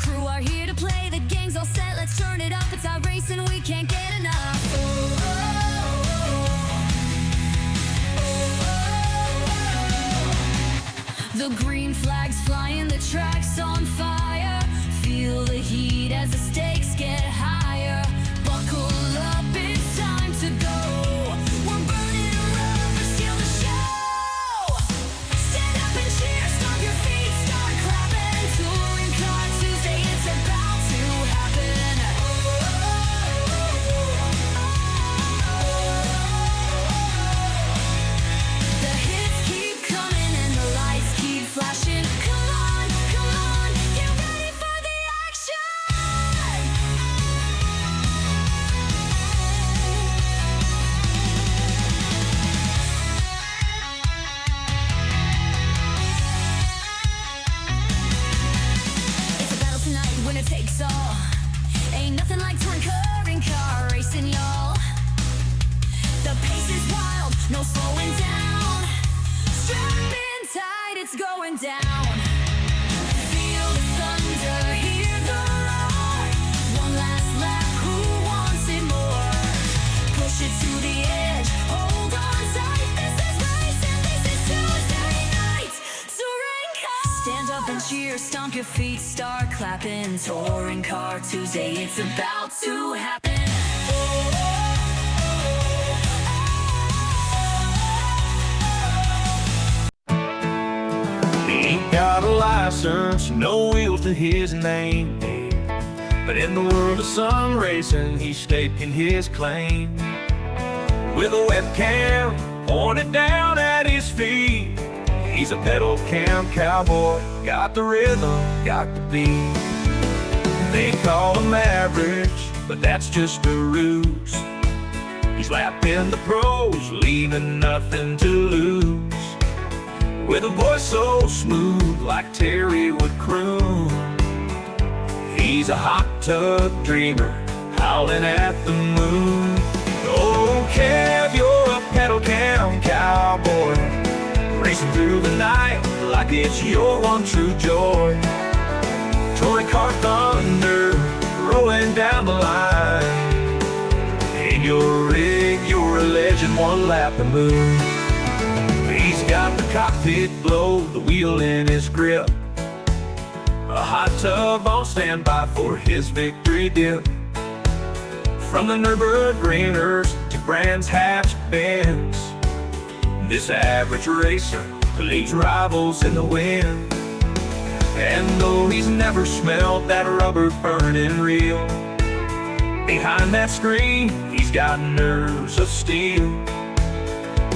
crew are here to play. The gang's all set, let's turn it up. It's iRacing, we can't get enough. The green flag's flying, the track's on fire. Feel the heat as the stakes get higher. Buckle up, it's time to go. We're burning rubber, steal the show. Stand up and cheer, stomp your feet, start clapping. Touring Car Tuesday, it's about to happen. The hits keep coming and the lights keep flashing. Come on, get ready for the action. It's a battle tonight, winner takes all. Ain't nothing like touring car racing, y'all. The pace is wild, no slowing down. Strap in tight, it's going down. Feel the thunder, hear the roar. One last lap, who wants it more? Push it to the edge, hold on tight. This is racing, this is Tuesday night. Touring car. Stand up and cheer, stomp your feet, start clapping. Touring Car Tuesday, it's about to happen. He ain't got a license, no wheels to his name. But in the world of SimRacing, he's staking his claim. With a webcam pointed down at his feet, he's a pedal cam cowboy, got the rhythm, got the beat. They call him average, but that's just a ruse. He's lapping the pros, leaving nothing to lose. With a voice so smooth, like Terry would croon. He's a hot tub dreamer, howling at the moon. Oh, Kev, you're a pedal cam cowboy, racing through the night like it's your one true joy. Touring car thunder, rolling down the line. In your rig, you're a legend, one lap and move. He's got the cockpit glow, the wheel in his grip. A hot tub on standby for his victory dip. From the Nurburgringers to Brands Hatch Benz, this average racer leads rivals in the wind. And though he's never smelled that rubber burning real, behind that screen he's got nerves of steel.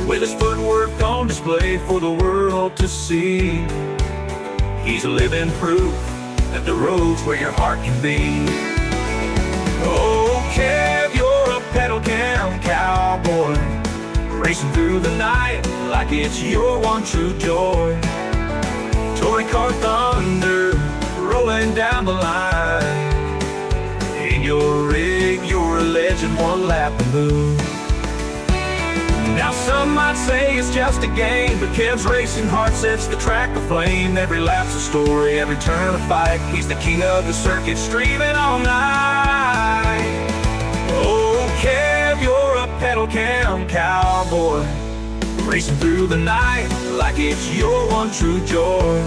With his footwork on display for the world to see, he's living proof that the road's where your heart can be. Oh, Kev, you're a pedal cam cowboy, racing through the night like it's your one true joy. Touring car thunder, rolling down the line. In your rig, you're a legend, one lap and move. Now some might say it's just a game, but Kev's racing heart sets the track aflame. Every lap's a story, every turn a fight. He's the king of the circuit, streaming all night. Oh, Kev, you're a pedal cam cowboy, racing through the night like it's your one true joy.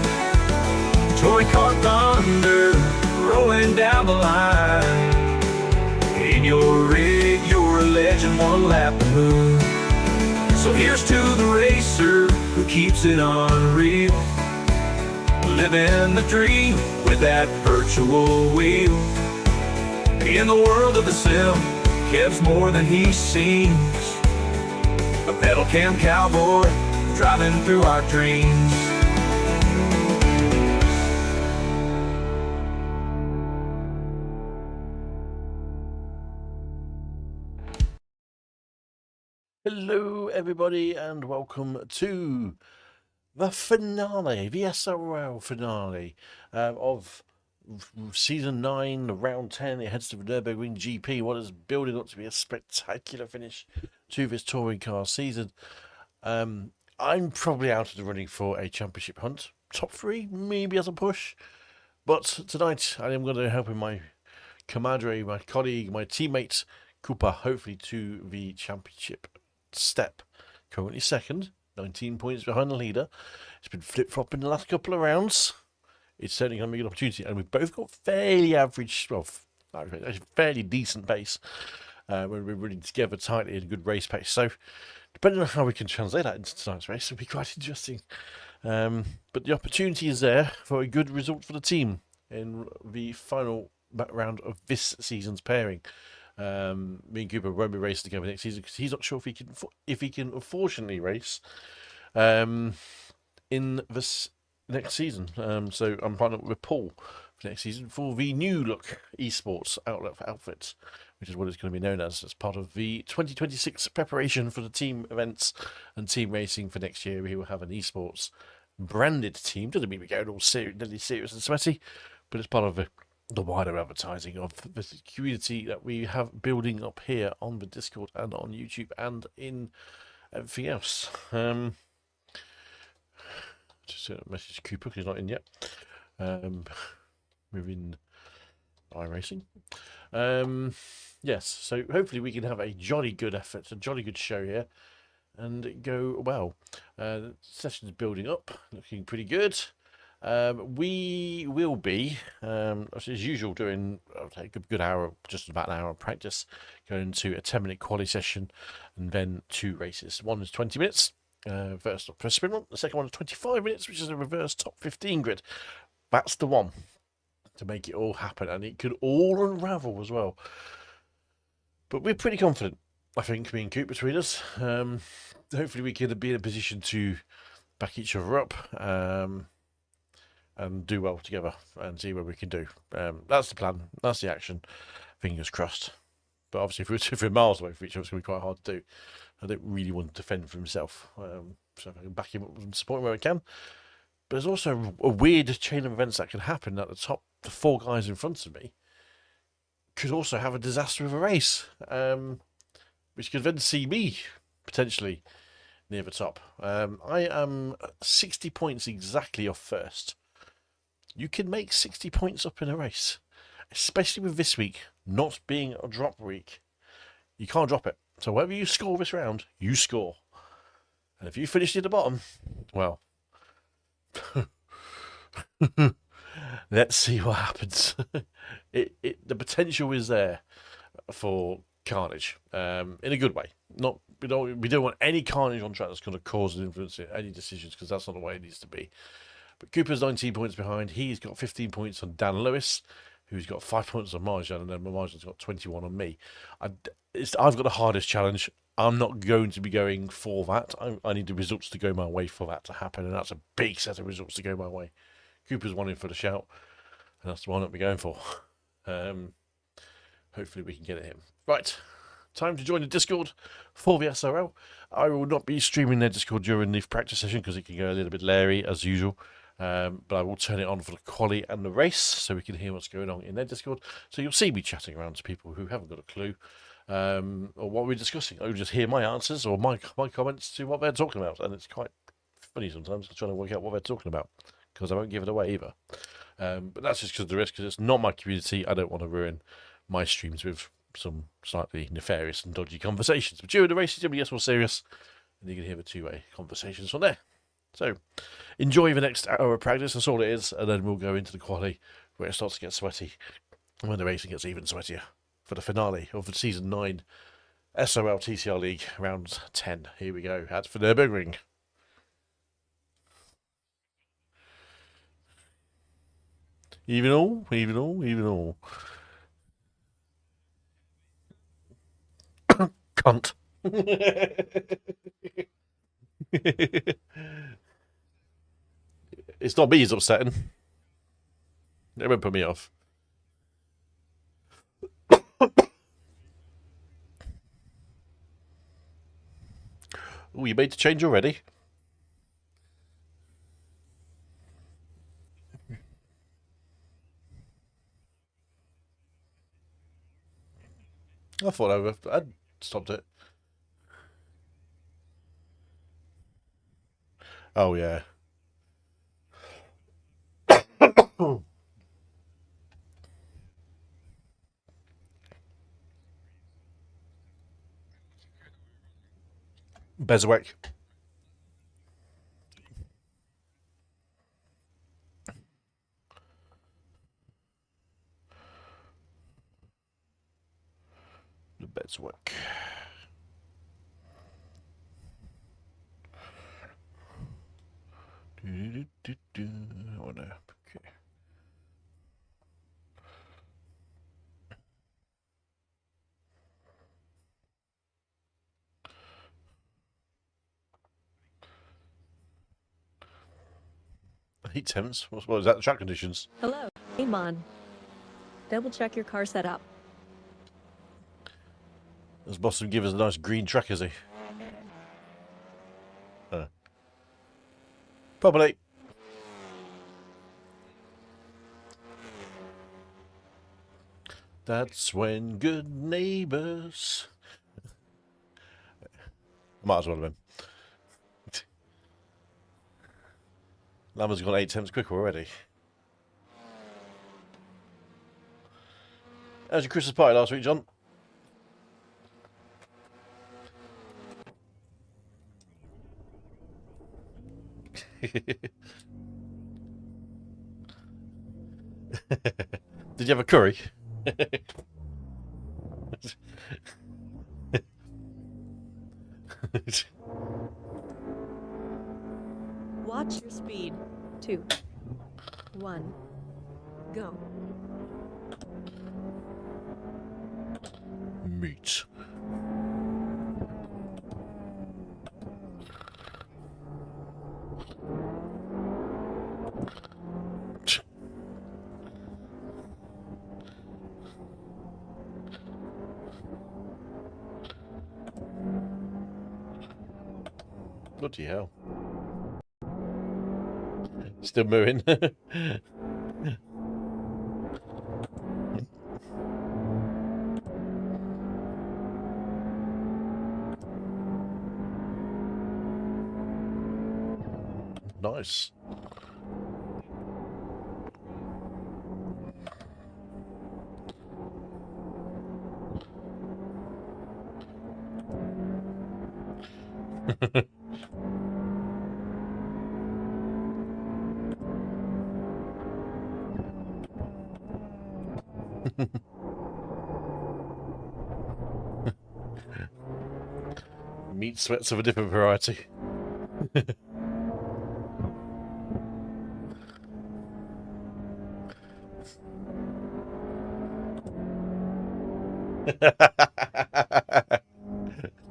Touring car thunder, rolling down the line. In your rig, you're a legend, one lap and move. So here's to the racer who keeps it unreal, living the dream with that virtual wheel. In the world of the sim, Kev's more than he seems. A pedal cam cowboy, driving through our dreams. Hello everybody and welcome to the finale, the SRL finale of Season 9, Round 10. It heads to the Nurburgring GP, what is building up to be a spectacular finish to this touring car season. I'm probably out of the running for a championship hunt. Top 3, maybe as a push. But tonight I am going to help my comrade, my colleague, my teammate Cooper, hopefully to the championship step. Currently second, 19 points behind the leader. It's been flip-flopping the last couple of rounds. It's certainly going to be an opportunity, and we've both got fairly average, well, fairly decent pace when we're running together tightly in a good race pace. So, depending on how we can translate that into tonight's race, it'll be quite interesting. But the opportunity is there for a good result for the team in the final round of this season's pairing. Me and Cooper won't be racing together next season because he's not sure if he can unfortunately race in this next season. So I'm partnering up with Paul for next season for the new look esports outlet for outfits, which is what it's going to be known as part of the 2026 preparation for the team events and team racing for next year. We will have an esports branded team. Doesn't mean we're going all deadly serious and sweaty, but it's part of the wider advertising of the community that we have building up here on the Discord and on YouTube and in everything else. Just message Cooper because he's not in yet. We're in iRacing. Yes, so hopefully we can have a jolly good effort, a jolly good show here, and go well. The session's building up, looking pretty good. We will be, as usual, doing a good hour, just about an hour of practice, going to a 10-minute quali session, and then 2 races. One is 20 minutes. First sprint one. The second one is 25 minutes, which is a reverse top 15 grid. That's the one to make it all happen, and it could all unravel as well. But we're pretty confident, I think, me and Coop between us. Hopefully we can be in a position to back each other up and do well together and see what we can do. That's the plan. That's the action. Fingers crossed. But obviously, if we're miles away from each other, it's going to be quite hard to do. I don't really want to defend for himself, so I can back him up and support him where I can. But there's also a weird chain of events that can happen at the top. The 4 guys in front of me could also have a disaster of a race, which could then see me potentially near the top. I am 60 points exactly off first. You can make 60 points up in a race, especially with this week not being a drop week. You can't drop it. So whatever you score this round, you score. And if you finish near the bottom, well, let's see what happens. The potential is there for carnage, in a good way. We don't want any carnage on track that's going to cause and influence any decisions, because that's not the way it needs to be. But Cooper's 19 points behind. He's got 15 points on Dan Lewis, who's got 5 points on Marjan, and then Marjan's got 21 on me. I've got the hardest challenge. I'm not going to be going for that. I need the results to go my way for that to happen, and that's a big set of results to go my way. Cooper's one in for the shout, and that's the one that we're going for. Hopefully we can get it him. Right, time to join the Discord for the SRL. I will not be streaming their Discord during the practice session because it can go a little bit leery as usual. But I will turn it on for the quali and the race so we can hear what's going on in their Discord. So you'll see me chatting around to people who haven't got a clue or what we're discussing. I'll just hear my answers or my comments to what they're talking about. And it's quite funny sometimes trying to work out what they're talking about because I won't give it away either. But that's just because of the risk, because it's not my community. I don't want to ruin my streams with some slightly nefarious and dodgy conversations. But during the race, it's going to be more serious, and you can hear the two-way conversations from there. So enjoy the next hour of practice, that's all it is, and then we'll go into the quali where it starts to get sweaty, and when the racing gets even sweatier for the finale of the Season 9 SRL TCR League Round 10. Here we go, at for Nurburgring. Even all. Cunt. It's not me he's upsetting. It won't put me off. Oh, you made the change already? I thought I'd stopped it. Oh, yeah. Bezwick. The Bezwick. Oh no. Okay. Heat temps? What is that? The track conditions? Hello, Amon. Double check your car setup. Does Boston give us a nice green track, is he? Probably. That's when good neighbours. Might as well have been. Lambert's gone 8 temps quicker already. How's your Christmas party last week, John? Did you have a curry? Watch your speed. 2, 1, go. Meat. Bloody hell. Still mooing. Nice. Meat sweats of a different variety.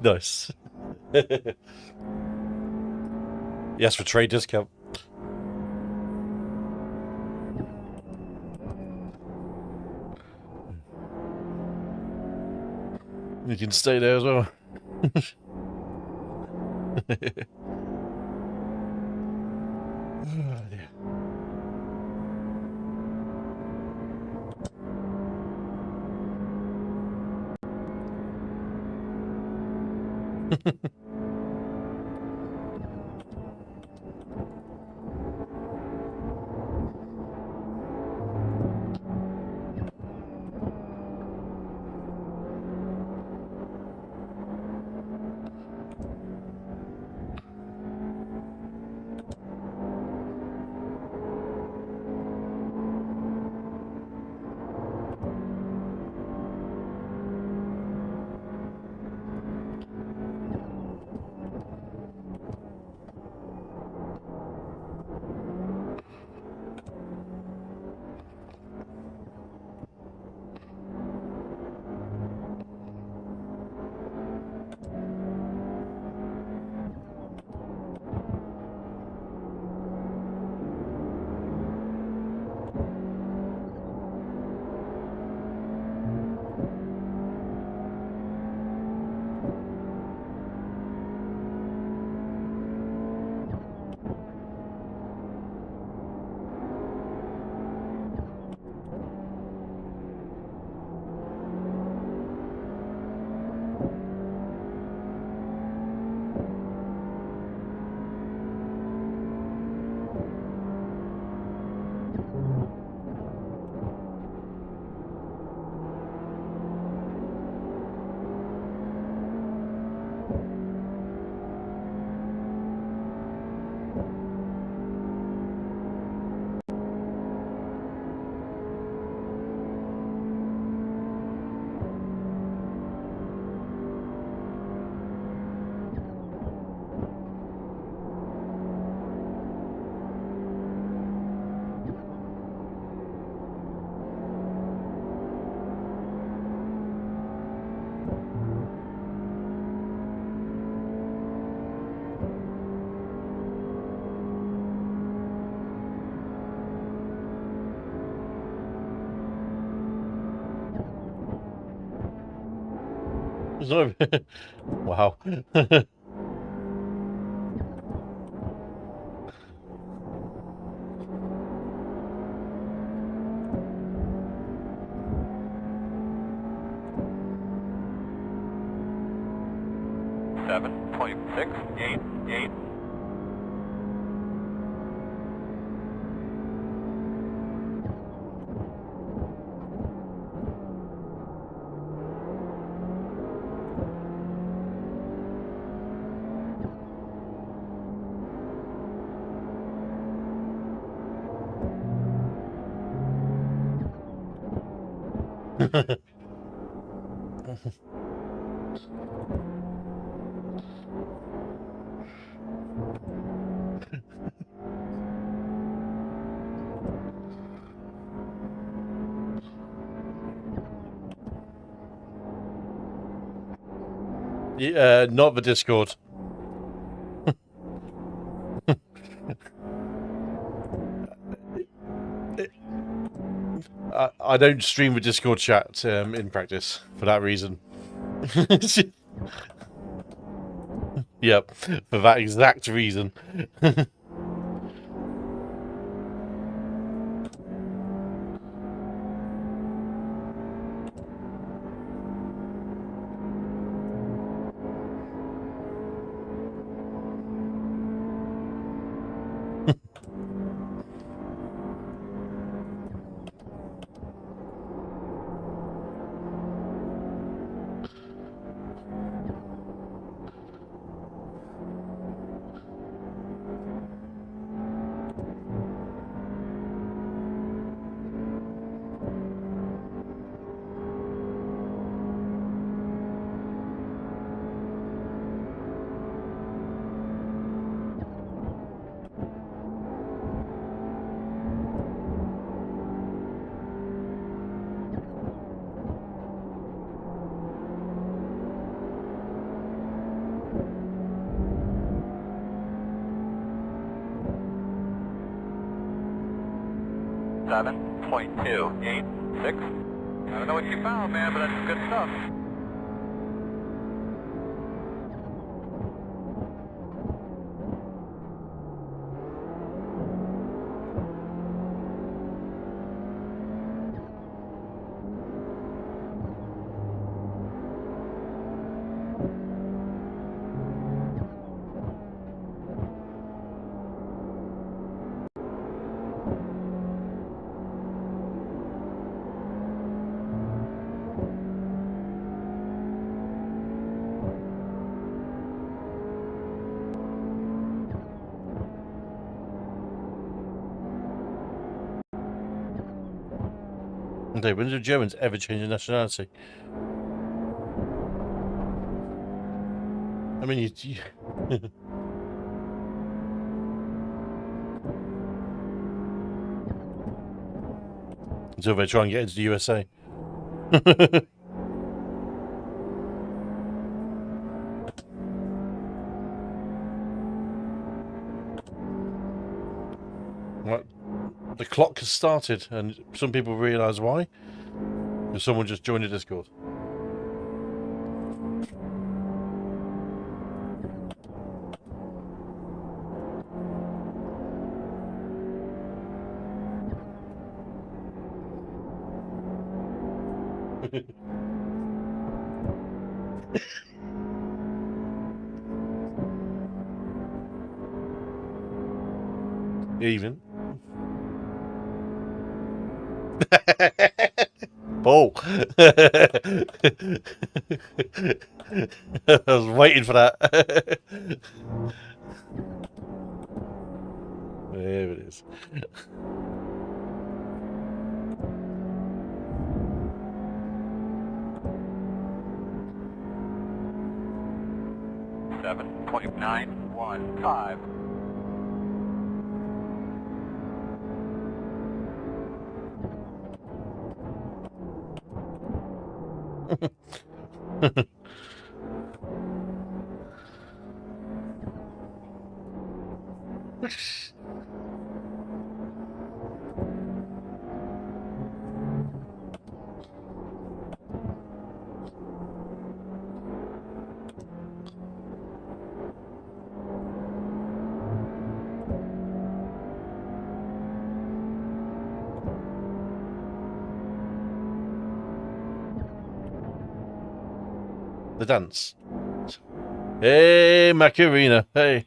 Nice. Yes, for trade discount. You can stay there as well. Oh, dear. It's not. Wow. 7.688. Yeah, not the Discord. I don't stream with Discord chat in practice for that reason. Yep, for that exact reason. .286. I don't know what you found, man, but that's good stuff. Okay, when did the Germans ever change their nationality? I mean, until they try and get into the USA. Right. The clock has started, and some people realise why. Because someone just joined the Discord. Even. Paul. I was waiting for that. There it is. .915. The dance. Hey, Macarena. Hey.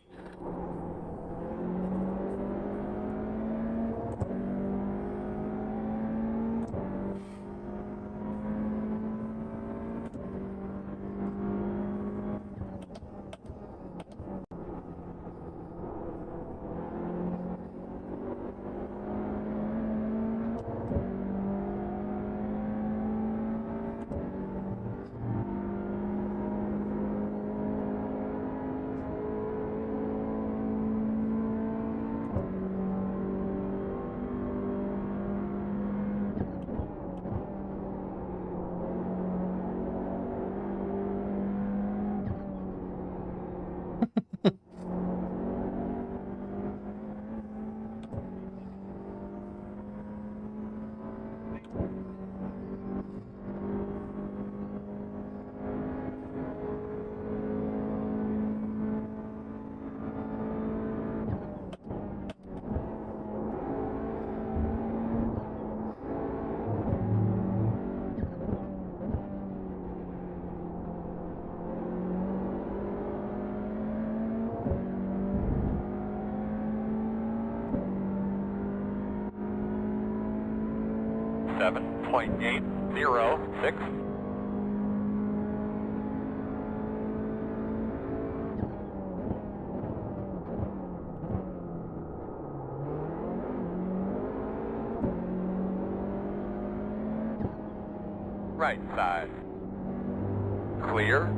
.806. Right side. Clear.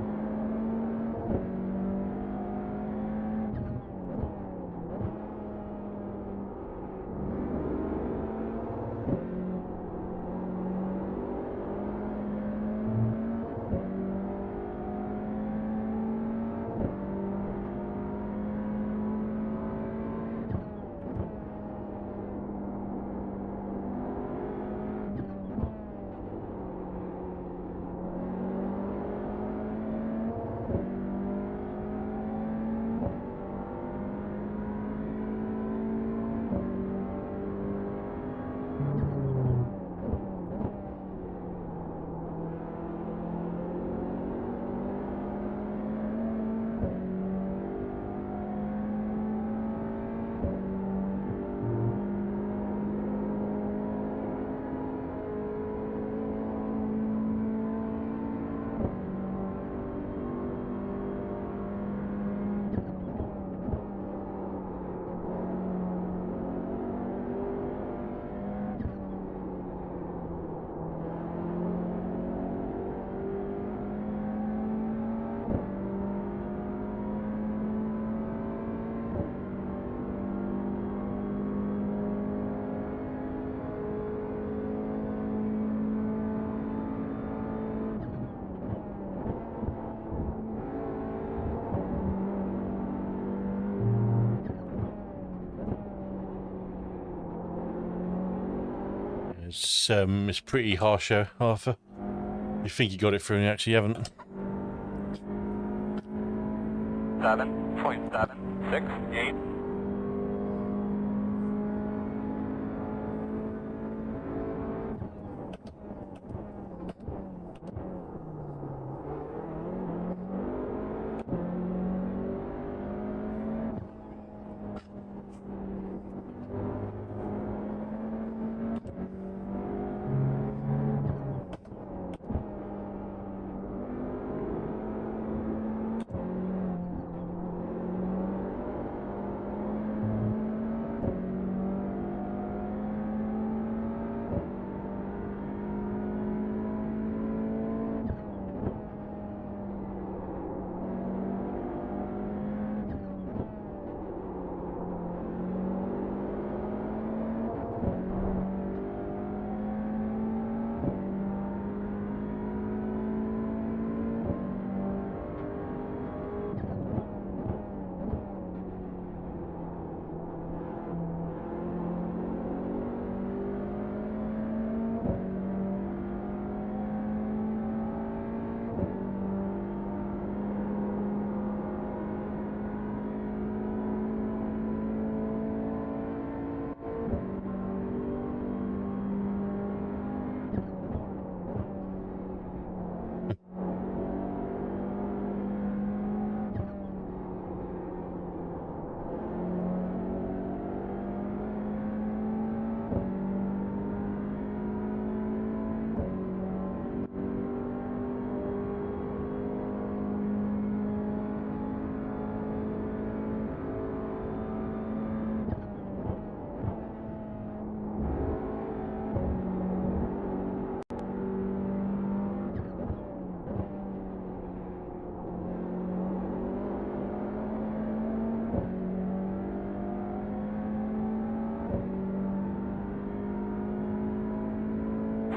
It's pretty harsh, Arthur. You think you got it through and you actually haven't. 7.768.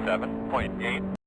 7.81.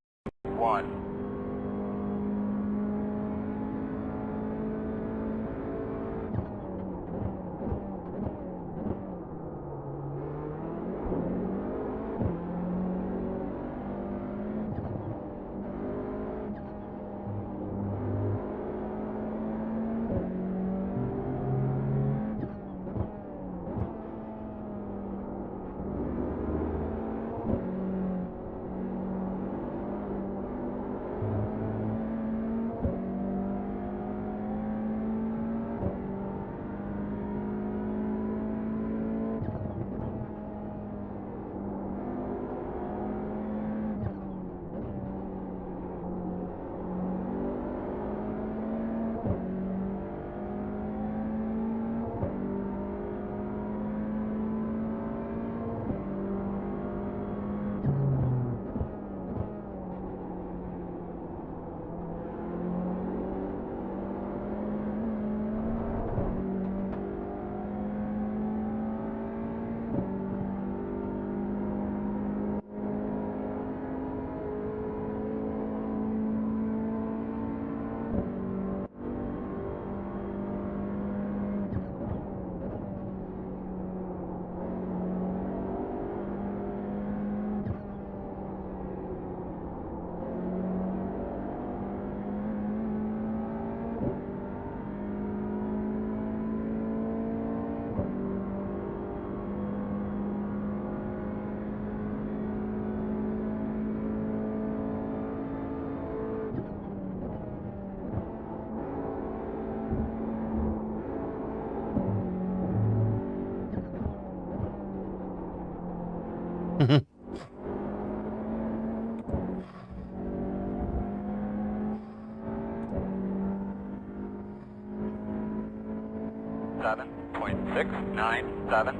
Seven point 697.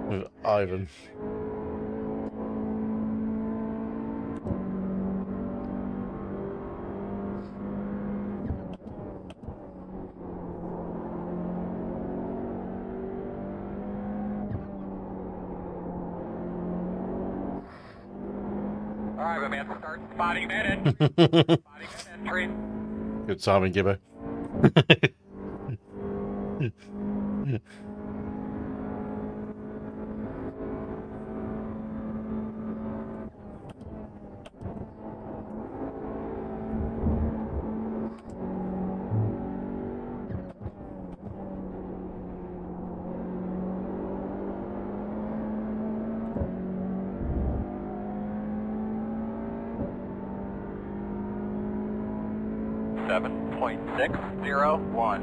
With Ivan. All right, man, start spotting men in. Spotting men entry. Good timing, Gibbo. 7.601.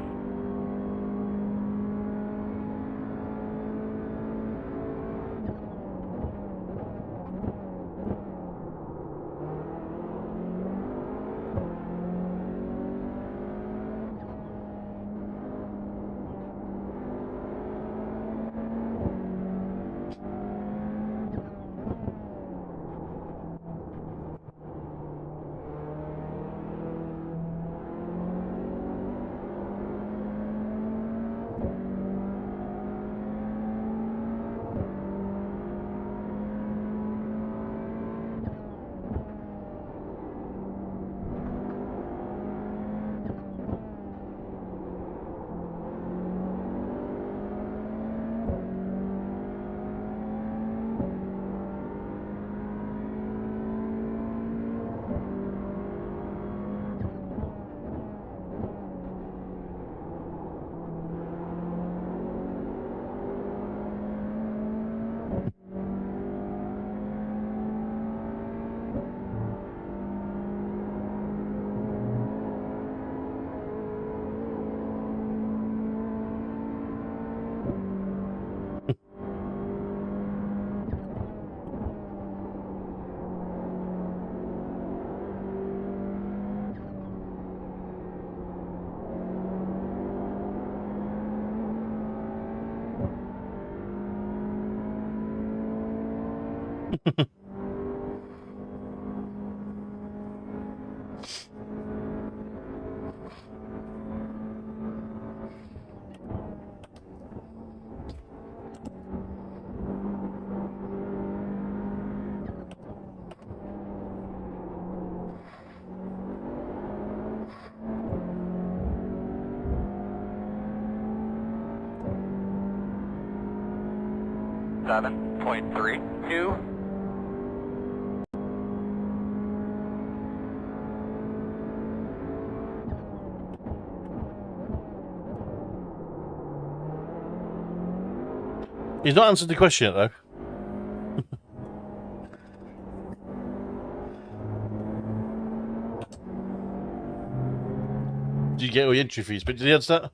$7.32. He's not answered the question yet, though. Did you get all your entry fees? But did he answer that?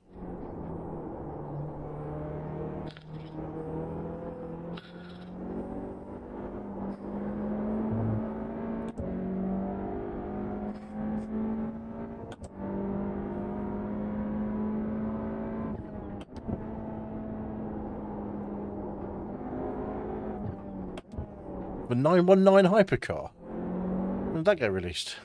The 919 hypercar. When did that get released?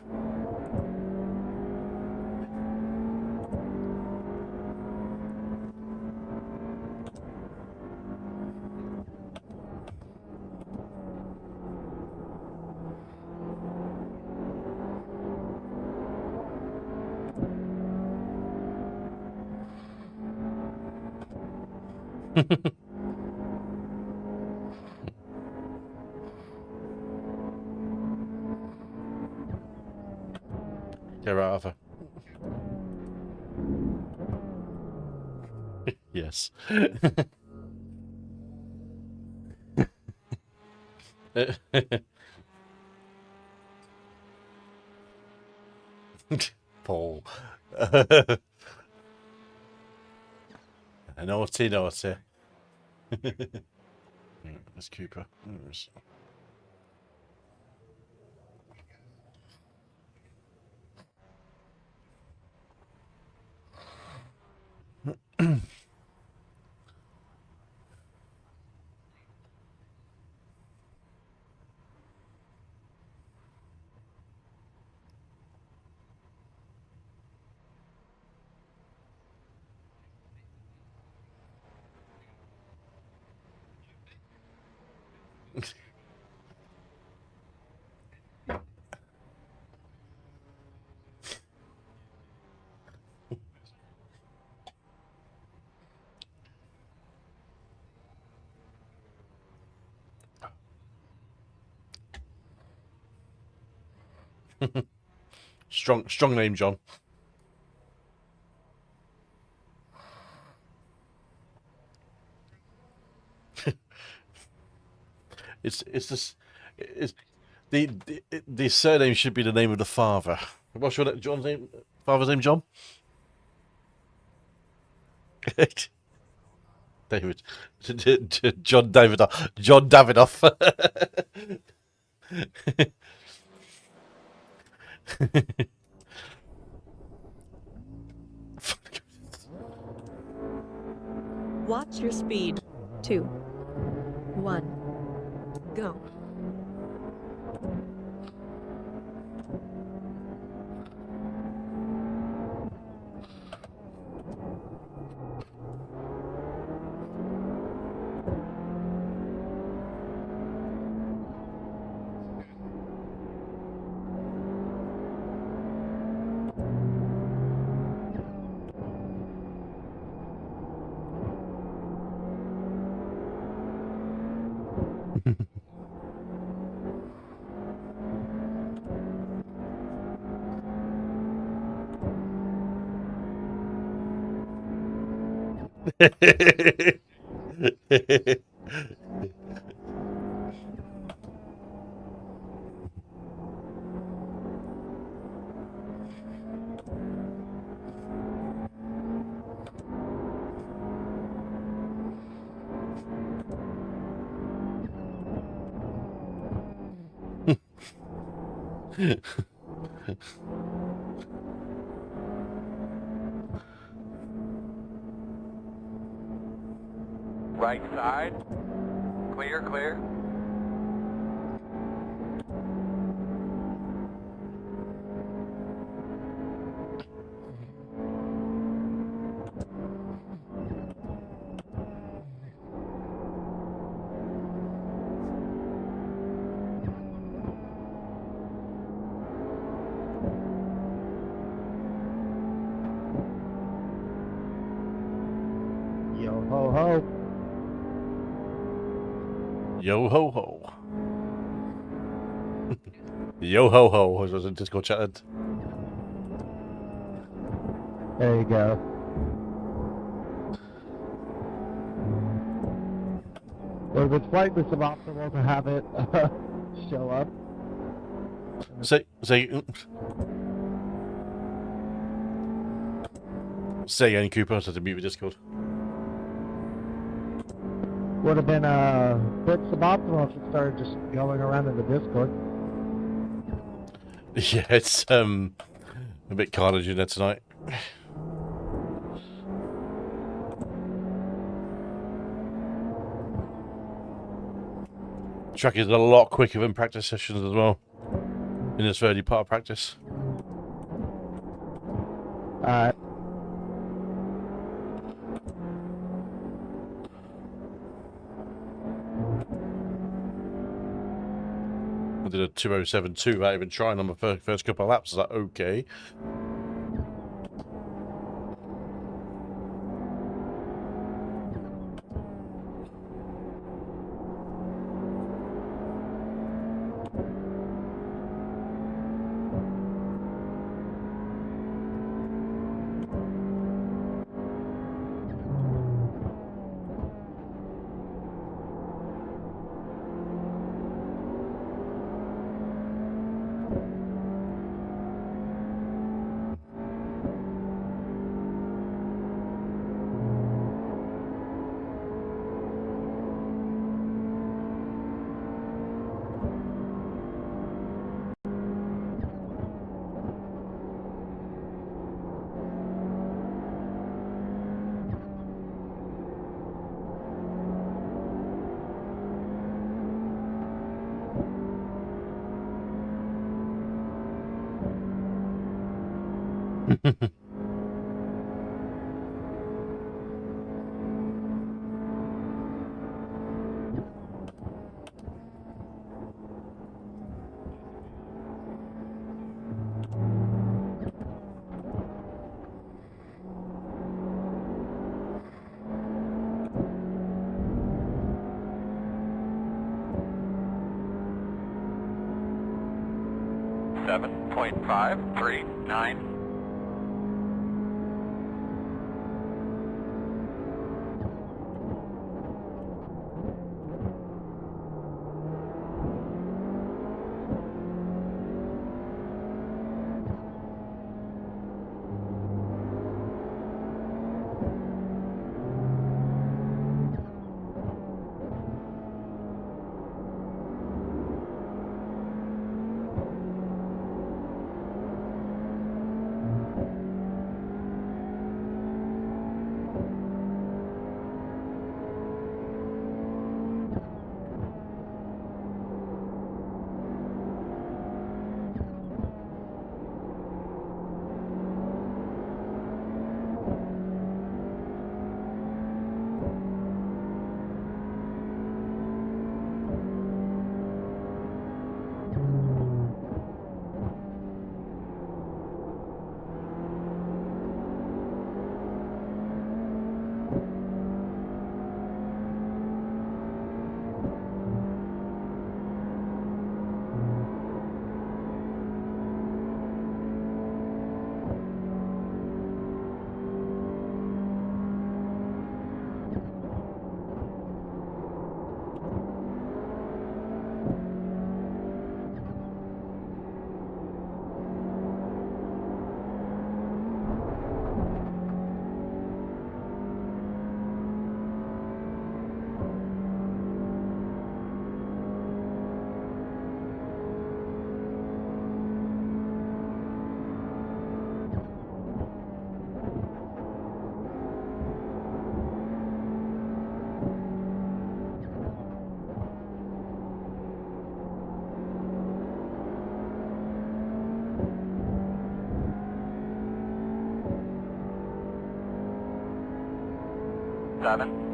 Get right, Arthur. Yes. Paul. Naughty, naughty. That's Cooper. Strong name, John. It's this. It's the surname should be the name of the father. What's your John's name? Father's name, John. David. John Davidoff. John Davidoff. Watch your speed. 2, 1, go. Right side. Clear, clear. Yo ho ho. Yo ho ho, as I was in Discord chatted. There you go. Would have been slightly suboptimal to have it show up. Say any Cooper, so to mute with Discord. Would have been a bit suboptimal if it started just going around in the Discord. Yeah, it's a bit carnage in there tonight. Track is a lot quicker than practice sessions as well. In this early part of practice. Alright. I did a 2:07.2 without even trying on the first couple of laps. I was like, okay. .539.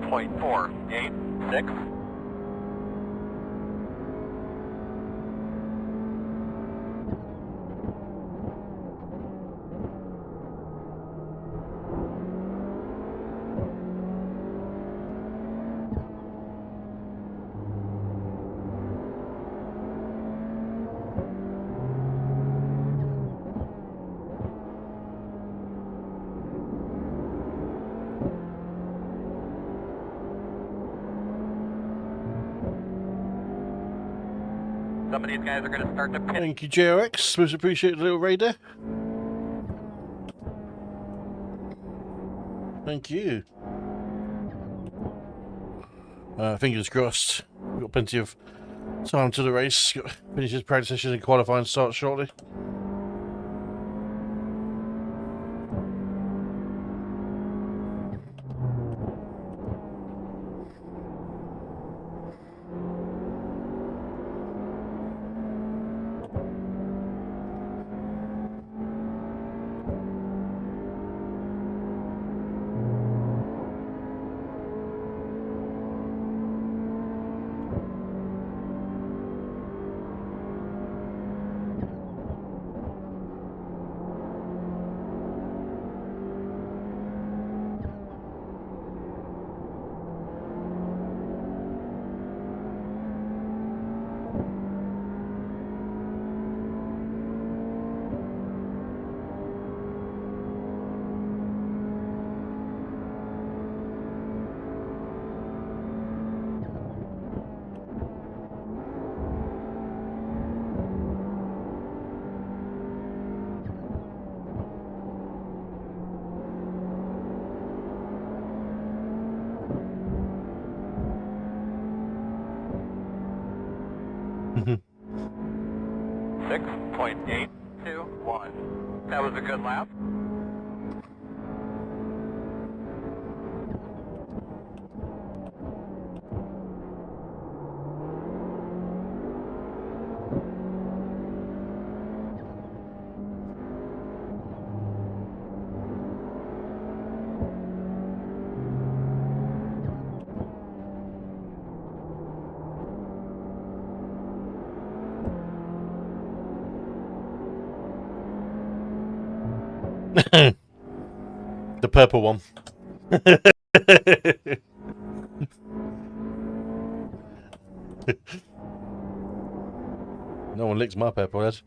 .486. Some of these guys are going to start to pit. Thank you, JRX. Most appreciated, little raider. Thank you. Fingers crossed. We've got plenty of time to the race. Got finishes practice sessions and qualifying starts shortly. Mm-hmm. 6.821. That was a good lap. The purple one. No one licks my purple head.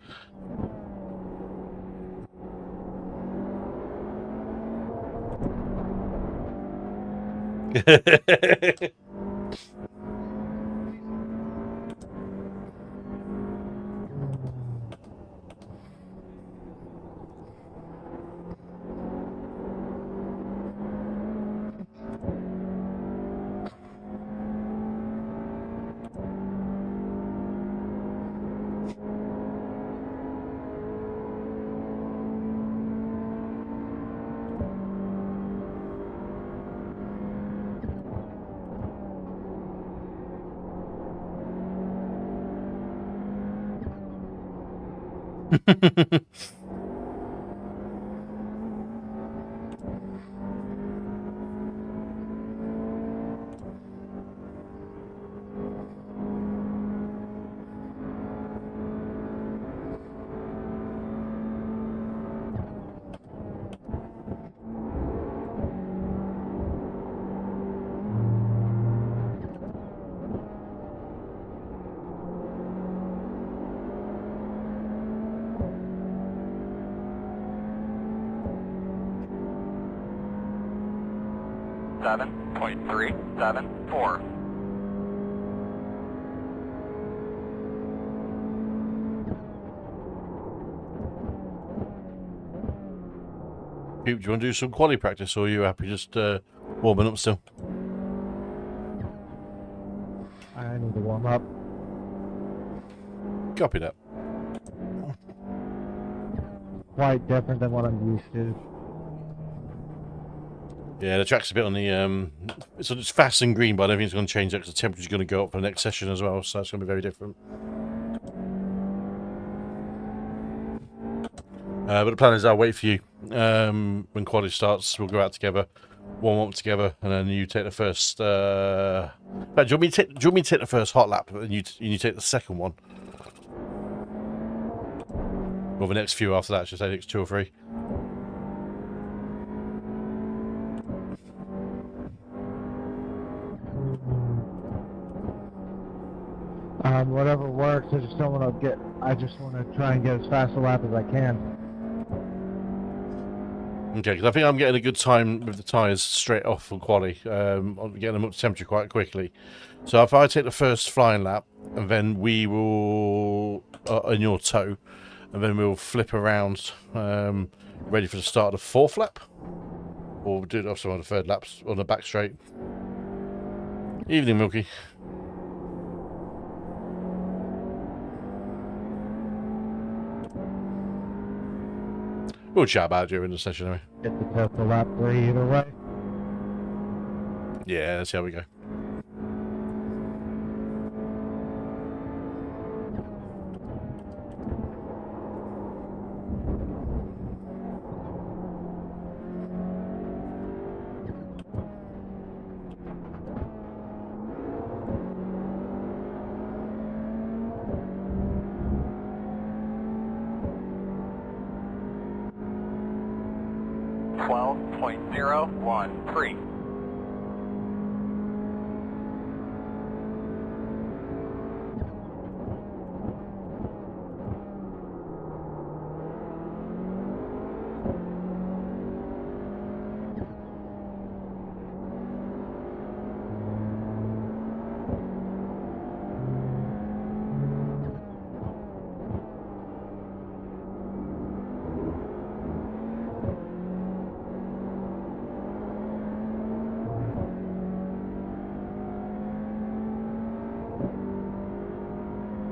Seven point 374. Do you want to do some quali practice, or are you happy just warming up still? I need to warm up. Copy that. Quite different than what I'm used to. Yeah, the track's a bit on the so it's fast and green, but I don't think it's going to change that because the temperature's going to go up for the next session as well, so that's going to be very different. But the plan is I'll wait for you when quali starts. We'll go out together, warm up together, and then you take the first. Do you want me to take the first hot lap, and you take the second one? Or the next few after that, just say next 2 or 3. Whatever works. I just don't want to get. I just want to try and get as fast a lap as I can. Okay, because I think I'm getting a good time with the tyres straight off from quali. I'm getting them up to temperature quite quickly. So if I take the first flying lap, and then we will, in your toe, and then we'll flip around, ready for the start of the fourth lap. Or we'll do it also on the third laps, on the back straight. Evening, Milky. We'll chat about it during the session anyway. Get the purple lap 3 either way. Yeah, let's see how we go. .013.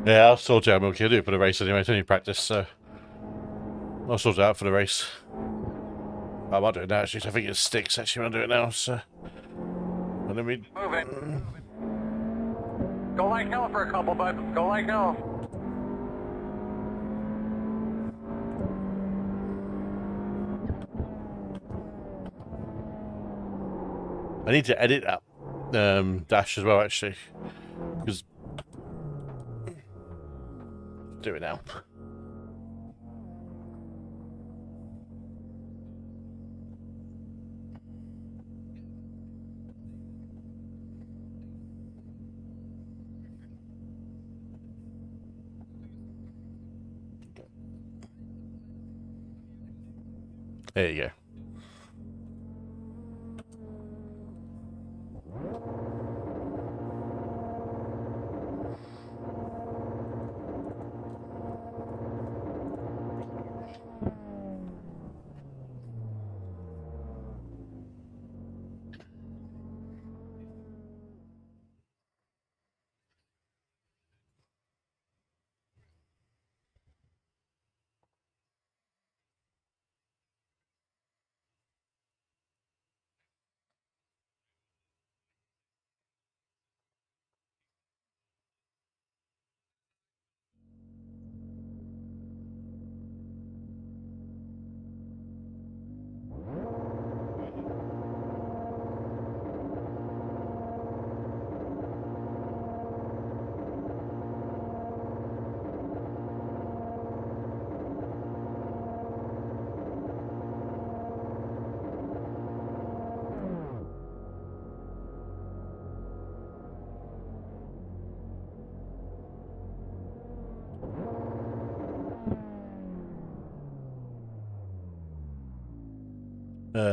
Yeah, I'll sort it out, Milky. I'll do it for the race anyway. It's only practice, so I'll sort it out for the race. I might do it now, actually. I think it sticks, actually, when I do it now, so... And then we... Move it. Go like hell for a couple, bud. Go like hell. I need to edit that dash as well, actually. Because... Do it now. There you go.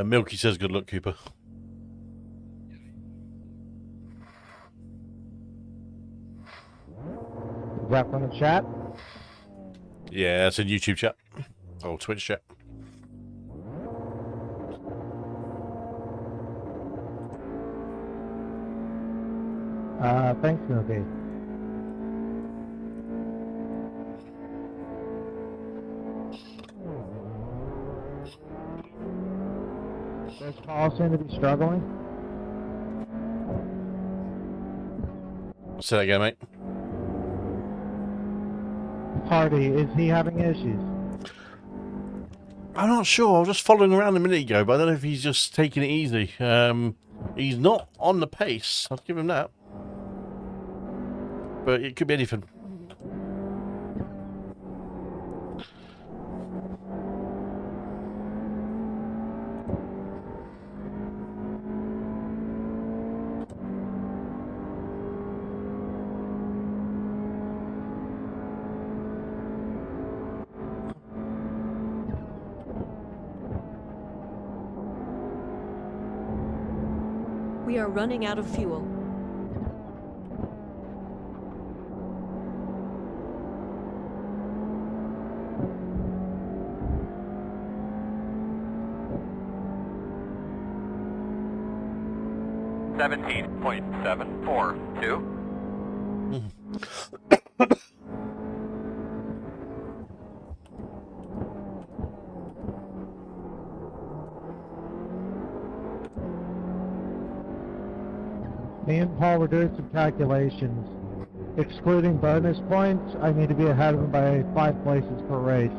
Milky says good luck, Cooper. Is that from the chat? Yeah, that's in YouTube chat. Or Twitch chat. Thanks, Milky. Does Paul seem to be struggling? Say that again, mate. Hardy, is he having issues? I'm not sure. I was just following around a minute ago, but I don't know if he's just taking it easy. He's not on the pace. I'll give him that. But it could be anything. We are running out of fuel. $17.742. Me and Paul were doing some calculations. Excluding bonus points, I need to be ahead of him by 5 places per race.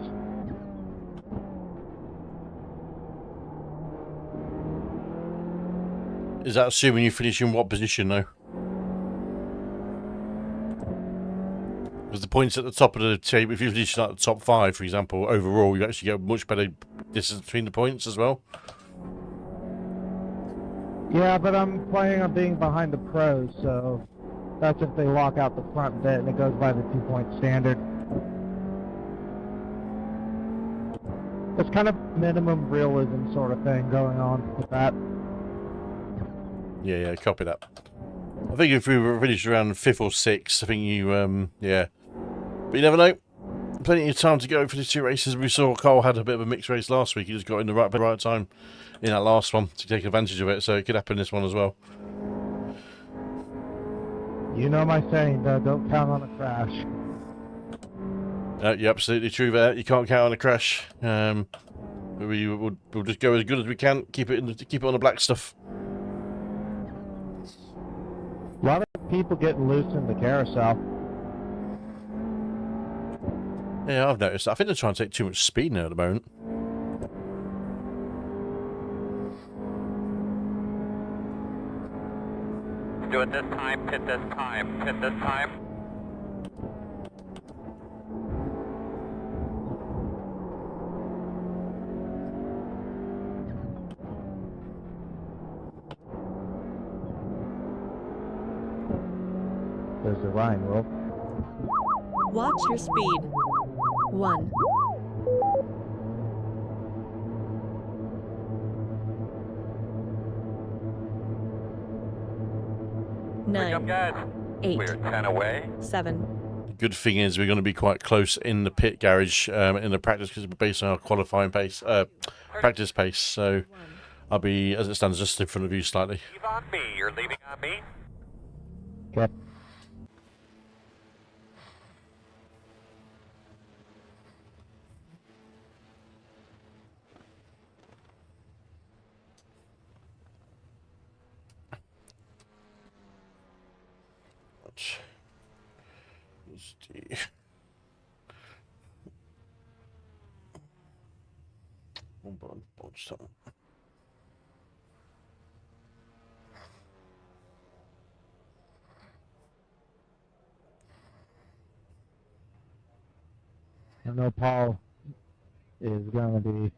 Is that assuming you finish in what position, though? Because the points at the top of the table, if you finish at the top 5, for example, overall, you actually get a much better distance between the points as well. Yeah, but I'm planning on being behind the pros, so that's if they lock out the front bit and it goes by the 2-point standard. It's kind of minimum realism sort of thing going on with that. Yeah, copy that. I think if we were finished around 5th or 6th, I think you, yeah. But you never know. Plenty of time to go for the 2 races. We saw Cole had a bit of a mixed race last week. He just got in the right time in that last one to take advantage of it, so it could happen this one as well. You know my saying, though, don't count on a crash. You're absolutely true there. You can't count on a crash. We'll just go as good as we can. Keep it on the black stuff. A lot of people getting loose in the carousel. Yeah, I've noticed that. I think they're trying to take too much speed now at the moment. Do it this time, pit this time, pit this time. There's the Ryan roll. Watch your speed. 1. Wake up, 9. guys. 8. We're 10 away. 7. Good thing is we're going to be quite close in the pit garage in the practice because we're based on our qualifying pace, practice pace. So I'll be, as it stands, just in front of you slightly. Leave on me. You're leaving on me. Okay. Let's see. I know Paul is going to be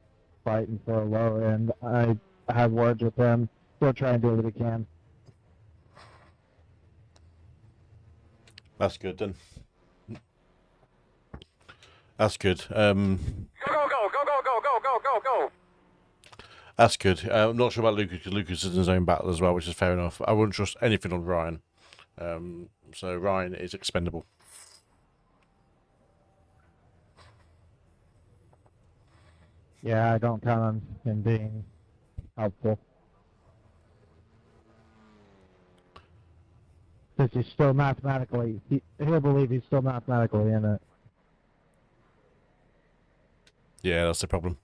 fighting for a low end. I had words with him. He'll try and do what he can. That's good then. That's good. Go, go, go, go, go, go, go, go, go, go. That's good. I'm not sure about Lucas because Lucas is in his own battle as well, which is fair enough. I wouldn't trust anything on Ryan. So Ryan is expendable. Yeah, I don't count on him being helpful. Because he's still mathematically, he'll believe he's still mathematically in it. Yeah, that's the problem.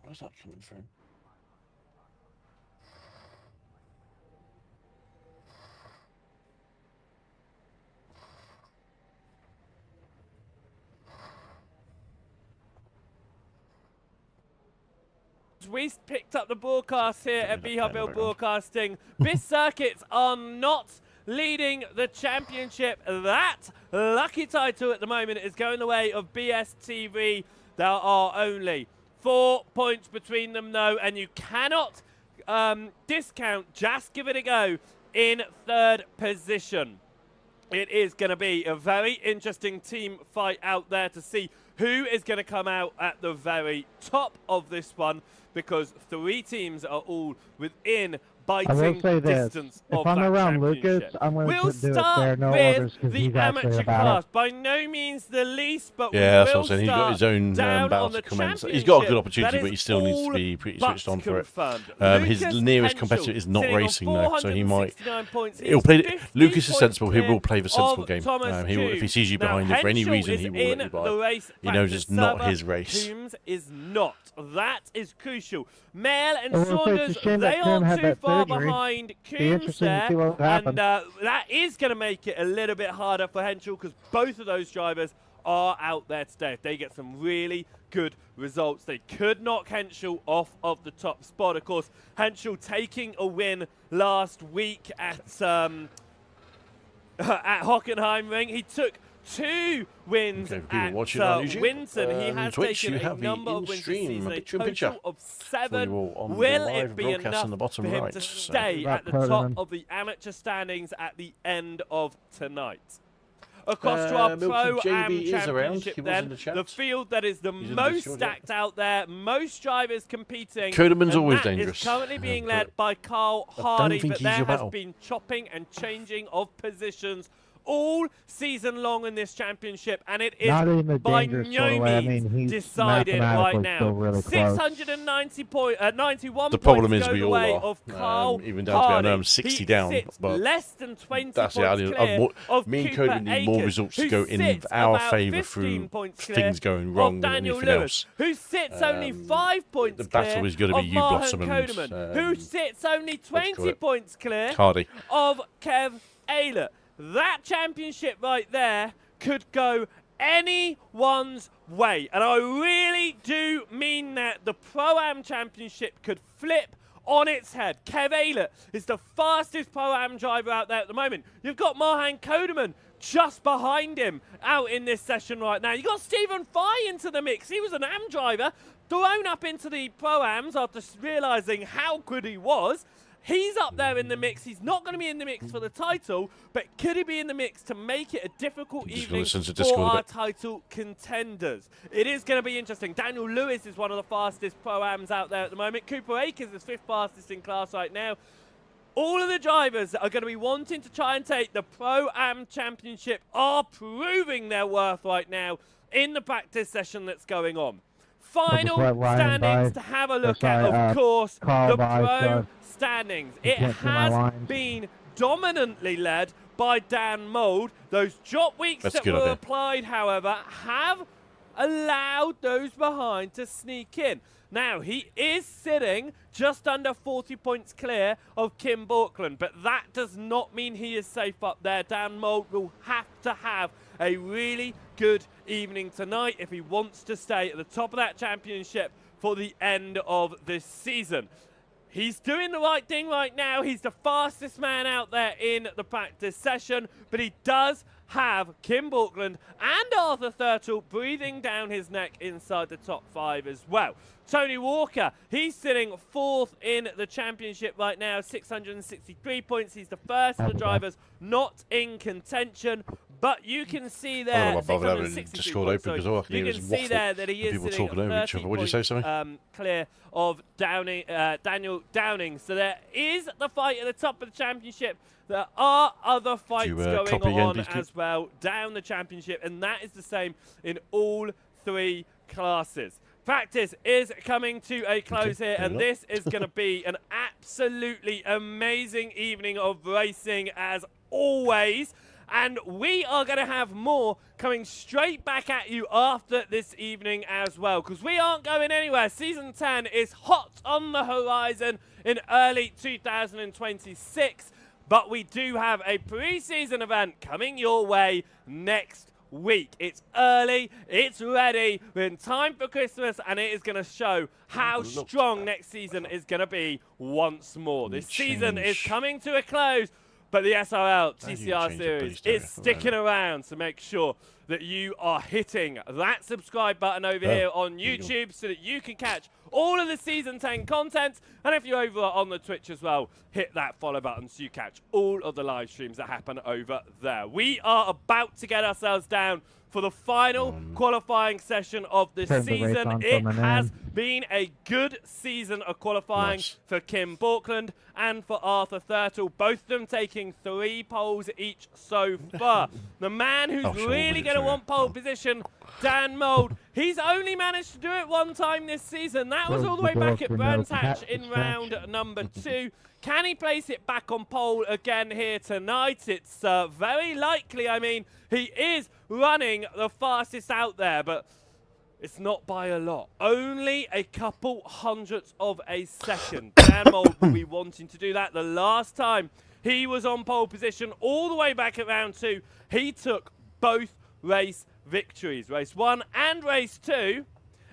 Where's that coming from? We picked up the broadcast here at Simhub Broadcasting. BIS circuits are not leading the championship. That lucky title at the moment is going the way of BSTV. There are only 4 points between them, though, and you cannot discount Just Give It a Go in 3rd position. It is going to be a very interesting team fight out there to see who is going to come out at the very top of this one, because 3 teams are all within biting distance of if I'm that around championship. Lucas, I'm going We'll to do it start there, no with orders, because the he's actually amateur about class. it. By no means the least, but Yeah, that's we what I'm will saying. He's got his own down battle on to the commence. He's got a good opportunity, championship. but he still needs to be pretty switched on for it. His Lucas nearest Henschel competitor is not sitting on racing though, so he might. 469 points. He'll He's play. 50 Lucas is points sensible. He clear will play the sensible of game. Thomas He will, if he Coombs. sees you Now, behind him for any Henschel reason, is he will let in you by. the race He knows practice it's not server. his race. Coombs is not. That is crucial. Mel and I will say it's a Saunders, shame they that Coombe aren't had too that far surgery. behind Be Coombs interesting to there, see what and happens. that is going to make it a little bit harder for Henschel, because both of those drivers are out there today. If they get some really good results, they could knock Henschel off of the top spot. Of course, Henschel taking a win last week at Hockenheimring. He took 2 wins at Winton. He has Twitch, taken you a have number of wins this season, a total of 7. Will it be enough for him to stay at the top of the amateur standings at the end of tonight? Across to our Pro-Am Championship then, the field that is the most stacked out there, most drivers competing. Koderman's always that dangerous. is currently being led by Carl Hardy, but there has been chopping and changing of positions all season long in this championship, and it is by no means decided right now. Really 690 91 the problem points is we go all way are. of Carl Even down to me, I know I'm 60 he down, sits but less than 20 that's points clear of me and Cooper Coderman need more Akers, results to who go in sits our about favour 15 through points clear things going wrong of than Daniel anything Lewis, else. who sits only 5 points The battle is going to be you, Blossom, and Koderman, who sits only 20 points clear Hardy. of Kev Aylett. That championship right there could go anyone's way, and I really do mean that. The Pro-Am Championship could flip on its head. Kev Aylett is the fastest Pro-Am driver out there at the moment. You've got Mohan Koderman just behind him out in this session right now. You've got Stephen Fye into the mix. He was an Am driver, thrown up into the Pro-Ams after realising how good he was. He's up there in the mix. He's not going to be in the mix for the title, but could he be in the mix to make it a difficult evening for our title contenders? It is going to be interesting. Daniel Lewis is one of the fastest Pro-Ams out there at the moment. Cooper Akers is 5th fastest in class right now. All of the drivers that are going to be wanting to try and take the Pro-Am Championship are proving their worth right now in the practice session that's going on. Final standings to have a look at, of course, the Pro standings. It has been dominantly led by Dan Mould. Those drop weeks that were applied, however, have allowed those behind to sneak in. Now, he is sitting just under 40 points clear of Kim Borkland, but that does not mean he is safe up there. Dan Mould will have to have a really good evening tonight if he wants to stay at the top of that championship for the end of this season. He's doing the right thing right now. He's the fastest man out there in the practice session, but he does have Kim Borkland and Arthur Thurtle breathing down his neck inside the top 5 as well. Tony Walker, he's sitting 4th in the championship right now, 663 points. He's the first of the drivers not in contention, but you can see there, you can see there that he is sitting 30 points clear of Daniel Downing. So there is the fight at the top of the championship. There are other fights going on as well down the championship, and that is the same in all 3 classes. Practice is coming to a close here, and this is going to be an absolutely amazing evening of racing as always. And we are going to have more coming straight back at you after this evening as well, because we aren't going anywhere. Season 10 is hot on the horizon in early 2026, but we do have a pre-season event coming your way next week. It's early, it's ready, we're in time for Christmas, and it is going to show how strong next season is going to be once more. This season is coming to a close, But the SRL How do you TCR change a series boost area is for sticking that? around to make sure that you are hitting that subscribe button over Oh, here on there you go. YouTube so that you can catch all of the Season 10 content. And if you're over on the Twitch as well, hit that follow button so you catch all of the live streams that happen over there. We are about to get ourselves down for the final qualifying session of this Turn the race season. on It from an has end. been a good season of qualifying Nice. for Kim Borkland and for Arthur Thurtle, both of them taking 3 poles each so far. The man who's Oh, sure, really we'll going to do want it. pole position, Dan Mould, he's only managed to do it 1 time this season. That was Close all the the way door back at for no Brands cat Hatch in round distraction. number 2. Can he place it back on pole again here tonight? It's very likely. I mean, he is running the fastest out there, but it's not by a lot. Only a couple hundredths of a second. Dan Mould will be wanting to do that. The last time he was on pole position all the way back at round 2, he took both race victories, race 1 and race 2.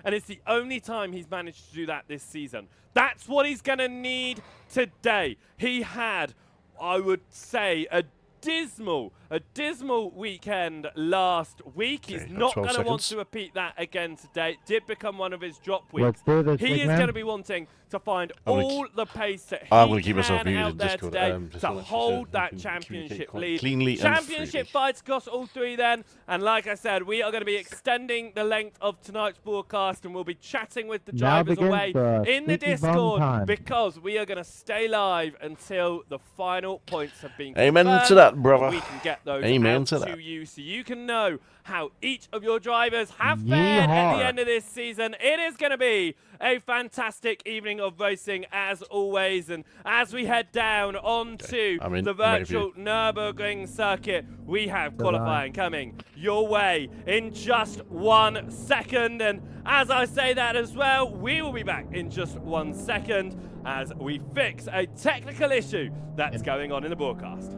And it's the only time he's managed to do that this season. That's what he's going to need today. He had, I would say, a dismal weekend last week. He's Okay, not 12 going to want seconds. to repeat that again today. It did become one of his drop weeks. Let's do this, He big is man. going to be wanting to find I'm gonna all the pace that he I'm gonna keep myself can muted out in there Discord, today just to to let you hold know, that we can championship communicate quite lead. cleanly and Championship freely. fights across all 3 then. And like I said, we are going to be extending the length of tonight's broadcast, and we'll be chatting with the Now drivers begins away the in the squeaky bum Discord time. because we are going to stay live until the final points have been Amen to confirmed, that, brother. and we can get those Amen out to to that. you so you can know how each of your drivers have fared at Yeehaw. the end of this season. It is going to be a fantastic evening of racing as always, and as we head down onto I'm in. the I'm ready for virtual you. Nurburgring circuit, we have Good on. qualifying coming your way in just 1 second. And as I say that as well, we will be back in just 1 second as we fix a technical issue that's going on in the broadcast.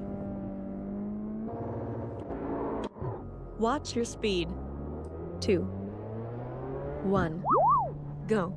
Watch your speed. 2, 1, go.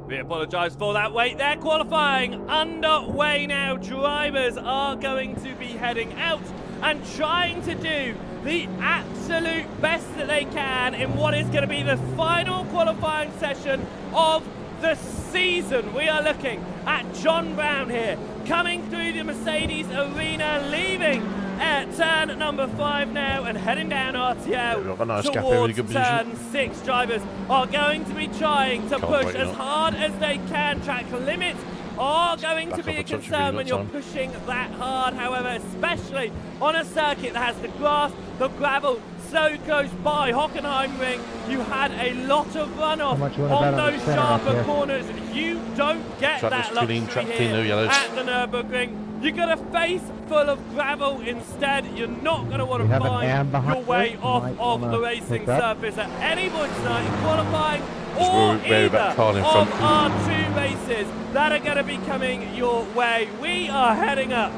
We apologise for that wait there. Qualifying underway now. Drivers are going to be heading out and trying to do the absolute best that they can in what is going to be the final qualifying session of the season. We are looking at John Brown here, coming through the Mercedes arena, leaving at turn number 5 now and heading down RTL We've got a nice gap here, really towards good position. turn 6. Drivers are going to be trying to Can't push wait as now. hard as they can. Track limits are going to Back be up a a touch if concern you've when got you're time. pushing that hard, however, especially on a circuit that has the grass, the gravel so close by. Hockenheimring, you had a lot of runoff much you wanna on bet on the those center up sharper here? corners. You don't get Track that list luxury clean, track here clean, no yellows. at the Nurburgring. You got a face full of gravel instead. You're not going to want We to have an find am behind your way us. off Might of wanna the racing pick up. surface at any point tonight in qualifying Just or very either back car in of front. our 2 races that are going to be coming your way. We are heading up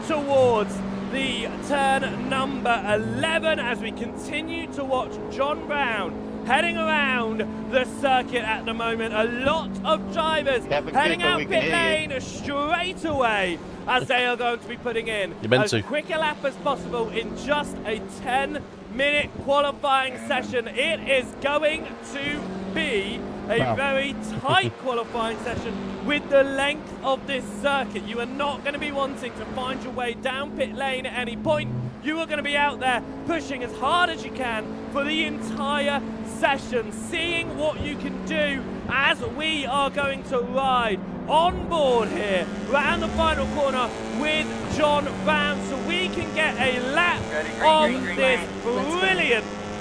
towards the turn number 11 as we continue to watch John Brown heading around the circuit at the moment. A lot of drivers heading out pit lane straight away as they are going to be putting in You're meant as to. quick a lap as possible in just a 10-minute qualifying session. It is going to be a Wow. very tight qualifying session with the length of this circuit. You are not going to be wanting to find your way down pit lane at any point. You are going to be out there pushing as hard as you can for the entire session, seeing what you can do as we are going to ride on board here round the final corner with John Brown so we can get a lap of this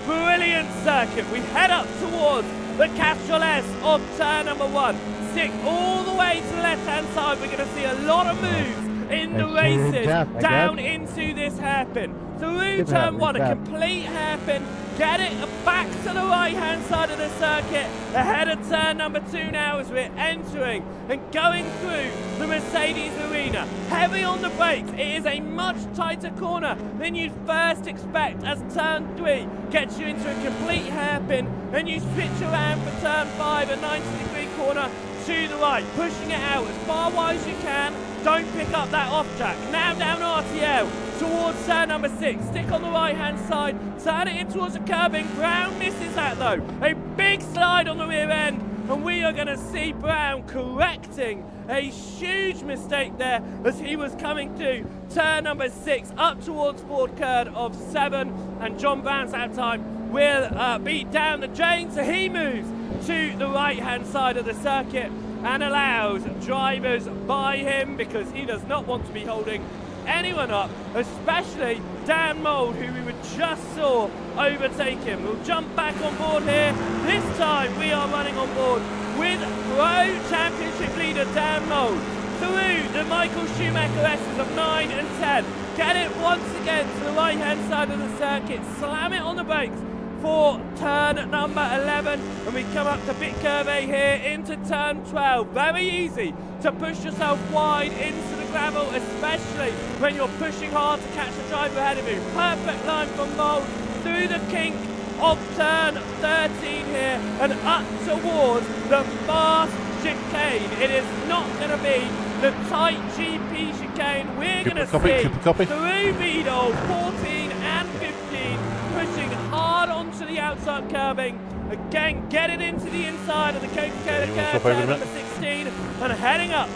brilliant circuit. We head up towards the Castrol S of turn number 1. Stick all the way to the left-hand side. We're going to see a lot of moves in the It's races death, I down guess. into this hairpin. Through Good turn hairpin, 1, a death. complete hairpin get it back to the right-hand side of the circuit, ahead of turn number 2 now as we're entering and going through the Mercedes arena. Heavy on the brakes, it is a much tighter corner than you'd first expect, as turn 3 gets you into a complete hairpin, and you switch around for turn 5, a 90-degree corner to the right, pushing it out as far wide as you can. Don't pick up that off track. Now down RTL towards turn number 6. Stick on the right-hand side. Turn it in towards the curbing. Brown misses that though. A big slide on the rear end. And we are going to see Brown correcting a huge mistake there as he was coming through turn number 6 up towards Ford curve of 7. And John Brown's that time will beat down the drain. So he moves to the right-hand side of the circuit and allows drivers by him, because he does not want to be holding anyone up, especially Dan Mould, who we just saw overtake him. We'll jump back on board here. This time we are running on board with Pro Championship leader Dan Mould through the Michael Schumacher S's of 9 and 10. Get it once again to the right-hand side of the circuit. Slam it on the brakes for turn number 11, and we come up to Bit Curve A here into turn 12. Very easy to push yourself wide into the gravel, especially when you're pushing hard to catch the driver ahead of you. Perfect line from Mould through the kink of turn 13 here and up towards the fast chicane. It is not going to be the tight GP chicane. We're going to see through Vidal 14 and 15 pushing hard onto the outside curbing. Again, get it into the inside of the Coca-Cola curve, turn number 16, and heading up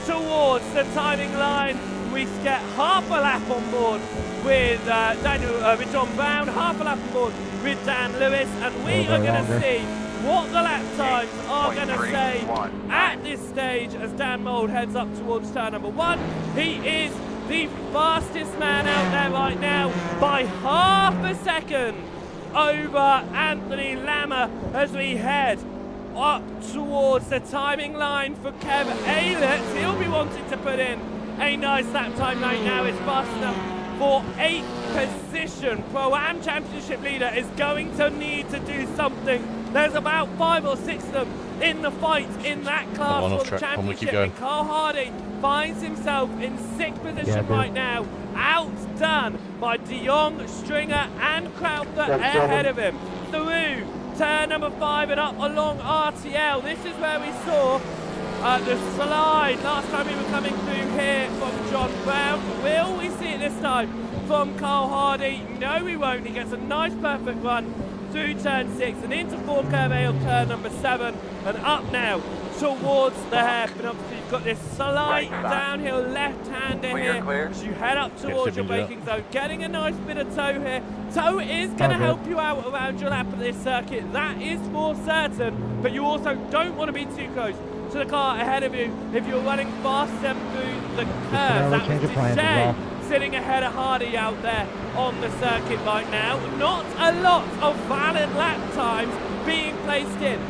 towards the timing line. We get half a lap on board with with John Brown, half a lap on board with Dan Lewis, and we are going to see what the lap times are going to say at this stage as Dan Mould heads up towards turn number 1. He is the fastest man out there right now by half a second over Anthony Lammer as we head up towards the timing line for Kev Aylett. He'll be wanting to put in a nice lap time right now. It's fast enough for 8th position. Pro-Am Championship leader is going to need to do something. There's about 5 or 6 of them in the fight in that class for the championship. And Carl Hardy finds himself in 6th position right now, outdone by De Jong, Stringer and Crowther ahead of him. Through turn number 5 and up along RTL. This is where we saw the slide last time we were coming through here from John Brown. Will we see it this time from Carl Hardy? No, we won't. He gets a nice perfect run through turn 6 and into Ford curve A on turn number 7 and up now towards the hairpin. Obviously you've got this slight downhill left-hander here as you head up towards your braking zone, getting a nice bit of toe here. Toe is going to help you out around your lap of this circuit, that is for certain, but you also don't want to be too close to the car ahead of you if you're running fast through the curves. That was Deshay sitting ahead of Hardy out there on the circuit right now. Not a lot of valid lap times being placed in.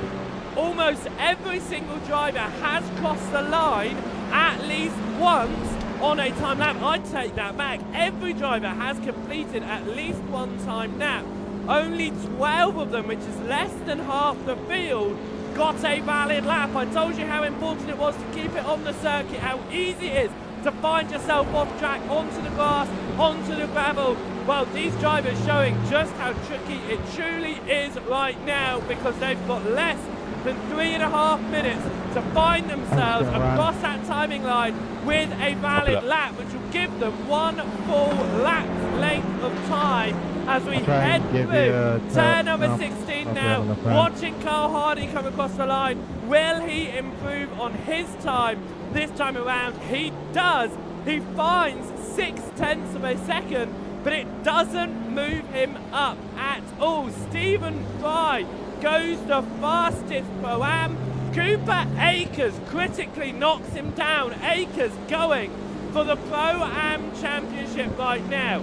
Almost every single driver has crossed the line at least once on a time lap. I'd take that back. Every driver has completed at least one time lap. Only 12 of them, which is less than half the field, got a valid lap. I told you how important it was to keep it on the circuit, how easy it is to find yourself off track, onto the grass, onto the gravel. Well, these drivers showing just how tricky it truly is right now, because they've got less than 3.5 minutes to find themselves across that timing line with a valid lap, which will give them one full lap length of time as we head through turn number 16 now. Watching Carl Hardy come across the line. Will he improve on his time this time around? He does. He finds 0.6 of a second, but it doesn't move him up at all. Stephen Fry goes the fastest Pro-Am. Cooper Akers critically knocks him down. Akers going for the Pro-Am Championship right now.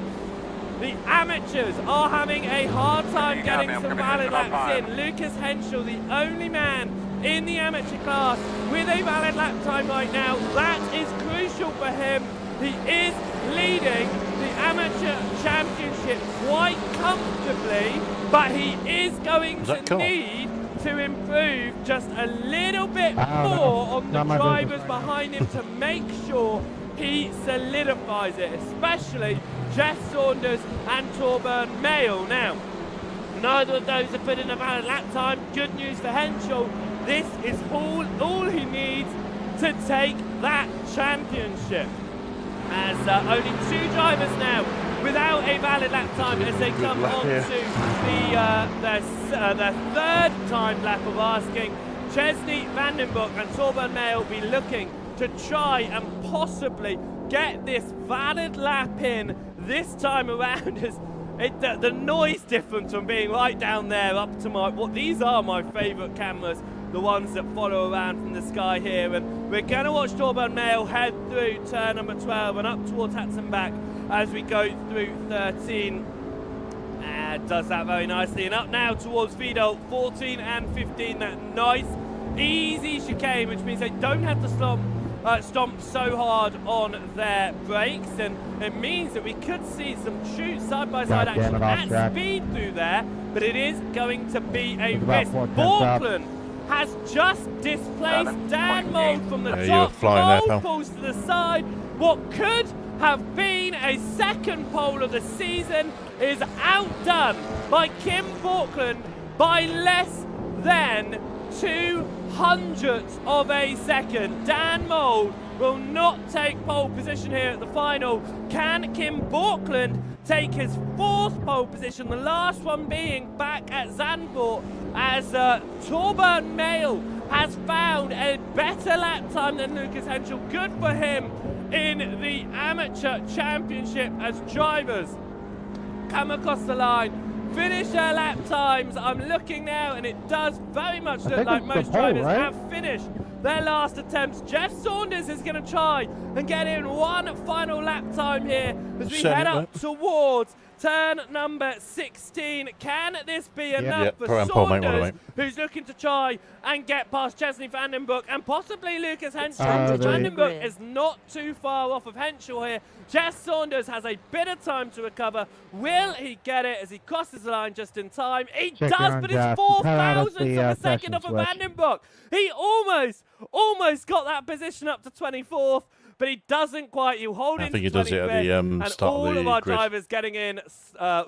The amateurs are having a hard time getting some valid laps in. Lucas Henschel, the only man in the amateur class with a valid lap time right now. That is crucial for him. He is leading the amateur championship championship quite comfortably, but he is going to cool? need to improve just a little bit I don't know. more on the Not my drivers business. behind him to make sure he solidifies it, especially Jess Saunders and Torburn Mail. Now, neither of those have put in a valid lap time. Good news for Henschel. This is all he needs to take that championship. As only 2 drivers now without a valid lap time as they come lap on here. to their third time lap of asking. Chesney, Vandenbroek and Torburn Mail will be looking to try and possibly get this valid lap in this time around. As the noise difference from being right down there up to these are my favourite cameras, the ones that follow around from the sky here. And we're going to watch Torburn Mail head through turn number 12 and up towards Hatzenbach as we go through 13. Does that very nicely. And up now towards Fido, 14 and 15. That nice, easy chicane, which means they don't have to stomp so hard on their brakes. And it means that we could see some true side-by-side God damn action it, off at track. speed through there. But it is going to be a It's about risk. 4 tenths up. Borkland has just displaced Dan Mold from the Yeah, you top. were flying there, Mold pal. pulls to the side. What could have been a second pole of the season is outdone by Kim Borkland by less than 200ths of a second. Dan Mold will not take pole position here at the final. Can Kim Borkland take his 4th pole position, the last one being back at Zandvoort, as Torburn Mail has found a better lap time than Lucas Henschel. Good for him in the amateur championship as drivers come across the line, finish their lap times. I'm looking now and it does very much look think like it's the most pole, drivers right? have finished their last attempts. Jeff Saunders is going to try and get in one final lap time here as we Second head up lap. towards turn number 16. Can this be enough Yep, for pro and pole, mate, Saunders, well, mate. who's looking to try and get past Chesney Vandenbroek and possibly Lucas Henschel? time to join the Vandenbroek grid. is not too far off of Henschel here. Jess Saunders has a bit of time to recover. Will he get it as he crosses the line just in time? He Check does, on but it's Jeff. 4,000ths of the, a second session off of switch. Vandenbroek. He almost got that position up to 24th, but he doesn't quite. He'll hold I into think he does it at 25th, the, and start of all the of our grid. drivers getting in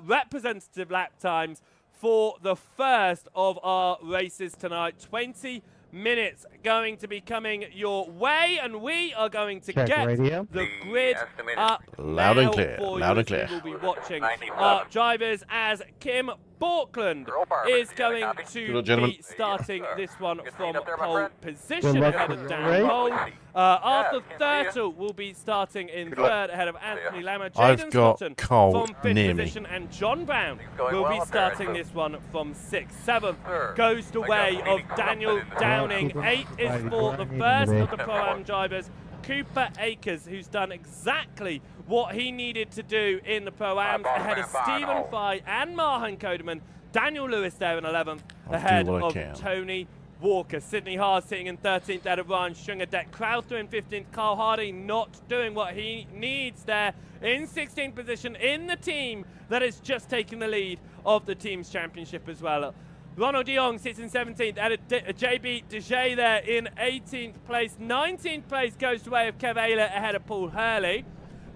representative lap times for the first of our races tonight. 20 minutes going to be coming your way, and we are going to Check get radio. the grid up Loud and now clear, for loud you and as clear. we will be watching our drivers as Kim Borkland is going Good to luck, gentlemen. be starting this one from up there, my pole friend. position Good luck ahead for of the Dan race. Mold. Arthur Yeah, Thurtle will be starting in Good luck. third ahead of Anthony Lammer. I've Jaden got Scotton Cole from fifth near me. position, and John Brown going will well be up there, starting so- this one from sixth. Seventh Third. goes the I got way a of meeting coming up Daniel later this Downing. afternoon. Eight is Right, for the right, first right. of the Pro-Am drivers, Cooper Akers, who's done exactly what he needed to do in the Pro-Ams, ahead of Stephen Fry and Mahan Kodeman. Daniel Lewis there in 11th, I'll do ahead what I of can. Tony Walker. Sidney Haas sitting in 13th, ahead of Ryan Stringer. Deck Crowther in 15th. Carl Hardy not doing what he needs there in 16th position in the team that has just taken the lead of the team's championship as well. Ronald de Jong sits in 17th, ahead of JB Dejay there in 18th place. 19th place goes the way of Kev Ayler ahead of Paul Hurley.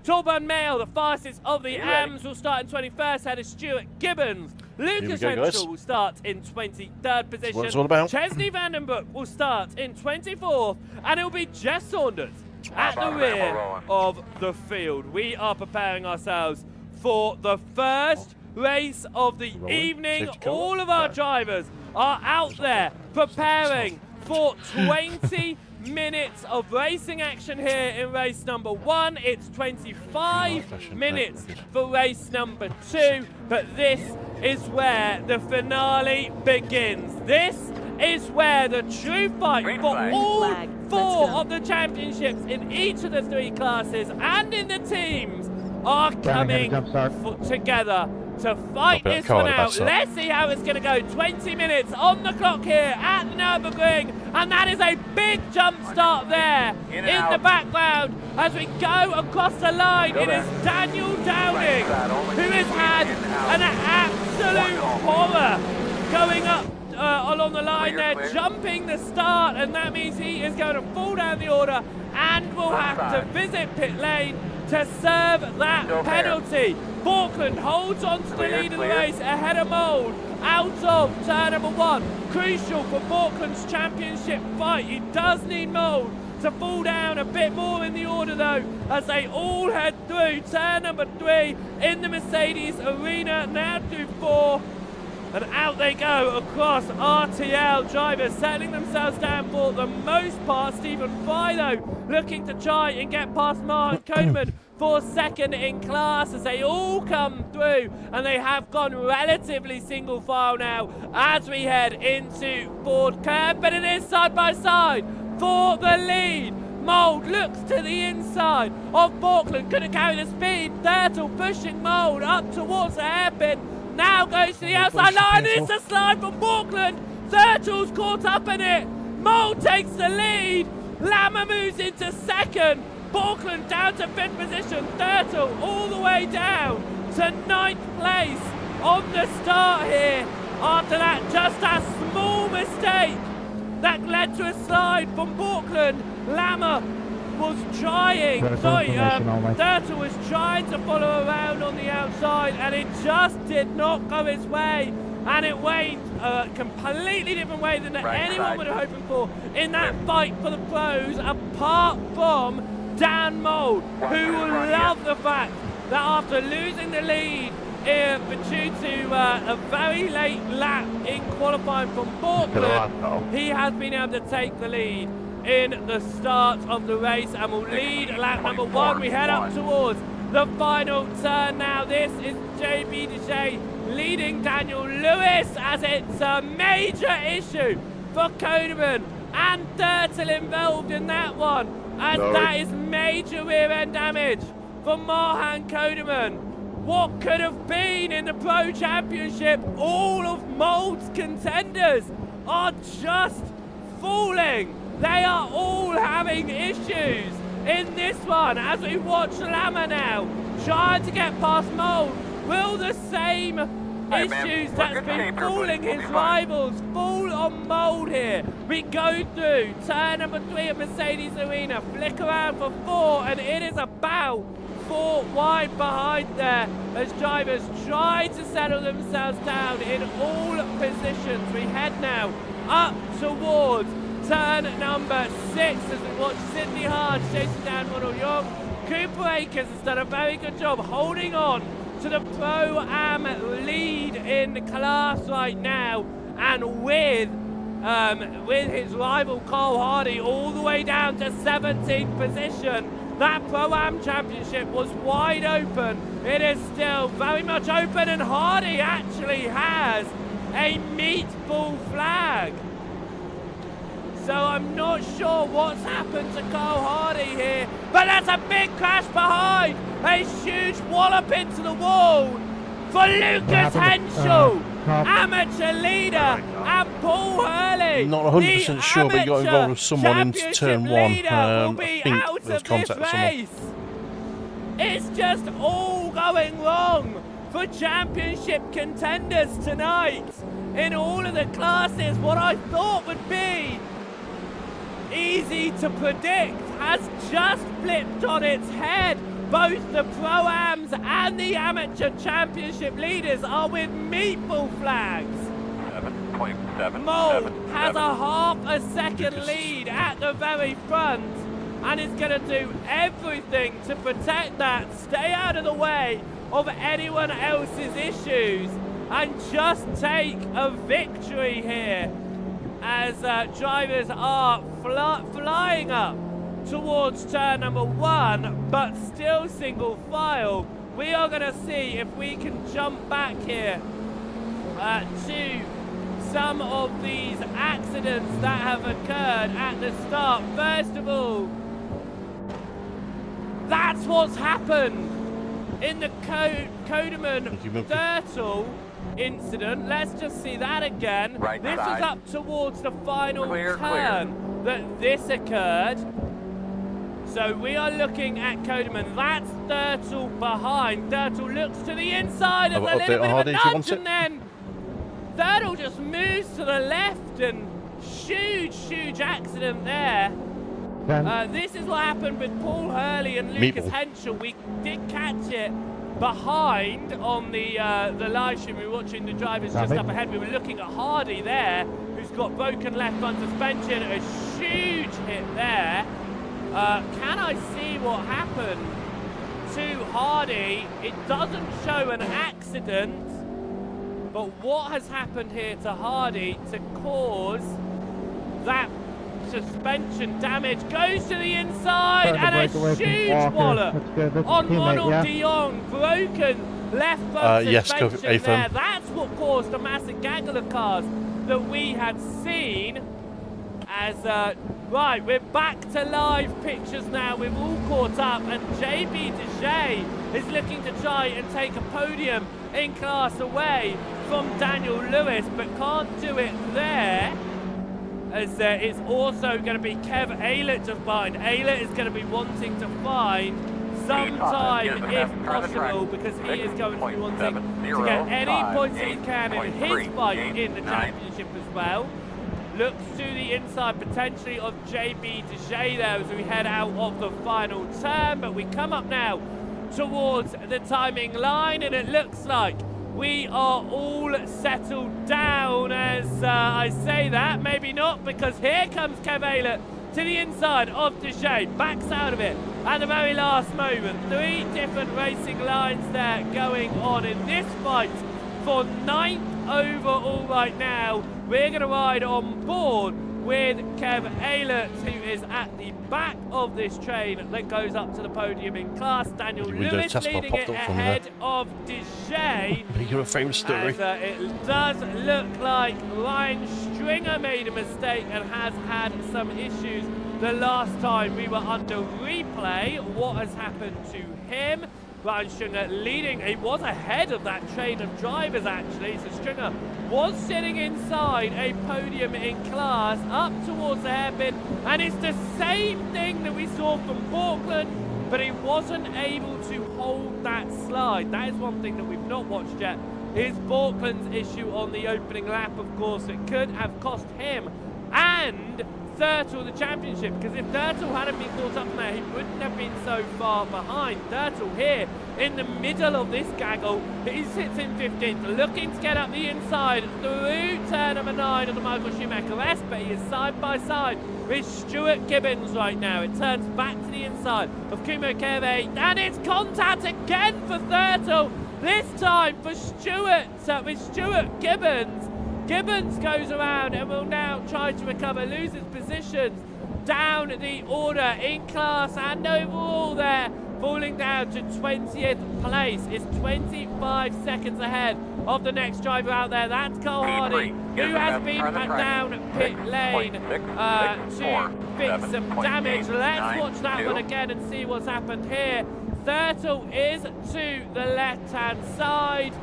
Torburn Mail, the fastest of the AMs, will start in 21st, ahead of Stuart Gibbons. Lucas go, guys. Henschel will start in 23rd position. what it's all about. Chesney Vandenbroek will start in 24th, and it'll be Jess Saunders at the rear of the field. We are preparing ourselves for the first race of the Rolling. evening. Safety car. All of our drivers are out there preparing for 20 minutes of racing action here in race number 1. It's 25 minutes for race number 2, but this is where the finale begins. This is where the true fight Green for flag. all Green flag. Let's 4 go. of the championships in each of the 3 classes and in the teams are Down, coming jump start. together to fight Drop it, this come one on, out. that's up. Let's see how it's going to go. 20 minutes on the clock here at the Nurburgring, and that is a big jump start there in the background as we go across the line. It is Daniel Downing who has had an absolute horror going up along the line there, jumping the start, and that means he is going to fall down the order and will have to visit pit lane to serve that penalty. Falkland holds on to the lead of the race ahead of Mould out of turn number 1. Crucial for Falkland's championship fight. He does need Mould to fall down a bit more in the order though, as they all head through turn number 3 in the Mercedes arena, now through 4. And out they go across RTL. Drivers settling themselves down for the most part. Stephen Fry though looking to try and get past Martin Koeman for second in class as they all come through, and they have gone relatively single file now as we head into Ford curve, but it is side by side for the lead. Mould looks to the inside of Falkland, couldn't carry the speed. Thurtle pushing Mould up towards the hairpin. Now goes to the outside line. It's a slide from Falkland. Thurtle's caught up in it. Mould takes the lead. Lammer moves into second. Falkland down to 5th position. Thurtle all the way down to 9th place on the start here. After that, just a small mistake that led to a slide from Falkland. Lammer was trying, Thurtle was trying to follow around on the outside, and it just did not go his way, and it went a completely different way than anyone would have hoped for in that fight for the pros, apart from Dan Mould, who will love the fact that after losing the lead due to a very late lap in qualifying from Falkland, he has been able to take the lead in the start of the race and will lead lap number 1. We head up towards the final turn now. This is JB Deshay leading Daniel Lewis, as it's a major issue for Koeman and Thurtle involved in that one, as that is major rear end damage for Mohan Koeman. What could have been in the Pro Championship? All of Mould's contenders are just falling. They are all having issues in this one as we watch Lammer now trying to get past Mould. Will the same issues that's been fooling his rivals fall on Mould here? We go through turn number 3 of Mercedes Arena, flick around for 4, and it is about 4 wide behind there as drivers try to settle themselves down in all positions. We head now up towards turn number 6 as we watch Sidney Hard chasing down Ronald Young. Cooper Akers has done a very good job holding on to the Pro-Am lead in the class right now, and with his rival Carl Hardy all the way down to 17th position. That Pro-Am Championship was wide open. It is still very much open, and Hardy actually has a meatball flag. So I'm not sure what's happened to Carl Hardy here, but that's a big crash behind. A huge wallop into the wall for Lucas Henschel, amateur leader, and Paul Hurley. Not 100% sure, but he got involved with someone into turn 1. Will be I think out there was of contact this with race. It's just all going wrong for championship contenders tonight in all of the classes. What I thought would be easy to predict has just flipped on its head. Both the Pro-Ams and the Amateur Championship leaders are with meatball flags. 7.7. Mould has a half a second lead at the very front and is going to do everything to protect that, stay out of the way of anyone else's issues, and just take a victory here as drivers are flying up towards turn number 1, but still single file. We are going to see if we can jump back here to some of these accidents that have occurred at the start. First of all, that's what's happened. in the Kodeman Thurtle incident. Let's just see that again. Right this side. was up towards the final Clear, turn that this occurred. So we are looking at Kodeman. That's Thurtle behind. Thurtle looks to the inside of a little bit of a nudge, and then Thurtle just moves to the left, and huge accident there. This is what happened with Paul Hurley and Lucas Henschel. We did catch it behind on the live stream. We were watching the drivers just up ahead. We were looking at Hardy there, who's got broken left front suspension. A huge hit there. Can I see what happened to Hardy? It doesn't show an accident, but what has happened here to Hardy to cause that suspension damage? Goes to the inside, and a huge wallop on Ronald de Jong. Broken left front suspension there. That's what caused the massive gaggle of cars that we had seen. As right, we're back to live pictures now. We've all caught up, and JB Dejay is looking to try and take a podium in class away from Daniel Lewis, but can't do it there. As it's also going to be Kev Aylett just behind. Aylett is going to be wanting to find some time, if possible, because he is going to be wanting to get any points he can in his fight in the championship as well. Looks to the inside potentially of JB Dejay there as we head out of the final turn, but we come up now towards the timing line, and it looks like we are all settled down. As I say that, maybe not, because here comes Kev Aylett to the inside of Dejay, backs out of it at the very last moment. 3 different racing lines there going on in this fight for 9th overall right now. We're going to ride on board with Kev Aylett, who is at the back of this train that goes up to the podium in class. Daniel Lewis leading it ahead of Dejay. You're a famous story. As, it does look like Ryan Stringer made a mistake and has had some issues the last time we were under replay. What has happened to him? Ryan Stringer leading. He was ahead of that train of drivers, actually. So Stringer was sitting inside a podium in class up towards the hairpin. And it's the same thing that we saw from Borkland, but he wasn't able to hold that slide. That is one thing that we've not watched yet, is Borkland's issue on the opening lap, of course. It could have cost him and Thurtle the championship, because if Thurtle hadn't been caught up in there, he wouldn't have been so far behind. Thurtle here in the middle of this gaggle. He sits in 15th, looking to get up the inside through turn number 9 of the Michael Schumacher S, but he is side by side with Stuart Gibbons right now. It turns back to the inside of Kumo Keve, and it's contact again for Thurtle, this time for Stuart, with Stuart Gibbons. Gibbons goes around and will now try to recover, loses positions down the order in class and overall there, falling down to 20th place. Is 25 seconds ahead of the next driver out there. That's Cole Hardy, who has been down pit lane to fix some damage. Let's watch that one again and see what's happened here. Thurtle is to the left-hand side,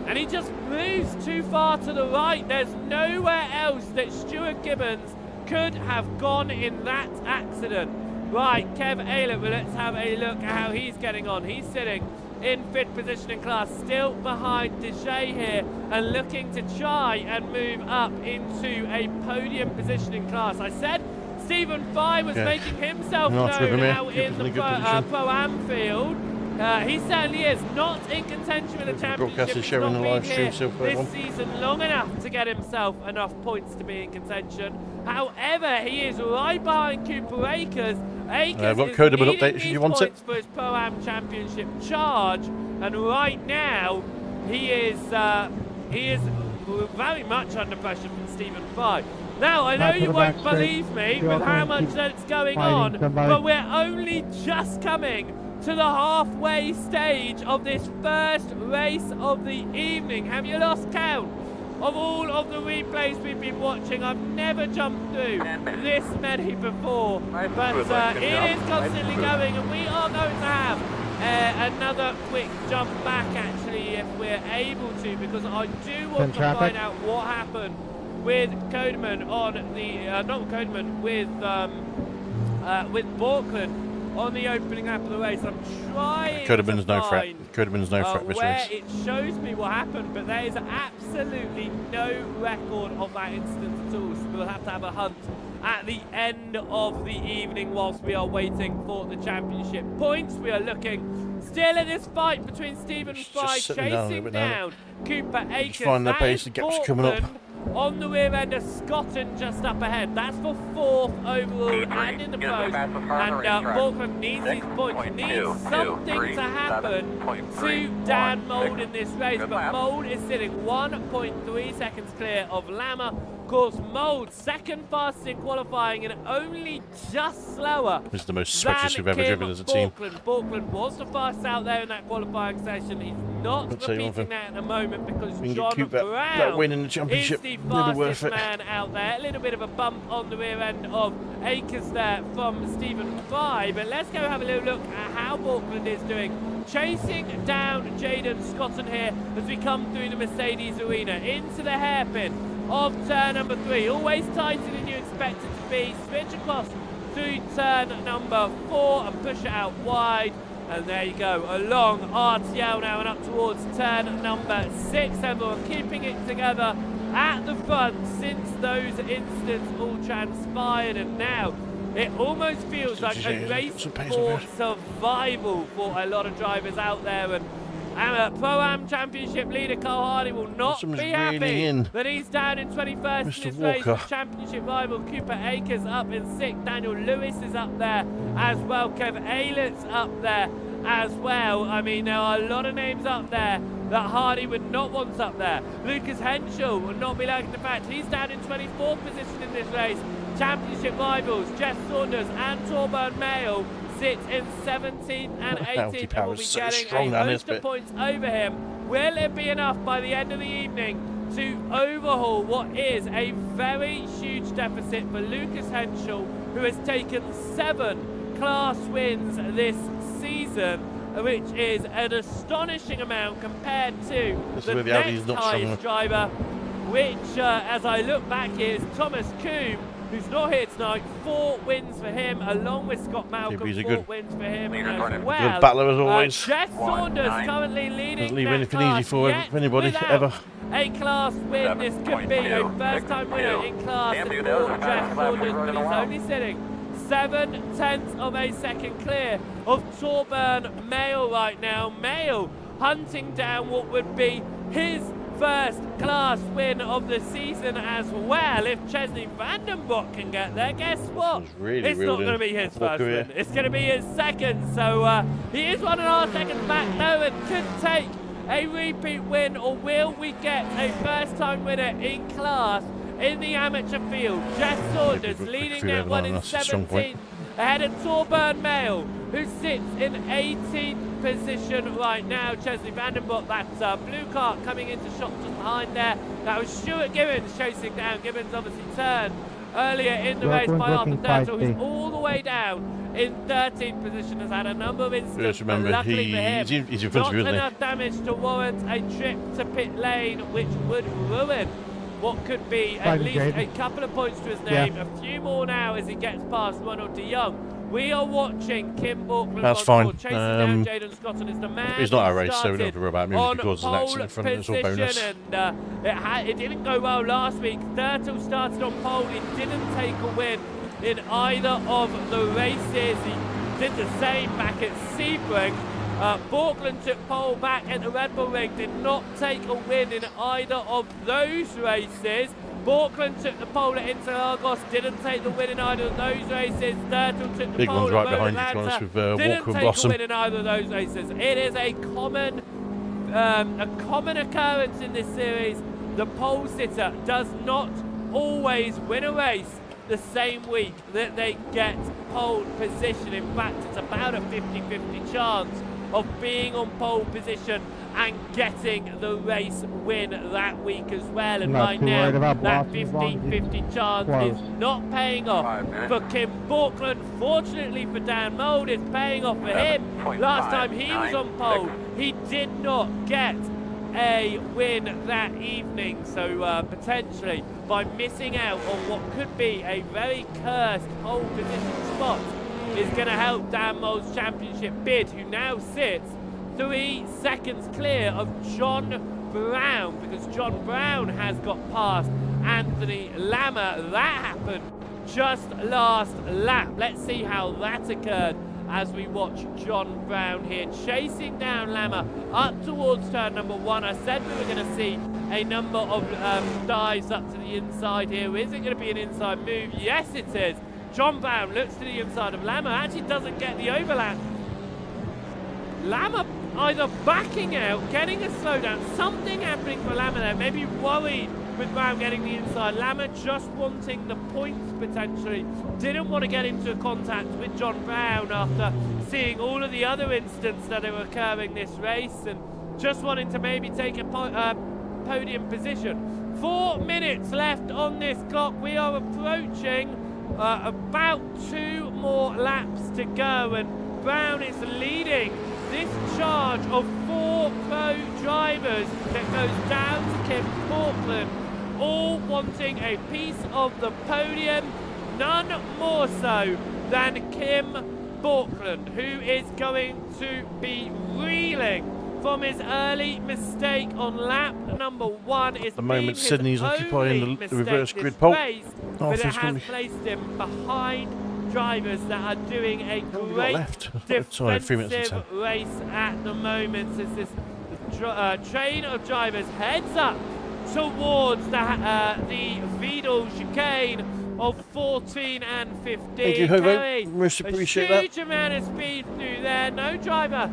and he just moves too far to the right. There's nowhere else that Stuart Gibbons could have gone in that accident. Right, Kev Aylett, well, let's have a look at how he's getting on. He's sitting in 5th position in class, still behind Dejay here, and looking to try and move up into a podium position in class. I said Stephen Fry was making himself known out in the Pro-Am field. He certainly is not in contention with the championship. He's not been here this season long enough to get himself enough points to be in contention. However, he is right behind Cooper Akers. Akers is leading these points for his Pro-Am championship charge, and right now he is very much under pressure from Stephen Fry. Now, I know you won't believe me with how much that's going on, but we're only just coming to the halfway stage of this first race of the evening. Have you lost count of all of the replays we've been watching? I've never jumped through this many before, but it is constantly going, and we are going to have another quick jump back, actually, if we're able to, because I do want to traffic. find out what happened with Codeman on the not Codeman, with Borkland on the opening lap of the race. I'm trying to Codeman's no threat. find Codeman's no threat this where race. it shows me what happened, but there is absolutely no record of that instance at all. So we'll have to have a hunt at the end of the evening whilst we are waiting for the championship points. We are looking still at this fight between Stephen Fry sitting down a chasing bit now. down Cooper Akers. find their That pace, is the gap's coming up. Portland on the rear end of Scotland just up ahead. That's for 4th overall and in the post. And Portland needs these points, needs something to happen to Dan Mould in this race. But Mould is sitting 1.3 seconds clear of Lama. Of course, Mould second fastest in qualifying and only just slower. This is the most switches we've ever driven as a team. Borkland was the fastest out there in that qualifying session. He's not I'll tell you one repeating thing. that at the moment because We can John keep Brown that win in the is championship. the It'll be worth fastest it. man out there. A little bit of a bump on the rear end of Akers there from Stephen Fry. But let's go have a little look at how Borkland is doing. Chasing down Jaden Scotton here as we come through the Mercedes arena into the hairpin of turn number 3. Always tighter than you expect it to be. Switch across through turn number 4 and push it out wide. And there you go, a long RTL now and up towards turn number 6. Everyone keeping it together at the front since those incidents all transpired, and now it almost feels like a race for survival for a lot of drivers out there. And Pro-Am Championship leader Carl Hardy will not Someone's be happy really in. that he's down in 21st Mr. in this race. Walker. Championship rival Cooper Akers up in 6th. Daniel Lewis is up there as well. Kev Aylett's up there as well. I mean, there are a lot of names up there that Hardy would not want up there. Lucas Henschel will not be liking the fact he's down in 24th position in this race. Championship rivals Jeff Saunders and Torburn Mayo sit in 17th and 18th and will be so getting strong a down this host of bit. points over him. Will it be enough by the end of the evening to overhaul what is a very huge deficit for Lucas Henschel, who has taken 7 class wins this season, which is an astonishing amount compared to This is the where the Audi's next not strong highest enough. driver, which, as I look back, is Thomas Coombe, who's not here tonight. 4 wins for him, along with Scott Malcolm. he's a 4 good- wins for him as Good well. battler as always. Jeff Saunders currently leading Doesn't leave that anything class, easy for yet anybody, without ever. a class win. This could be a first-time winner in class for Jeff Saunders, but he's only sitting 0.7 of a second clear of Torburn Mayo right now. Mayo hunting down what would be his first class win of the season as well. If Chesney Vandenbroek can get there, guess what? really It's not reeled going to in be his for first career. win. It's going to be his second. So he is 1.5 seconds back though and could take a repeat win, or will we get a first-time winner in class in the amateur field? Jeff Saunders leading that one in That's a strong 17th point. ahead of Torburn Mayo, who sits in 18th position right now. Chesley Vandenbroek, that blue cart coming into shots just behind there. That was Stuart Gibbons chasing down. Gibbons obviously turned earlier in the race by Arthur Turtle, who's all the way down in 13th position, has had a number of incidents, Just remember, but luckily for him, he's in front of you, not isn't he? enough damage to warrant a trip to pit lane, which would ruin what could be at Simon least Jaden. a couple of points to his Yeah. name. A few more now as he gets past Ronald de Jong. We are watching Kim Borkland That's on fine. board, chasing down Jaden Scotton is the man. It's not who our race, so we don't have to worry about him if he started causes an on accident in front of us, pole it's all bonus. position, and it didn't go well last week. Thurtle started on pole. He didn't take a win in either of the races. He did the same back at Sebring. Borkland took pole back at the Red Bull Ring, did not take a win in either of those races. Borkland took the pole at Interlagos, didn't take the win in either of those races. Thurtle took the Big pole one's at right Road behind you, to be Atlanta, honest, with didn't Walker and take Blossom. a win in either of those races. It is a common occurrence in this series. The pole sitter does not always win a race the same week that they get pole position. In fact, it's about a 50-50 chance of being on pole position and getting the race win that week as well. And Not right too now, worried about that blocking as long as 50-50 he's chance close. is not paying off 5 minutes. for Kim Borkland. Fortunately for Dan Mould, it's paying off for him. 7.5, Last time he was on pole, 9 he did not get a win that evening, so potentially by missing out on what could be a very cursed pole position spot is going to help Dan Mould's championship bid, who now sits 3 seconds clear of John Brown, because John Brown has got past Anthony Lammer. That happened just last lap. Let's see how that occurred as we watch John Brown here chasing down Lammer up towards turn number 1. I said we were going to see a number of dives up to the inside here. Is it going to be an inside move? Yes, it is. John Brown looks to the inside of Lammer, actually doesn't get the overlap. Lammer either backing out, getting a slowdown, something happening for Lammer there, maybe worried with Brown getting the inside. Lammer just wanting the points potentially. Didn't want to get into contact with John Brown after seeing all of the other incidents that are occurring this race, and just wanting to maybe take a podium position. 4 minutes left on this clock. We are approaching about 2 more laps to go, and Brown is leading this charge of 4 pro drivers that goes down to Kim Portland, all wanting a piece of the podium, none more so than Kim Portland, who is going to be reeling from his early mistake on lap number 1. It's the moment been his Sydney's occupying only the reverse mistake grid this pole. race, Oh, but it it's has gonna be- placed him behind drivers that are doing a What have we got great left? Sorry, 3 minutes and defensive race at the moment, as this train of drivers heads up towards the Vidal chicane of 14 and 15. Thank you, Hobo. Carry Most a appreciate that. huge amount of speed through there. No driver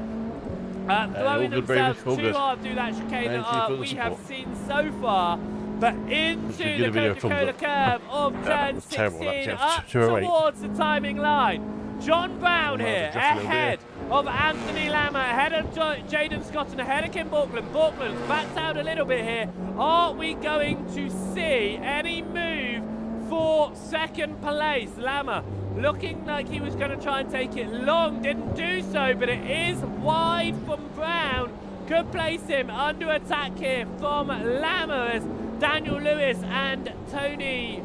all throwing good, baby, themselves all too good. hard through that chicane Thank you that for the we have support. seen so far. But into give the the video a thumbs Coca-Cola up. curve of That turn was terrible, that 16 was up 208. towards the timing line. John Brown Might here, have adjusted a little bit. ahead of Anthony Lammer, ahead of Jaden Scott, and ahead of Kim Borkland. Borkland's backed out a little bit here. Are we going to see any move for second place? Lammer looking like he was going to try and take it long, didn't do so, but it is wide from Brown. Could place him under attack here from Lammer as Daniel Lewis and Tony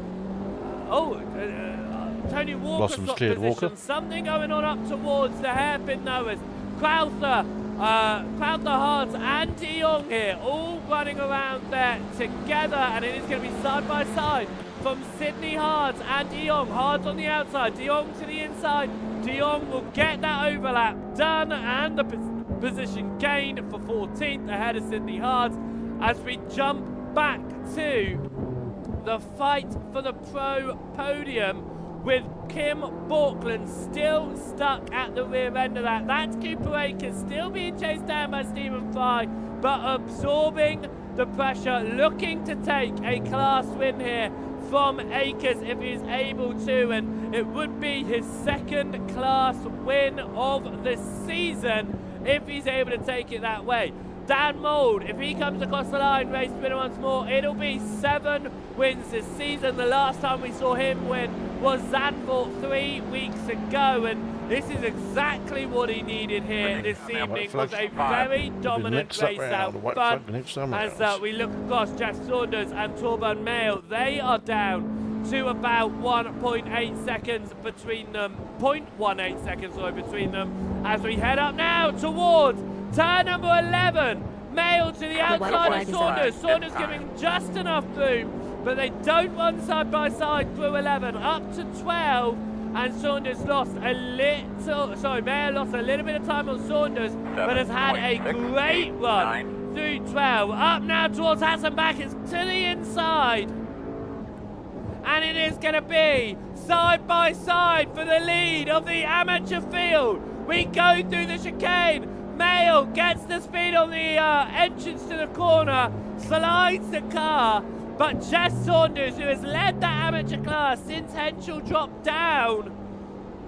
Walker's Blossom's got cleared position. Walker. Something going on up towards the hairpin though, as Crowther, Hart and De Jong here all running around there together, and it is going to be side by side from Sydney Hart and De Jong. Hart on the outside, De Jong to the inside. De Jong will get that overlap done, and the position gained for 14th ahead of Sydney Hart, as we jump back to the fight for the pro podium, with Kim Borkland still stuck at the rear end of that. That's Cooper Akers still being chased down by Stephen Fry, but absorbing the pressure, looking to take a class win here from Akers if he's able to, and it would be his second class win of the season if he's able to take it that way. Dan Mould, if he comes across the line, race winner once more, it'll be 7 wins this season. The last time we saw him win was Zandvoort 3 weeks ago, and this is exactly what he needed here this evening. Was a very dominant race out front, as we look across Jeff Saunders and Torben Mail. They are down to about 1.8 seconds between them, 0.18 seconds between them, as we head up now towards turn number 11. Mail to the outside of Saunders. Saunders giving just enough boom, but they don't run side by side through 11 up to 12, and Saunders lost a little. Sorry, Mail lost a little bit of time on Saunders, but has had a great run through 12. Up now towards Hassenbach. It's to the inside, and it is going to be side by side for the lead of the amateur field. We go through the chicane. Mail gets the speed on the entrance to the corner, slides the car, but Jess Saunders, who has led that amateur class since Henschel dropped down,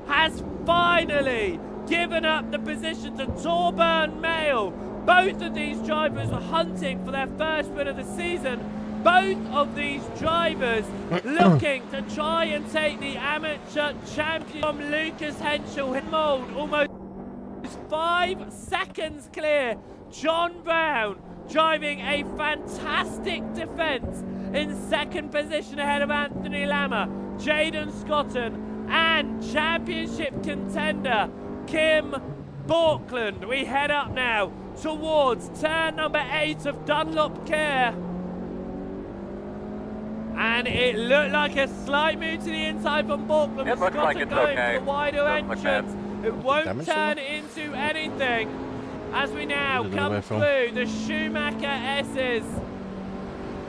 has finally given up the position to Torburn Mail. Both of these drivers were hunting for their first win of the season. Both of these drivers looking to try and take the amateur champion from Lucas Henschel. Mold almost 5 seconds clear. John Brown driving a fantastic defence in second position ahead of Anthony Lammer, Jaden Scotton, and championship contender Kim Borkland. We head up now towards turn number 8 of Dunlop Care. And it looked like a slight move to the inside from Borkland. It looks like Scotton it's going okay. for the wider Doesn't look bad. entrance. It won't Damage turn to into anything as we now Don't know come where from. through the Schumacher S's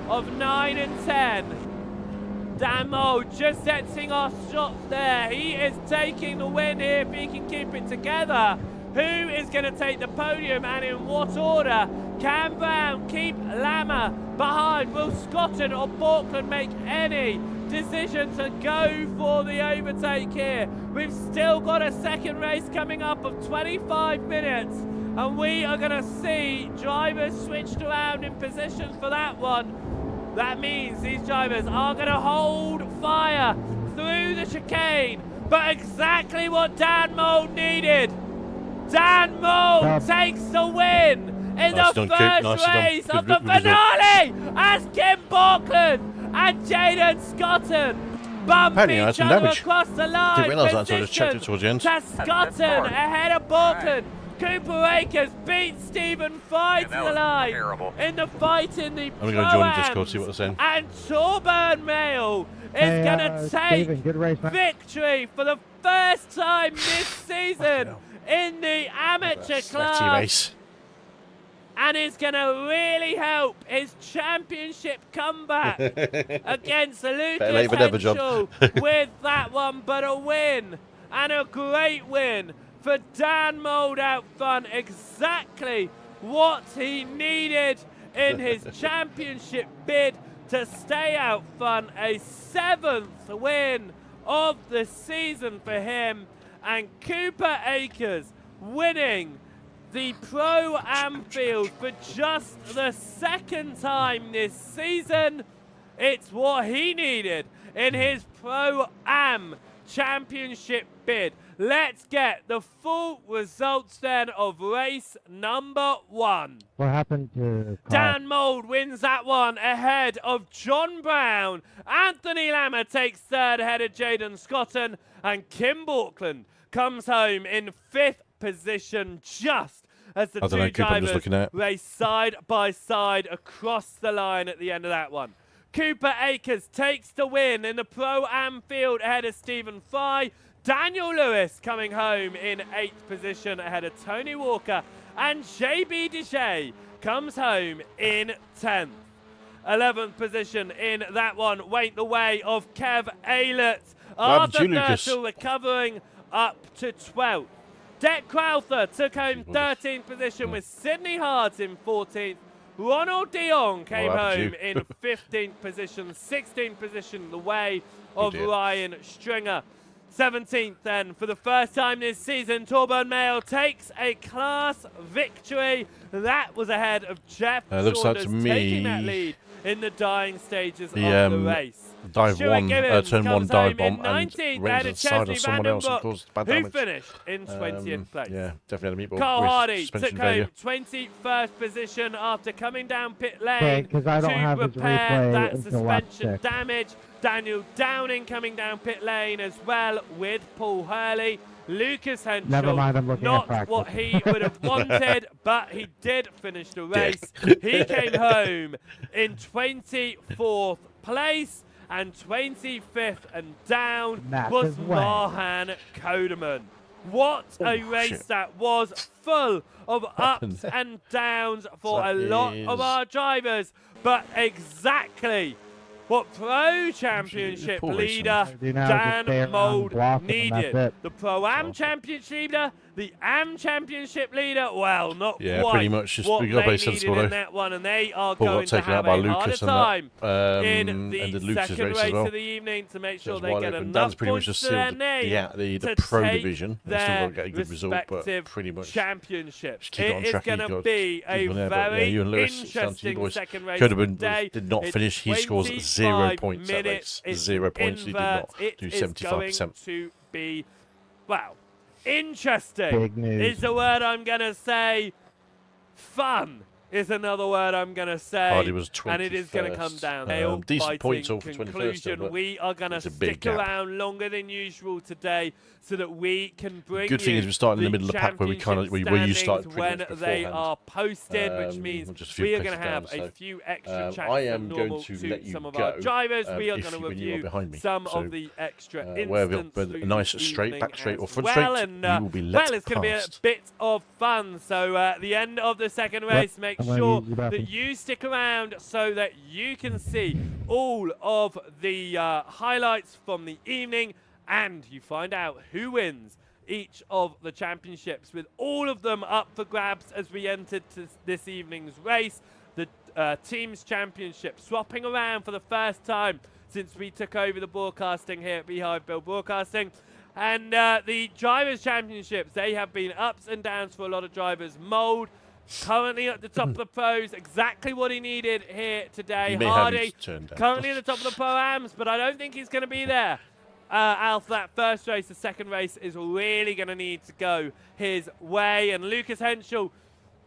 of 9 and 10. Dan Mold just setting our shots there. He is taking the win here if he can keep it together. Who is going to take the podium and in what order? Can Brown keep Lammer behind? Will Scotton or Borkland make any decision to go for the overtake here? We've still got a second race coming up of 25 minutes, and we are going to see drivers switched around in positions for that one. That means these drivers are going to hold fire through the chicane, but exactly what Dan Mold needed. Dan Mold takes the win in Nicely the done, Coop. first Nicely done. race Good of the result. finale as Kim Borkland and Jaden Scotton bump Apparently I had each some other damage. across the line. Didn't realise that until I just checked it towards the end. To Scotton ahead of Borkland. Cooper Akers beat Stephen Fry Yeah, to that the was line terrible. in the fight in the I'm going to join the Discord, Pro-Ams. see what they're saying. And Torburn Mail is Hey, going to take Steven, good race, man. victory for the first time this season hell. in the amateur Sweaty class, race. and is going to really help his championship comeback against Lucas Better late than never, John. Henschel with that one, but a win, and a great win for Dan Mold out front. Exactly what he needed in his championship bid to stay out front. A 7th win of the season for him, and Cooper Akers winning the Pro-Am field for just the second time this season. It's what he needed in his Pro-Am championship bid. Let's get the full results then of race number 1. What happened to Carl? Dan Mold wins that one ahead of John Brown. Anthony Lammer takes third ahead of Jaden Scotton. And Kim Borkland comes home in 5th position, just as the I don't know, two Coop, I'm just drivers looking at it. race side by side across the line at the end of that one. Cooper Akers takes the win in the Pro-Am field ahead of Stephen Fry. Daniel Lewis coming home in 8th position ahead of Tony Walker. And JB Deshea comes home in 10th. 11th position in that one went the way of Kev Aylett. happened to Arthur you, Lucas? Thurtle recovering up to 12th. Deck Crowther took home 13th position with Sidney Hart in 14th. Ronald Dion came What happened home to in 15th position, 16th position the way of dear. Ryan Stringer. 17th then, for the first time this season, Torburn Mail takes a class victory. That was ahead of Jeff looks like to Saunders me taking that lead in the dying stages The, of the race. Dive Stuart 1, Gibbons turn 1 comes dive home in bomb and 19th ran ahead to of the side of Chesley someone else and Vandenbroek, caused bad who damage. finished in 20th place. Yeah, definitely had a meatball. Carl with Hardy took suspension home failure. 21st position after coming down pit Okay, lane 'cause I don't to have his repair replay that until lap suspension 6. damage. Daniel Downing coming down pit lane as well with Paul Hurley. Lucas Henschel, Never mind, I'm looking at not practice. what he would have wanted, but he did finish the race. He came home in 24th place, and 25th and down Match was is won. Marhan Kodeman. What a Oh, race shit. that was, full of happened ups there? and downs for That a lot of is- our drivers, but exactly what Pro Championship poor racing. leader Do now just stay Dan around Mold blocking and that's needed. it. The Pro-Am Championship leader The AM Championship leader, well, not Yeah, quite pretty much. Just what we got they very needed sensible. in that one, and they are Paul going got to taken have out by a harder Lucas time and in the ended Lucas's second race race as well. of the evening to make sure That's they wide get open. enough Dan's pretty much points just to their sealed name the to pro take division. They've still got their to get a good result, but respective pretty much championships. just keep it on It is track. going to be a you very and Lewis, it's down to you interesting boys. second race Could have been, today. did not It's finish. He scores 0 25 points that race. minutes. It's 0 points. He did not invert. do It is going 75%. to be, well, interesting Big news. is the word I'm going to say. Fun is another word I'm going to say. Hardy was and it is going to come 21st. down. Nail Decent points biting all for 21st, conclusion. but We are going to it's a big stick gap. around longer than usual today so that we can bring Good thing you is we're starting in the middle of the pack where we kind of where you started pretty when much they beforehand. are posted, which We're means just a few we are going to places have down, a so, few extra chats I than am normal going to let you some of go, our drivers. We are if going to when you are review behind me. some So, of the extra where we'll instants put a through nice the straight, evening back straight, as or front well, straight, and you will be let well, it's going to be a past. bit of fun. So at the end of the second race, make I'm gonna sure use the bathroom. that you stick around so that you can see all of the highlights from the evening, and you find out who wins each of the championships, with all of them up for grabs as we entered to this evening's race. The teams championship swapping around for the first time since we took over the broadcasting here at Beehive Bill Broadcasting. And the drivers championships, they have been ups and downs for a lot of drivers. Mold currently at the top of the pros, exactly what he needed here today. He may have Hardy his turn down. currently at the top of the pro-ams, but I don't think he's going to be there. After that first race, the second race is really going to need to go his way. And Lucas Henschel,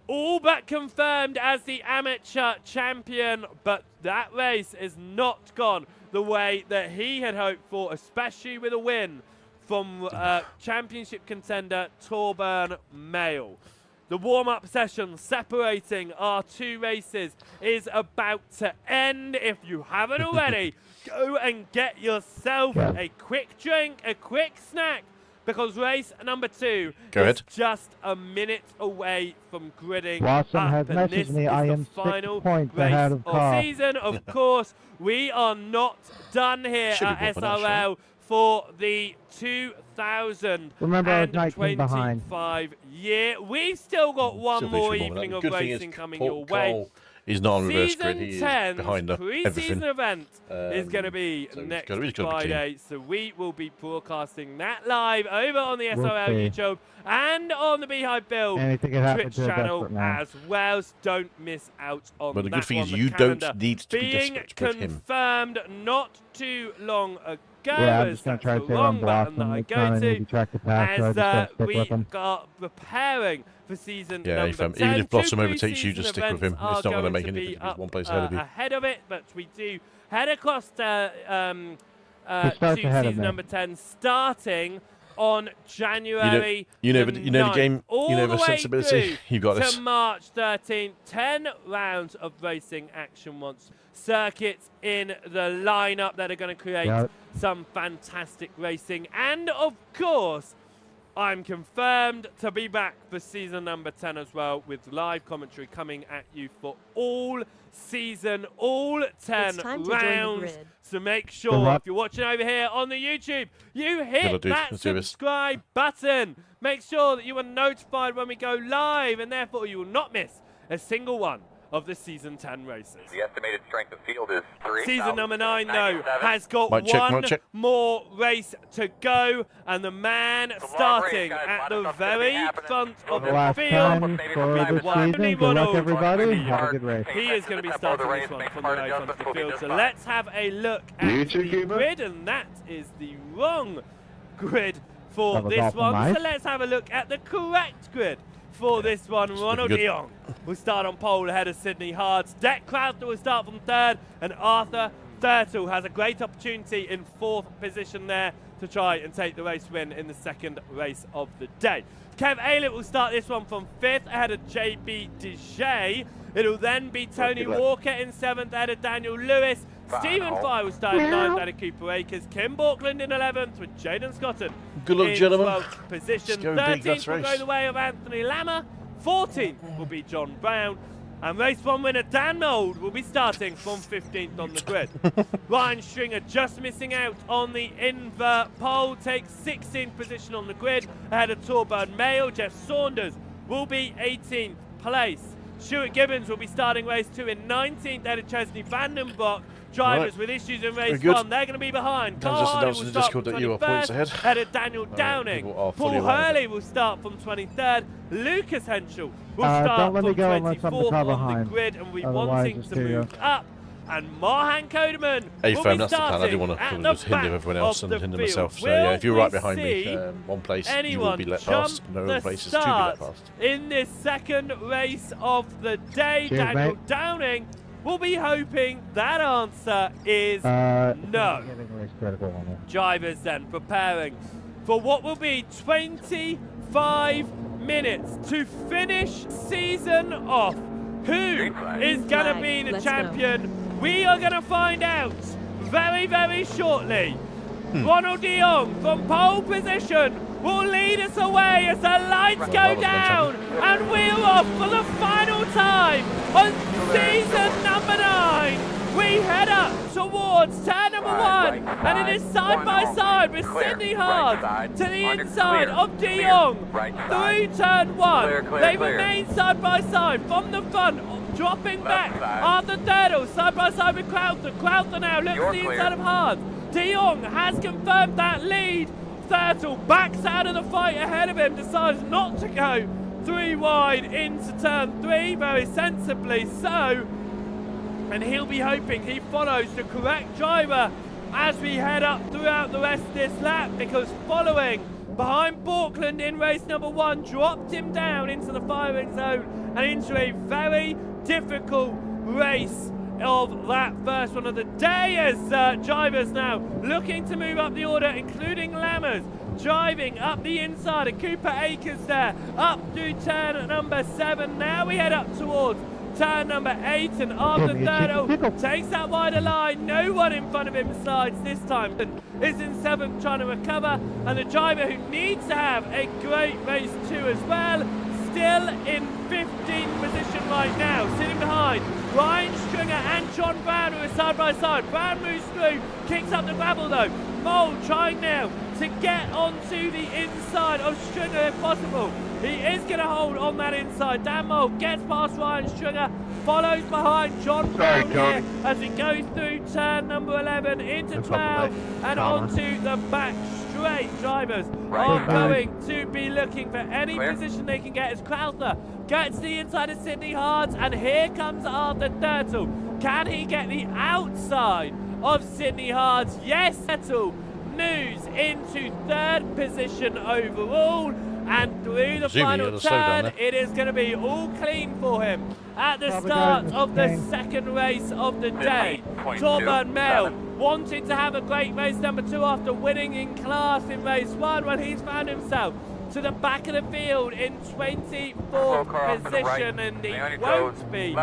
all but confirmed as the amateur champion, but that race is not gone the way that he had hoped for, especially with a win from championship contender Torburn Mail. The warm-up session separating our two races is about to end. If you haven't already, go and get yourself a quick drink, a quick snack, because race number 2 is just a minute away from gridding Blossom up, has and messaged this me, is I the am 6 final points race ahead of Carl. season. Of course, we are not done here Should be at bumping up, SRL for the 2025 Remember, I was 19 behind. year. We've still got one Still more featuring evening that. of Good thing is racing coming Paul your way. Cole is not on reverse grid. He Season is 10's behind everything. pre-season event is going to be so he's next gotta be Friday, so we will be broadcasting that live over on the We'll SRL see. YouTube and on the Beehive Bill Anything can happen Twitch to a channel desperate man. as well. So don't miss out on But the that good thing one. is The you calendar don't need to be being desperate with him. confirmed not too long ago. Yeah, I'm as just going that's to try the to stay wrong on button that Blossom. I It's go not an to easy track to pass, so I as just got to stick we with him. are preparing for season Yeah, number if, 10. even if Blossom Two overtakes you, just pre-season stick with him. events It's not are going to make to any be difference. He's up, one place ahead of you. ahead of it, but we do head across to starts ahead of season me. number 10, starting on January you know the the game. all You know the the way sensibility. through You've got this. to March 13th. 10 rounds of racing action once. Circuits in the lineup that are going to create some fantastic racing. And of course, I'm confirmed to be back for season number 10 as well, with live commentary coming at you for all season, all 10 time to join the rounds. grid. So make sure, if you're watching over here on the YouTube, you hit that Let's do this. subscribe button. Make sure that you are notified when we go live, and therefore you will not miss a single one of the season 10 races. The estimated strength of field is 3. Season number 9, though, has got Might check, one might check. more race to go, and the man long starting race, guys. at Lot the of stuff's gonna be very happening. front of The the last field. time for maybe this five season. Wapney Good luck, Ronald. everybody. Have a good race. He is going to be starting this one from the very front of the field. So let's have a look at YouTube the keeper. grid, and that is the wrong grid for That was this awful one. nice. So let's have a look at the correct grid for this one. Ronald good. Leong will start on pole ahead of Sydney Hards. Deck Crowther will start from third, and Arthur Thurtle has a great opportunity in fourth position there to try and take the race win in the second race of the day. Kev Aylett will start this one from fifth ahead of JB Dijay. It'll then be Tony Walker in seventh ahead of Daniel Lewis. Stephen Fry will start in ninth ahead of Cooper Akers. Kim Borkland in 11th with Jaden Scotton Good luck, in gentlemen. 12th position. Let's go big, 13th that's will race. go the way of Anthony Lammer. 14th will be John Brown. And race 1 winner Dan Mould will be starting from 15th on the grid. Ryan Stringer just missing out on the invert pole, takes 16th position on the grid ahead of Torburn Mail. Jeff Saunders will be 18th place. Stuart Gibbons will be starting race 2 in 19th ahead of Chesney Vandenbroek. Drivers with issues in race 1, they're going to be behind. Carl Hardy will start from 21st ahead of Daniel Downing. Paul Hurley will start from 23rd. Lucas Henschel will start from 24th on the grid and we wanting to move up. And Marhan Kodeman will be starting I didn't want to just hinder everyone else and hinder myself. So yeah, if you're right behind me, one place you will be let past, no other places to be let past. In this second race of the day, Daniel Downing will be hoping that answer is no. Drivers then preparing for what will be 25 minutes to finish season off. Who is going to be the champion? We are going to find out very, very shortly. Ronald de Jong from pole position will lead us away as the lights go down and we're off for the final time on season number 9. We head up towards turn number 1 and it is side by side with Sidney Hard to the inside of de Jong through turn 1. They remain side by side from the front. Dropping back, Arthur Durdle side by side with Crowther. Crowther now looks to the inside of Hard. De Jong has confirmed that lead. Thurtle backs out of the fight ahead of him, decides not to go 3 wide into turn 3, very sensibly so. And he'll be hoping he follows the correct driver as we head up throughout the rest of this lap, because following behind Borkland in race number 1 dropped him down into the firing zone and into a very difficult race of that first one of the day as drivers now looking to move up the order, including Lammers driving up the inside of Cooper Akers there up through turn number 7. Now we head up towards turn number 8 and Arthur Durdle takes that wider line. No one in front of him slides this time and is in 7th trying to recover, and the driver who needs to have a great race 2 as well still in 15th position right now, sitting behind Ryan Stringer and John Brown, who are side by side. Brown moves through, kicks up the gravel though. Mould trying now to get onto the inside of Stringer if possible. He is going to hold on that inside. Dan Mould gets past Ryan Stringer, follows behind John Brown here as he goes through turn number 11 into 12 and onto the back straight. Drivers are going to be looking for any position they can get as Crowther gets the inside of Sidney Hards, and here comes Arthur Turtle. Can he get the outside of Sidney Hards? Yes, Turtle moves into 3rd position overall, and through the final turn it is going to be all clean for him at the start of the second race of the day. Torburn Mail wanted to have a great race number 2 after winning in class in race 1 when he's found himself to the back of the field in 24th position, and he won't be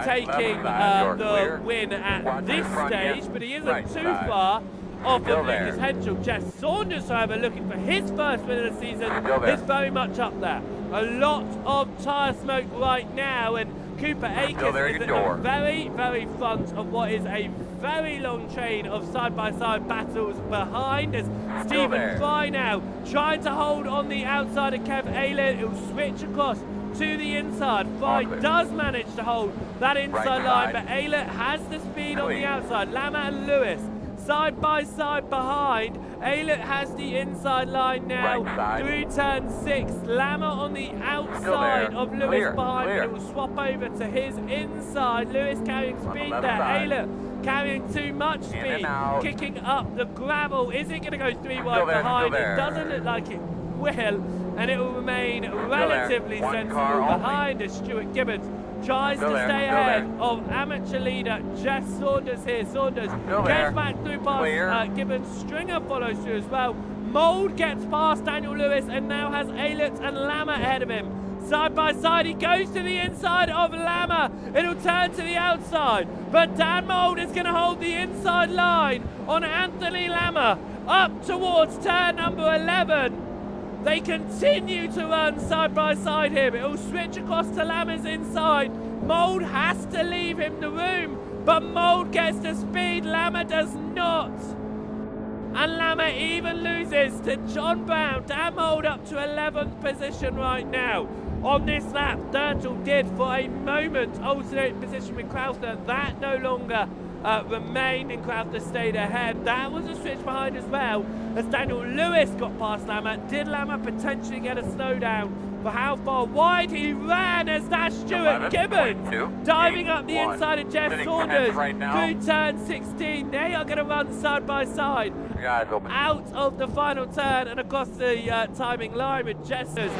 taking the win at this stage, but he isn't too far off of Lucas Henschel. Jeff Saunders, however, looking for his first win of the season, is very much up there. A lot of tyre smoke right now, and Cooper Akers is at the very, very front of what is a very long chain of side-by-side battles behind, as Stephen Fry now trying to hold on the outside of Kev Aylett. It will switch across to the inside. Fry does manage to hold that inside line, but Aylett has the speed on the outside. Lama and Lewis side by side behind. Aylett has the inside line now through turn 6. Lama on the outside of Lewis behind, but it will swap over to his inside. Lewis carrying speed there. Aylett carrying too much speed, kicking up the gravel. Is it going to go 3 wide behind? It doesn't look like it will, and it will remain relatively sensible behind as Stuart Gibbons tries to stay ahead of amateur leader Jeff Saunders here. Saunders gets back through past Gibbons. Stringer follows through as well. Mould gets past Daniel Lewis and now has Aylett and Lama ahead of him. Side by side, he goes to the inside of Lama. It'll turn to the outside, but Dan Mould is going to hold the inside line on Anthony Lama up towards turn number 11. They continue to run side by side here. It'll switch across to Lama's inside. Mold has to leave him the room, but Mold gets the speed. Lama does not. And Lama even loses to John Brown. Dan Mold up to 11th position right now. On this lap, Turtle did for a moment alternate position with Crowther. That no longer remained, and Crowther stayed ahead. That was a switch behind as well, as Daniel Lewis got past Lama. Did Lama potentially get a slowdown for how far wide he ran, as that's Stuart Gibbons diving up the inside of Jeff Saunders through turn 16. They are going to run side by side out of the final turn and across the timing line, with Jessers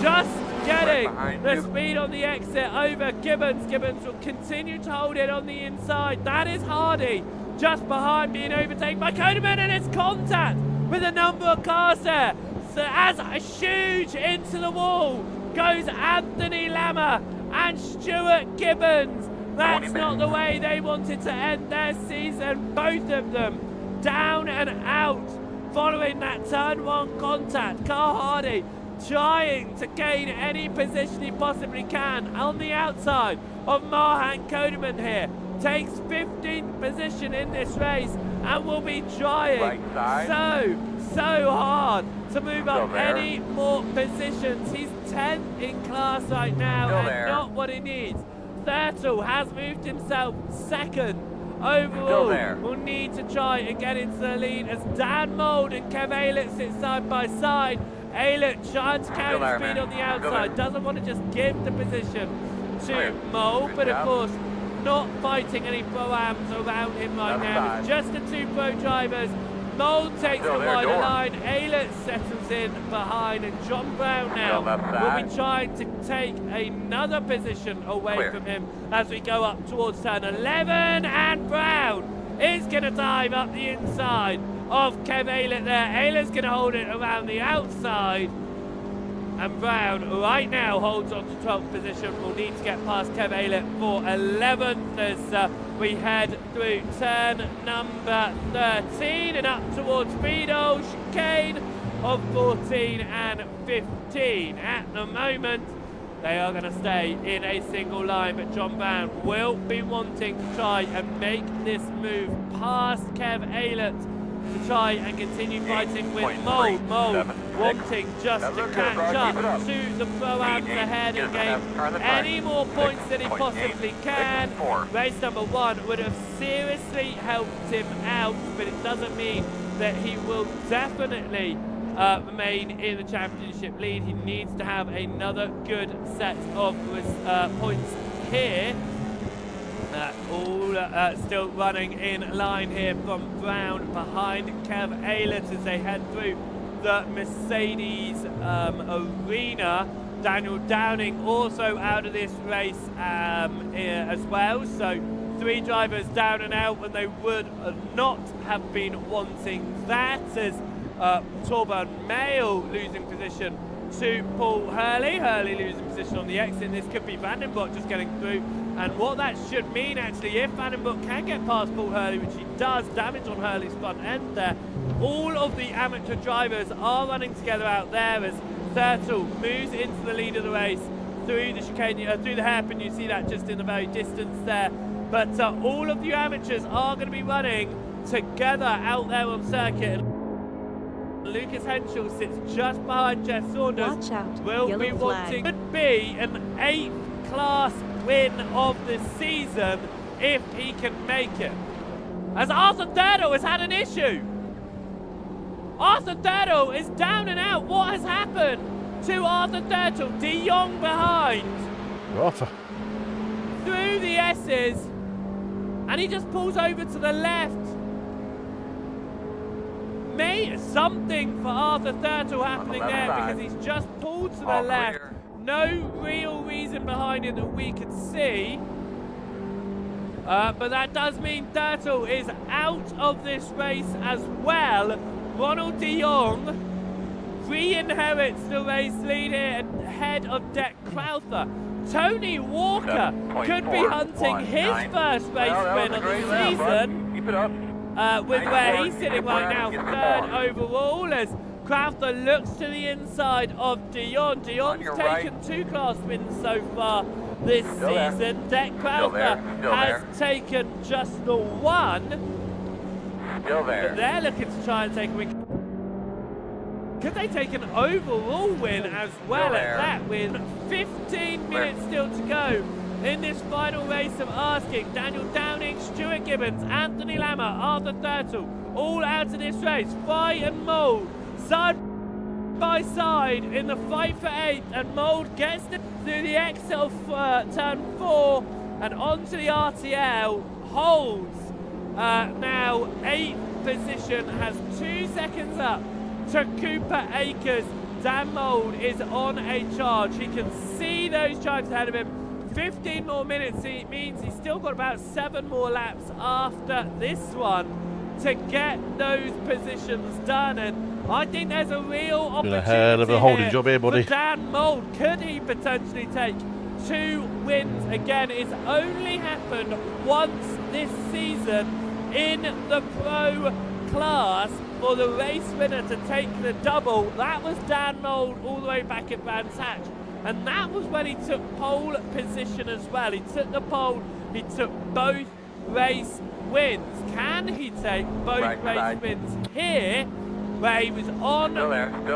just getting the speed on the exit over Gibbons. Gibbons will continue to hold it on the inside. That is Hardy just behind, being overtaken by Codeman, and it's contact with a number of cars there. So as a huge into the wall goes Anthony Lama and Stuart Gibbons. That's not the way they wanted to end their season. Both of them down and out following that turn 1 contact. Carl Hardy trying to gain any position he possibly can on the outside of Mahan Codeman here. Takes 15th position in this race and will be trying so hard to move up any more positions. He's 10th in class right now and not what he needs. Thurtle has moved himself 2nd overall. Will need to try and get into the lead as Dan Mold and Kev Aylett sit side by side. Aylett trying to carry the speed on the outside, doesn't want to just give the position to Mold, but of course not fighting any pro-ams around him right now. It's just the 2 pro drivers. Mold takes the wider line, Aylett settles in behind, and John Brown now will be trying to take another position away from him as we go up towards turn 11, and Brown is going to dive up the inside of Kev Aylett there. Aylett's going to hold it around the outside, and Brown right now holds on to 12th position. Will need to get past Kev Aylett for 11th as we head through turn number 13 and up towards Speedo, chicane of 14 and 15. At the moment, they are going to stay in a single line, but John Brown will be wanting to try and make this move past Kev Aylett to try and continue fighting with Mold. Mold wanting just to catch up to the pro-ams ahead and gain any more points than he possibly can. Race number 1 would have seriously helped him out, but it doesn't mean that he will definitely remain in the championship lead. He needs to have another good set of points here. All still running in line here from Brown behind Kev Aylett as they head through the Mercedes arena. Daniel Downing also out of this race as well. So 3 drivers down and out when they would not have been wanting that, as Torburn Mail losing position to Paul Hurley. Hurley losing position on the exit. This could be Vandenbroek just getting through. And what that should mean, actually, if Vandenbroek can get past Paul Hurley, which he does, damage on Hurley's front end there, all of the amateur drivers are running together out there as Thurtle moves into the lead of the race through the chicane, through the hairpin. You see that just in the very distance there. But all of you amateurs are going to be running together out there on circuit. Lucas Henschel sits just behind Jeff Saunders. Watch out, will yellow be flag. wanting, could be an 8th class win of the season if he can make it. As Arthur Thurtle has had an issue. Arthur Thurtle is down and out. What has happened to Arthur Thurtle? De Jong behind. Arthur. Through the S's. And he just pulls over to the left. Something for Arthur Thurtle happening there, because he's just pulled to the left. No real reason behind it that we could see. But that does mean Thurtle is out of this race as well. Ronald de Jong re-inherits the race lead here ahead of Deck Crowther. Tony Walker could be hunting his first race win of the season. Keep it up. With where he's sitting right now, 3rd overall, as Crowther looks to the inside of Dion. Dion's your taken right. 2 class wins so far this Still there. season. Deck Still Crowther there. Still has there. taken just the 1. Still But there. they're looking to try and take a win. Could they take an overall win as well at there. that, with 15 minutes still to go in this final race of asking? Daniel Downing, Stuart Gibbons, Anthony Lammer, Arthur Thurtle, all out of this race. Fry and Mould side by side in the fight for 8th, and Mould gets through the exit of turn 4 and onto the RTL, holds now 8th position, has 2 seconds up to Cooper Akers. Dan Mould is on a charge. He can see those drives ahead of him. 15 more minutes, it means he's still got about 7 more laps after this one to get those positions done, and I think there's a real opportunity a hell of a holding job here, buddy. for Dan Mould. Could he potentially take 2 wins again? It's only happened once this season in the pro class for the race winner to take the double. That was Dan Mould all the way back at Brands Hatch, and that was when he took pole position as well. He took the pole, he took both race wins. Can he take both race wins here, where he was on, Still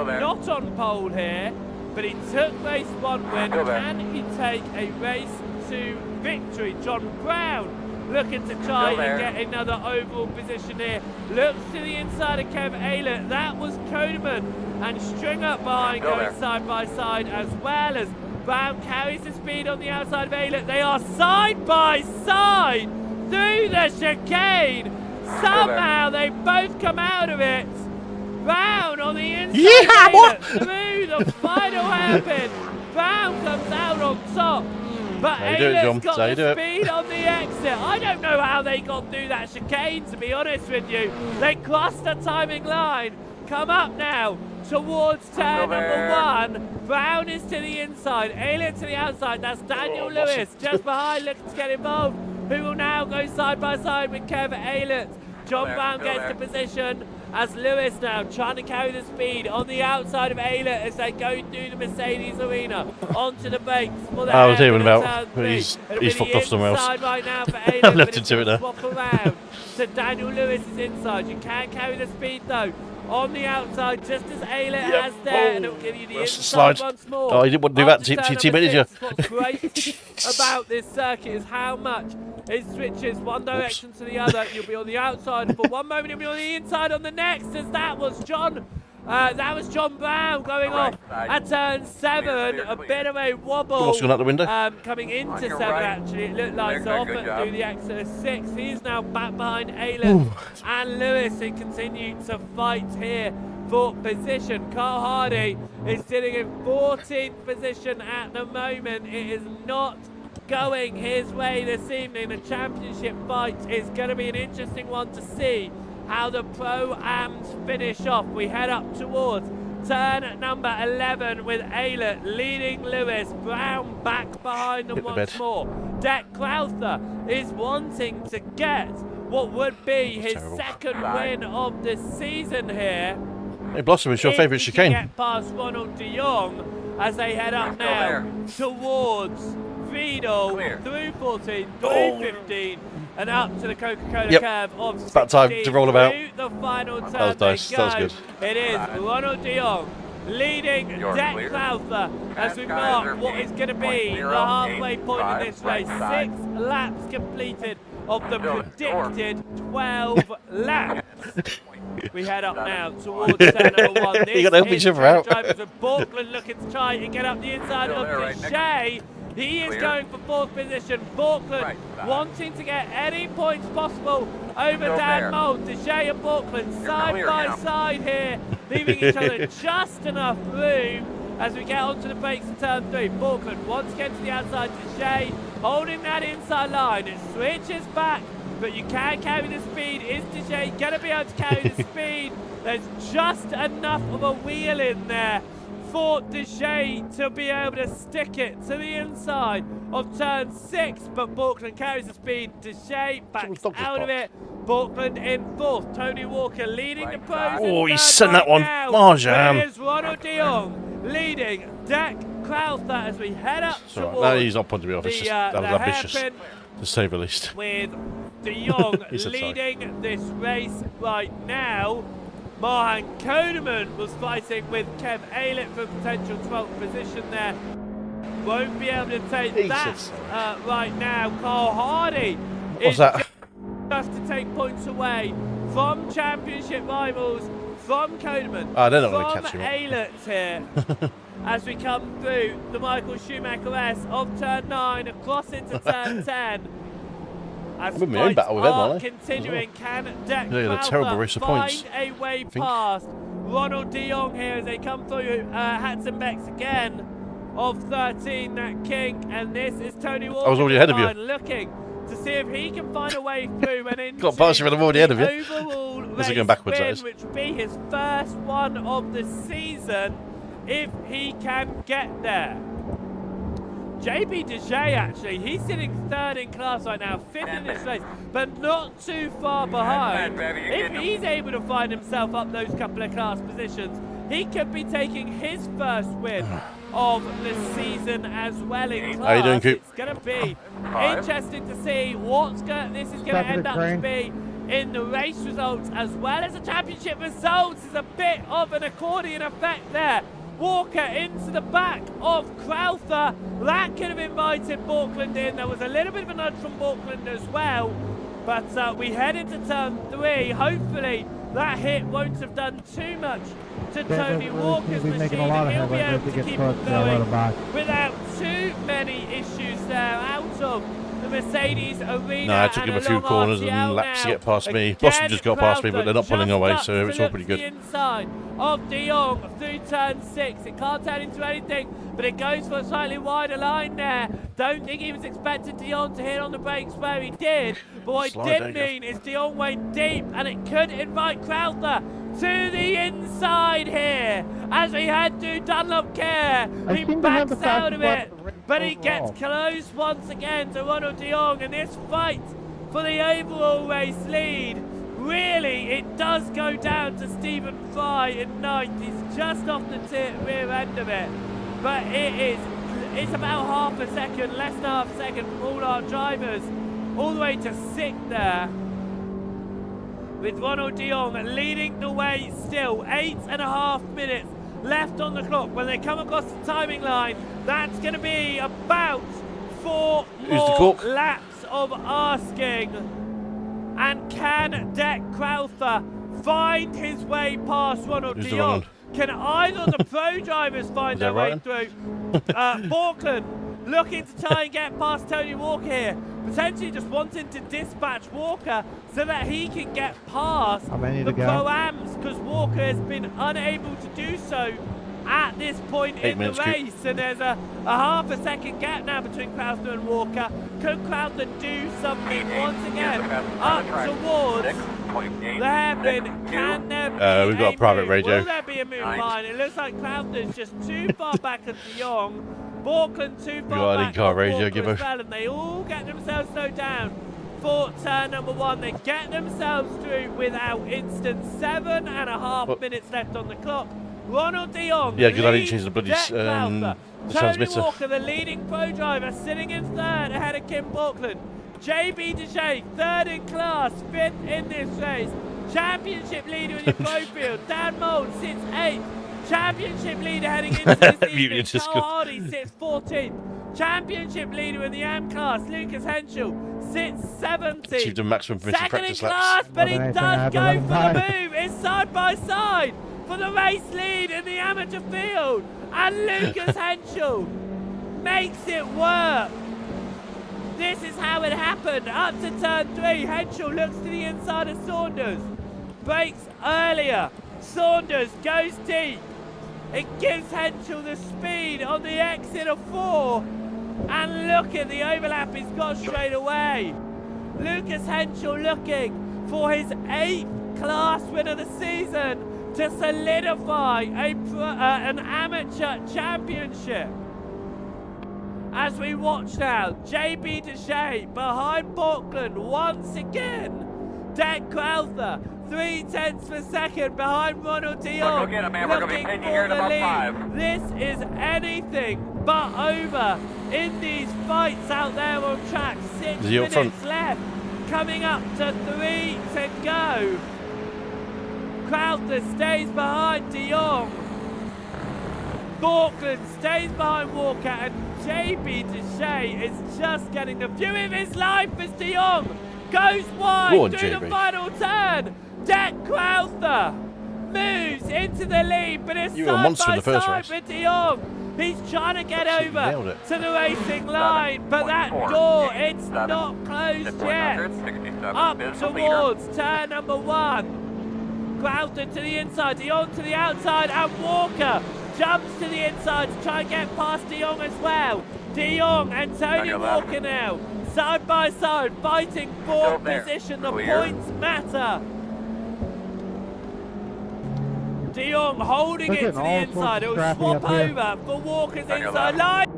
there. not on pole here, but he took race 1 win? Still there. Can he take a race 2 victory? John Brown looking to try Still there. and get another overall position here. Looks to the inside of Kev Aylett. That was Codeman and Stringer behind, Still going there. side by side, as well as Brown carries the speed on the outside of Aylett. They are side by side through the chicane. Somehow they both come out of it. Brown on the inside of Aylett through the final hairpin. Brown comes out on top. But How you doing, Aylett's John? got How you the doing? speed on the exit. I don't know how they got through that chicane, to be honest with you. They crossed the timing line. Come up now towards turn number 1. Brown is to the inside, Aylett to the outside. That's Daniel Lewis just behind, looking to get involved, who will now go side by side with Kev Aylett. John Brown gets the position as Lewis now trying to carry the speed on the outside of Aylett as they go through the Mercedes arena onto the brakes. I was hearing about, but he's fucked off somewhere else. Right now for Aylett, I've left but him to it now. swap around to Daniel Lewis's inside. You can carry the speed though on the outside, just as Aylett has there, and it'll give you the That's inside slide. once more. Oh, he didn't want to do that Onto to turn team number manager. 6. What's great about this circuit is how much it switches one direction to the other. You'll be on the outside for one moment, you'll be on the inside on the next, as that was John Brown going off at turn 7. A bit of a wobble. What's going out the window? Coming into On your 7 right. actually. It looked like so Good often job. through the exit of 6. He's now back behind Aylett and Lewis, who continue to fight here for position. Carl Hardy is sitting in 14th position at the moment. It is not going his way this evening. The championship fight is going to be an interesting one to see how the Pro-Ams finish off. We head up towards turn number 11 with Aylett leading Lewis. Brown back behind them once more. Deck Crowther is wanting to get what would be his terrible. second win of the season here. Hey, Blossom, it's your If favourite he can chicane. Get past Ronald de Jong as they head up now towards Friedel, through 14, through 15, and up to the Coca-Cola curve of 16. About time to roll about. Through the final turn That was nice. they That was go. good. It is Ronald de Jong leading You're Deck clear. Crowther as we Last guys mark are what is going to be the 8.085, halfway point in this race. right 6 side. laps completed of the Still predicted 12 laps. We head up now towards turn number 1. You gotta help This each is other out. drivers of Borkland looking to try and get up the inside Still of there, right Deshay. He is Clear. going for 4th position. Borkland Right side. wanting to get any points possible over Still Dan there. Mould. Deshay and Borkland side clear by now. side here, leaving each other just enough room as we get onto the brakes in turn 3. Borkland once again to the outside. Deshay holding that inside line. It switches back, but you can carry the speed. Is Deshay going to be able to carry the speed? There's just enough of a wheel in there for Deshay to be able to stick it to the inside of turn 6, but Borkland carries the speed. Deshay backs stop this out of box. it. Borkland in 4th. Tony Walker leading the pros. Oh, in he's 3rd sent that right one. now. Marjan. Here's Ronald de Jong leading Deck Crowther as we head up It's all right. towards No, he's not putting me off. It's just, that was the ambitious, hairpin to say the least. with de Jong He said sorry. leading this race right now. Marhan Koneman was fighting with Kev Aylett for potential 12th position there. Won't be able to take Jesus. that right now. Carl Hardy What's is that? just to take points away from championship rivals, from Koneman, Ah, they're not gonna from catch him up. Aylett here. As we come through the Michael Schumacher S of turn 9 across into turn 10. As I'm in my own fights battle with them, are aren't they? continuing, can Deck Yeah, they're terrible race of points, find a way think. past Ronald de Jong here as they come through Hatzenbecks again of 13, that King, and this is Tony Walker. I was already ahead of you. Looking to see if he can find a way through and into Got past you, but I'm already ahead of you. overall Unless race you're going backwards, that win, is. which will be his first one of the season if he can get there. JB Dejay, actually, he's sitting 3rd in class right now, 5th in this race, but not too far behind. If he's able to find himself up those couple of class positions, he could be taking his first win of the season as well in class. How you doing, Coop? It's going to be interesting to see what's this is going to end up to be in the race results as well as the championship results. Is a bit of an accordion effect there. Walker into the back of Crowther. That could have invited Borkland in. There was a little bit of a nudge from Borkland as well. But we head into turn 3. Hopefully that hit won't have done too much to Tony Walker's machine. Making a lot of He'll be headway able to to get keep close it to let going him back. without too many issues there out of the Mercedes arena. No, it took him a few corners and laps to get past me. Boston just got past me, but they're not pulling away, so it's all pretty good. The inside of de Jong through turn 6. It can't turn into anything, but it goes for a slightly wider line there. Don't think he was expecting de Jong to hit on the brakes where he did, but what Slide, it there did you go. mean is de Jong went deep, and it could invite Crowther to the inside here as we head to Dunlop Care. I He seem to have backs the out of fastest it, lap but he overall. gets close once again to Ronald de Jong, and this fight for the overall race lead, really, it does go down to Stephen Fry in 9th. He's just off the rear end of it, but it's about half a second, less than half a second from all our drivers, all the way to 6th there, with Ronald de Jong leading the way still. 8.5 minutes left on the clock. When they come across the timing line, that's going to be about 4 the more cork? laps of asking. And can Deck Crowther find his way past Ronald Who's de the Jong? Ronald? Can either of the pro drivers find Is their that way right? through? Borkland looking to try and get past Tony Walker here, potentially just wanting to dispatch Walker so that he can get past How many the to go? Pro-Ams, because Walker has been unable to do so at this point 8 in minutes, the Coop. race, and there's a half a second gap now between Crowther and Walker. Could Crowther do something once again up towards the hairpin? Can there be we've got a private move? radio. Will there be a move line? It looks like Crowther's just too far back of de Jong. Borkland too far got an back in-car of radio, Walker Gibbo. as well, and they all get themselves slowed down for turn number 1. They get themselves through without instance. 7.5 minutes left on the clock. Ronald de Jong. Yeah, 'cause I didn't leads change the bloody, Jack Crowther. the Tony transmitter. Walker, the leading pro driver, sitting in 3rd ahead of Kim Borkland. JB Dejay, 3rd in class, 5th in this race. Championship leader in your pro field. Dan Mould sits 8th. Championship leader heading into this evening. Union's just Carl good. Hardy sits 14th. Championship leader in the AM class, Lucas Henschel, sits 70th. Achieved a maximum finish in Second in practice class, laps. but he More than anything, does I have go 11 for the times. move. It's side by side for the race lead in the amateur field. And Lucas Henschel makes it work. This is how it happened. Up to turn 3, Henschel looks to the inside of Saunders. Brakes earlier. Saunders goes deep. It gives Henschel the speed on the exit of 4. And look at the overlap he's got straight away. Lucas Henschel looking for his 8th class win of the season to solidify an amateur championship. As we watch now, JB Dejay behind Borkland once again. Deck Crowther, 0.3 per second behind Ronald de Go Jong, get him, man. We're gonna be looking pinching for here in the about lead. 5. This is anything but over in these fights out there on track. 6 Is he up minutes front? left, coming up to 3 to go. Crowther stays behind de Jong. Borkland stays behind Walker, and JB Deshay is just getting the view of his life as de Jong goes wide Go on, through the JB. final turn. Deck Crowther moves into the lead, but it's You were a monster in the first side race. with de Jong. He's trying to get Absolutely nailed over it. to the racing line, but that 7.4, door, it's 87, not closed yet. 167 Up is the leader. towards turn number 1. Crowther to the inside, de Jong to the outside, and Walker jumps to the inside to try and get past de Jong as well. De Jong and Tony On your left. Walker now, side by side, fighting for Still there. position. The Clear. points matter. De Jong holding Look it at to the all inside. sorts It'll of traffic swap up here. over for Walker's On your inside left. line.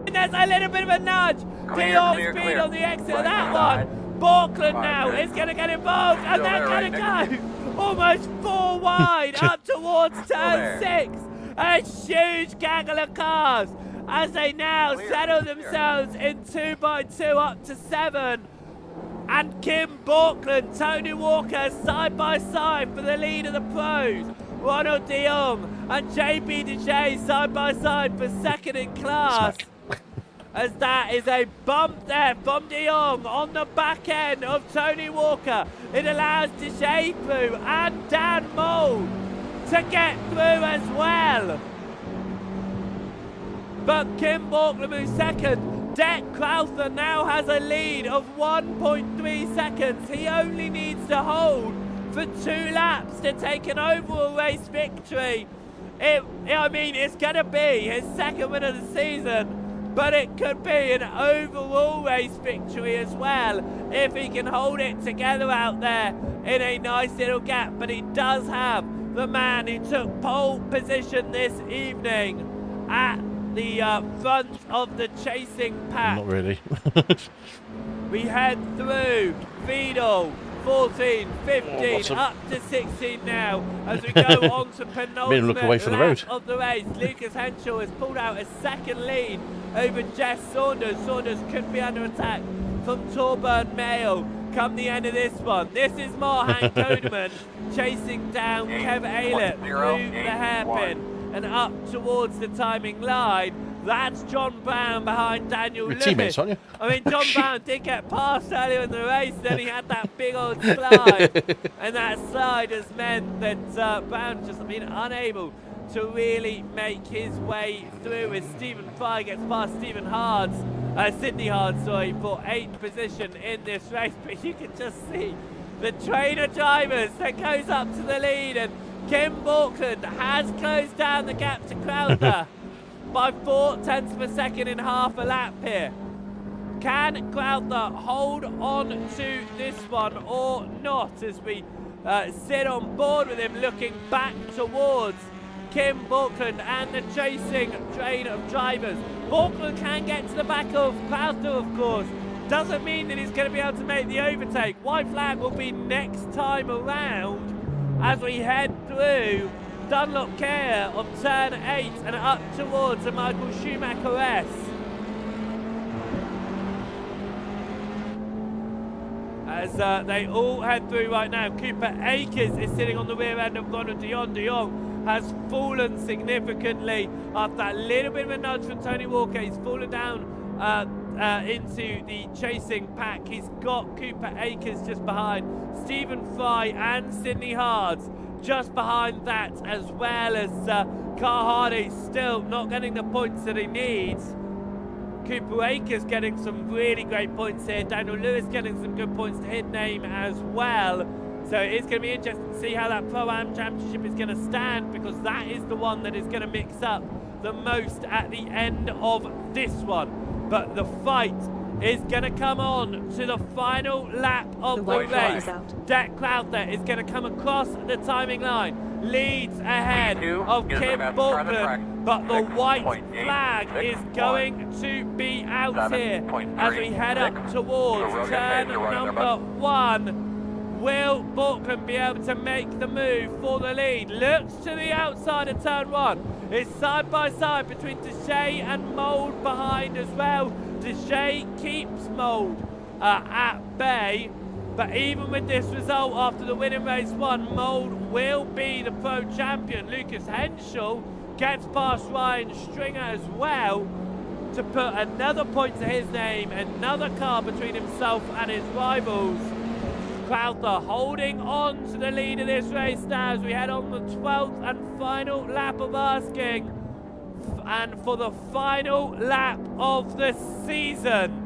And there's a little bit of a nudge. De Clear, Jong clear, speed clear. on the exit of Right that side. one. Borkland now Good. is going to get involved, and Still they're there, going to right next go almost 4 wide up towards turn there. 6. A huge gaggle of cars as they now Clear, settle clear. themselves in 2x2 up to 7. And Kim Borkland, Tony Walker side by side for the lead of the pros. Ronald de Jong and JB Deshay side by side for second in class. As that is a bump there from de Jong on the back end of Tony Walker. It allows Deshay through and Dan Mould to get through as well. But Kim Borkland moves second. Deck Crowther now has a lead of 1.3 seconds. He only needs to hold for 2 laps to take an overall race victory. I mean, it's going to be his second win of the season, but it could be an overall race victory as well if he can hold it together out there in a nice little gap. But he does have the man who took pole position this evening at the front of the chasing pack. Not really. We head through Vidal, 14, 15, what's up to 16 now as we go on to penultimate look away from the lap road. of the race. Lucas Henschel has pulled out a second lead over Jess Saunders. Saunders could be under attack from Torburn Mail come the end of this one. This is Marhan Kodeman chasing down Kev Aylett through the hairpin and up towards the timing line. That's John Brown behind Daniel You're Lewis. teammates, aren't you? I mean, John Brown did get past earlier in the race, then he had that big old slide, and that slide has meant that Brown's just been unable to really make his way through as Stephen Fry gets past Stephen Hards, Sydney Hards, sorry, for 8th position in this race. But you can just see the train of drivers that goes up to the lead, and Kim Borkland has closed down the gap to Crowther by 0.4 per second in half a lap here. Can Crowther hold on to this one or not as we sit on board with him looking back towards Kim Borkland and the chasing train of drivers. Borkland can get to the back of Crowther, of course. Doesn't mean that he's going to be able to make the overtake. White flag will be next time around as we head through Dunlop Care on turn 8 and up towards the Michael Schumacher S. As they all head through right now. Cooper Akers is sitting on the rear end of Ronald de Jong. De Jong has fallen significantly after that little bit of a nudge from Tony Walker. He's fallen down into the chasing pack. He's got Cooper Akers just behind, Stephen Fry and Sydney Hards just behind that, as well as Carl Hardy still not getting the points that he needs. Cooper Akers getting some really great points here. Daniel Lewis getting some good points to his name as well. So it's going to be interesting to see how that Pro-Am Championship is going to stand, because that is the one that is going to mix up the most at the end of this one. But the fight is going to come on to the final lap of the white flag race. is out. Deck Crowther is going to come across the timing line, leads ahead of is the Kim best car on the track. Borkland, but the white 6.8, flag is 6.1, going to be out here 7.3, as we head up 6. towards So we'll get turn paid to run in there, number bud. 1. will Borkland be able to make the move for the lead? Looks to the outside of turn 1. It's side by side between Deshay and Mould behind as well. Deshay keeps Mould at bay. But even with this result after the winning race 1, Mould will be the pro champion. Lucas Henschel gets past Ryan Stringer as well to put another point to his name, another car between himself and his rivals. Crowther holding on to the lead of this race now as we head on the 12th and final lap of asking. And for the final lap of the season,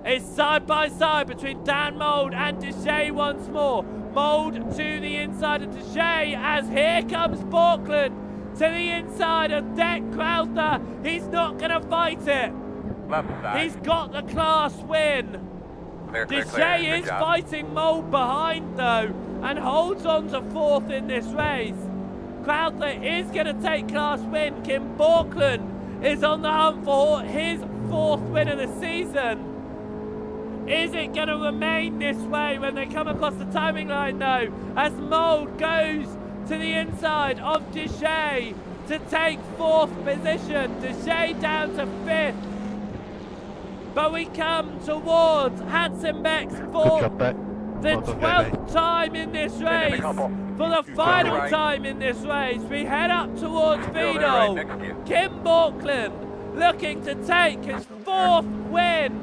it's side by side between Dan Mould and Deshay once more. Mould to the inside of Deshay as here comes Borkland to the inside of Deck Crowther. He's not going to fight it. Left side. He's got the class win. Deshay is fighting Mould behind though and holds on to 4th in this race. Crowther is going to take class win. Kim Borkland is on the hunt for his 4th win of the season. Is it going to remain this way when they come across the timing line though, as Mould goes to the inside of Deshay to take 4th position. Deshay down to 5th. But we come towards Hatzenbeck's for the 12th time in this race. For the final time in this race, we head up towards Vido. Kim Borkland looking to take his 4th win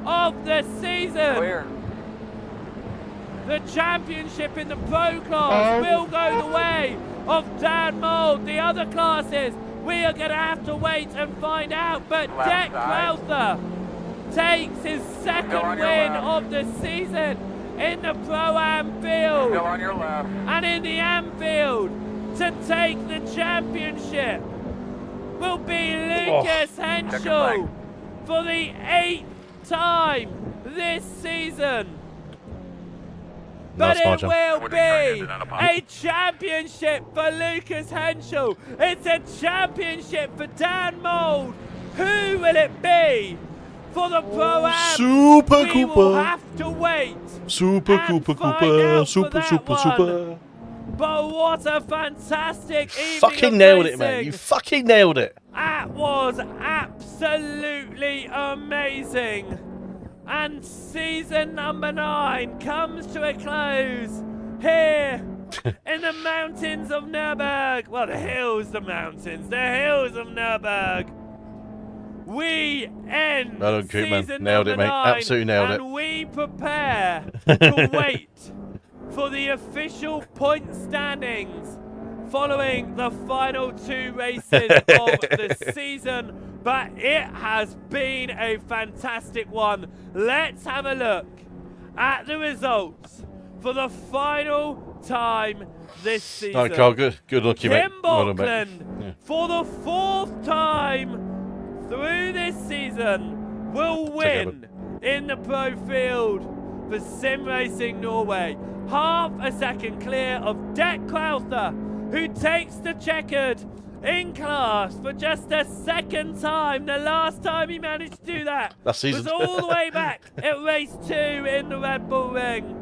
of the season. The championship in the pro class will go the way of Dan Mould. The other classes, we are going to have to wait and find out. But Deck Crowther takes his 2nd win of the season in the Pro-Am field. Go on your left. And in the Anfield to take the championship will be Lucas Henschel for the 8th time this season. But it will be a championship for Lucas Henschel. It's a championship for Dan Mould. Who will it be for the Pro-Am? Super We Cooper. will have to wait. Super and Cooper find Cooper. out Super, for that super, one. super. But what a fantastic evening Fucking of nailed it, racing. man. You fucking nailed it. That was absolutely amazing. And season number 9 comes to a close here in the mountains of Nurburgring. Well, the hills of Nurburgring. We end Well done, Coop, man. season Nailed it, number mate. 9, Absolutely nailed it. and we prepare to wait for the official point standings following the final 2 races of the season. But it has been a fantastic one. Let's have a look at the results for the final time this season. Oh, Carl, good lucky, mate. Kim Well done, mate. Borkland, Yeah. for the 4th time through this season, will win in the pro field for SimRacing Norway. Half a second clear of Deck Crowther, who takes the checkered in class for just a 2nd time. The last time he managed to do that Last season. was all the way back at race 2 in the Red Bull Ring.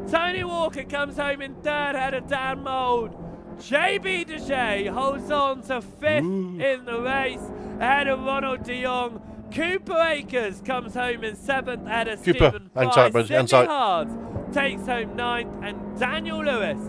Tony Walker comes home in 3rd ahead of Dan Mould. JB Deshay holds on to 5th in the race ahead of Ronald de Jong. Cooper Akers comes home in 7th ahead of Cooper, Stephen hang Fry. tight, bud, hang Sidney tight. Hard takes home 9th, and Daniel Lewis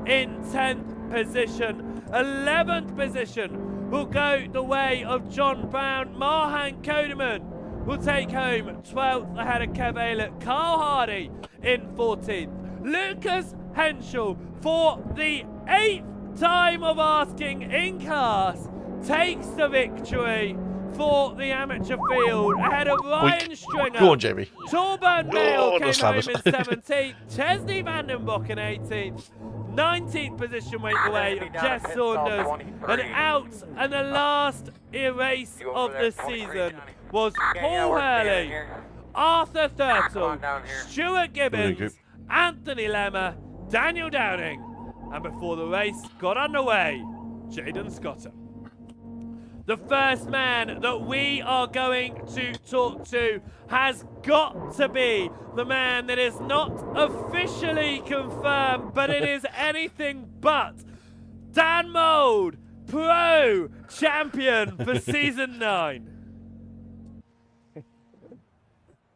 in 10th position. 11th position will go the way of John Brown. Marhan Kodeman will take home 12th ahead of Kev Aylett. Carl Hardy in 14th. Lucas Henschel, for the 8th time of asking in class, takes the victory for the amateur field ahead of Ryan Stringer. Go on, Jamie. Torburn Mail came the home in slammers. 17th. Chesney Vandenbroek in 18th. 19th position went the way of Jess Saunders. And out, and the last race of the season was Paul Hurley, Arthur Thurtle, Stuart Gibbons, Anthony Lemmer, Daniel Downing, and before the race got underway, Jaden Scotter. The first man that we are going to talk to has got to be the man that is not officially confirmed, but it is anything but Dan Mould, Pro Champion for Season 9.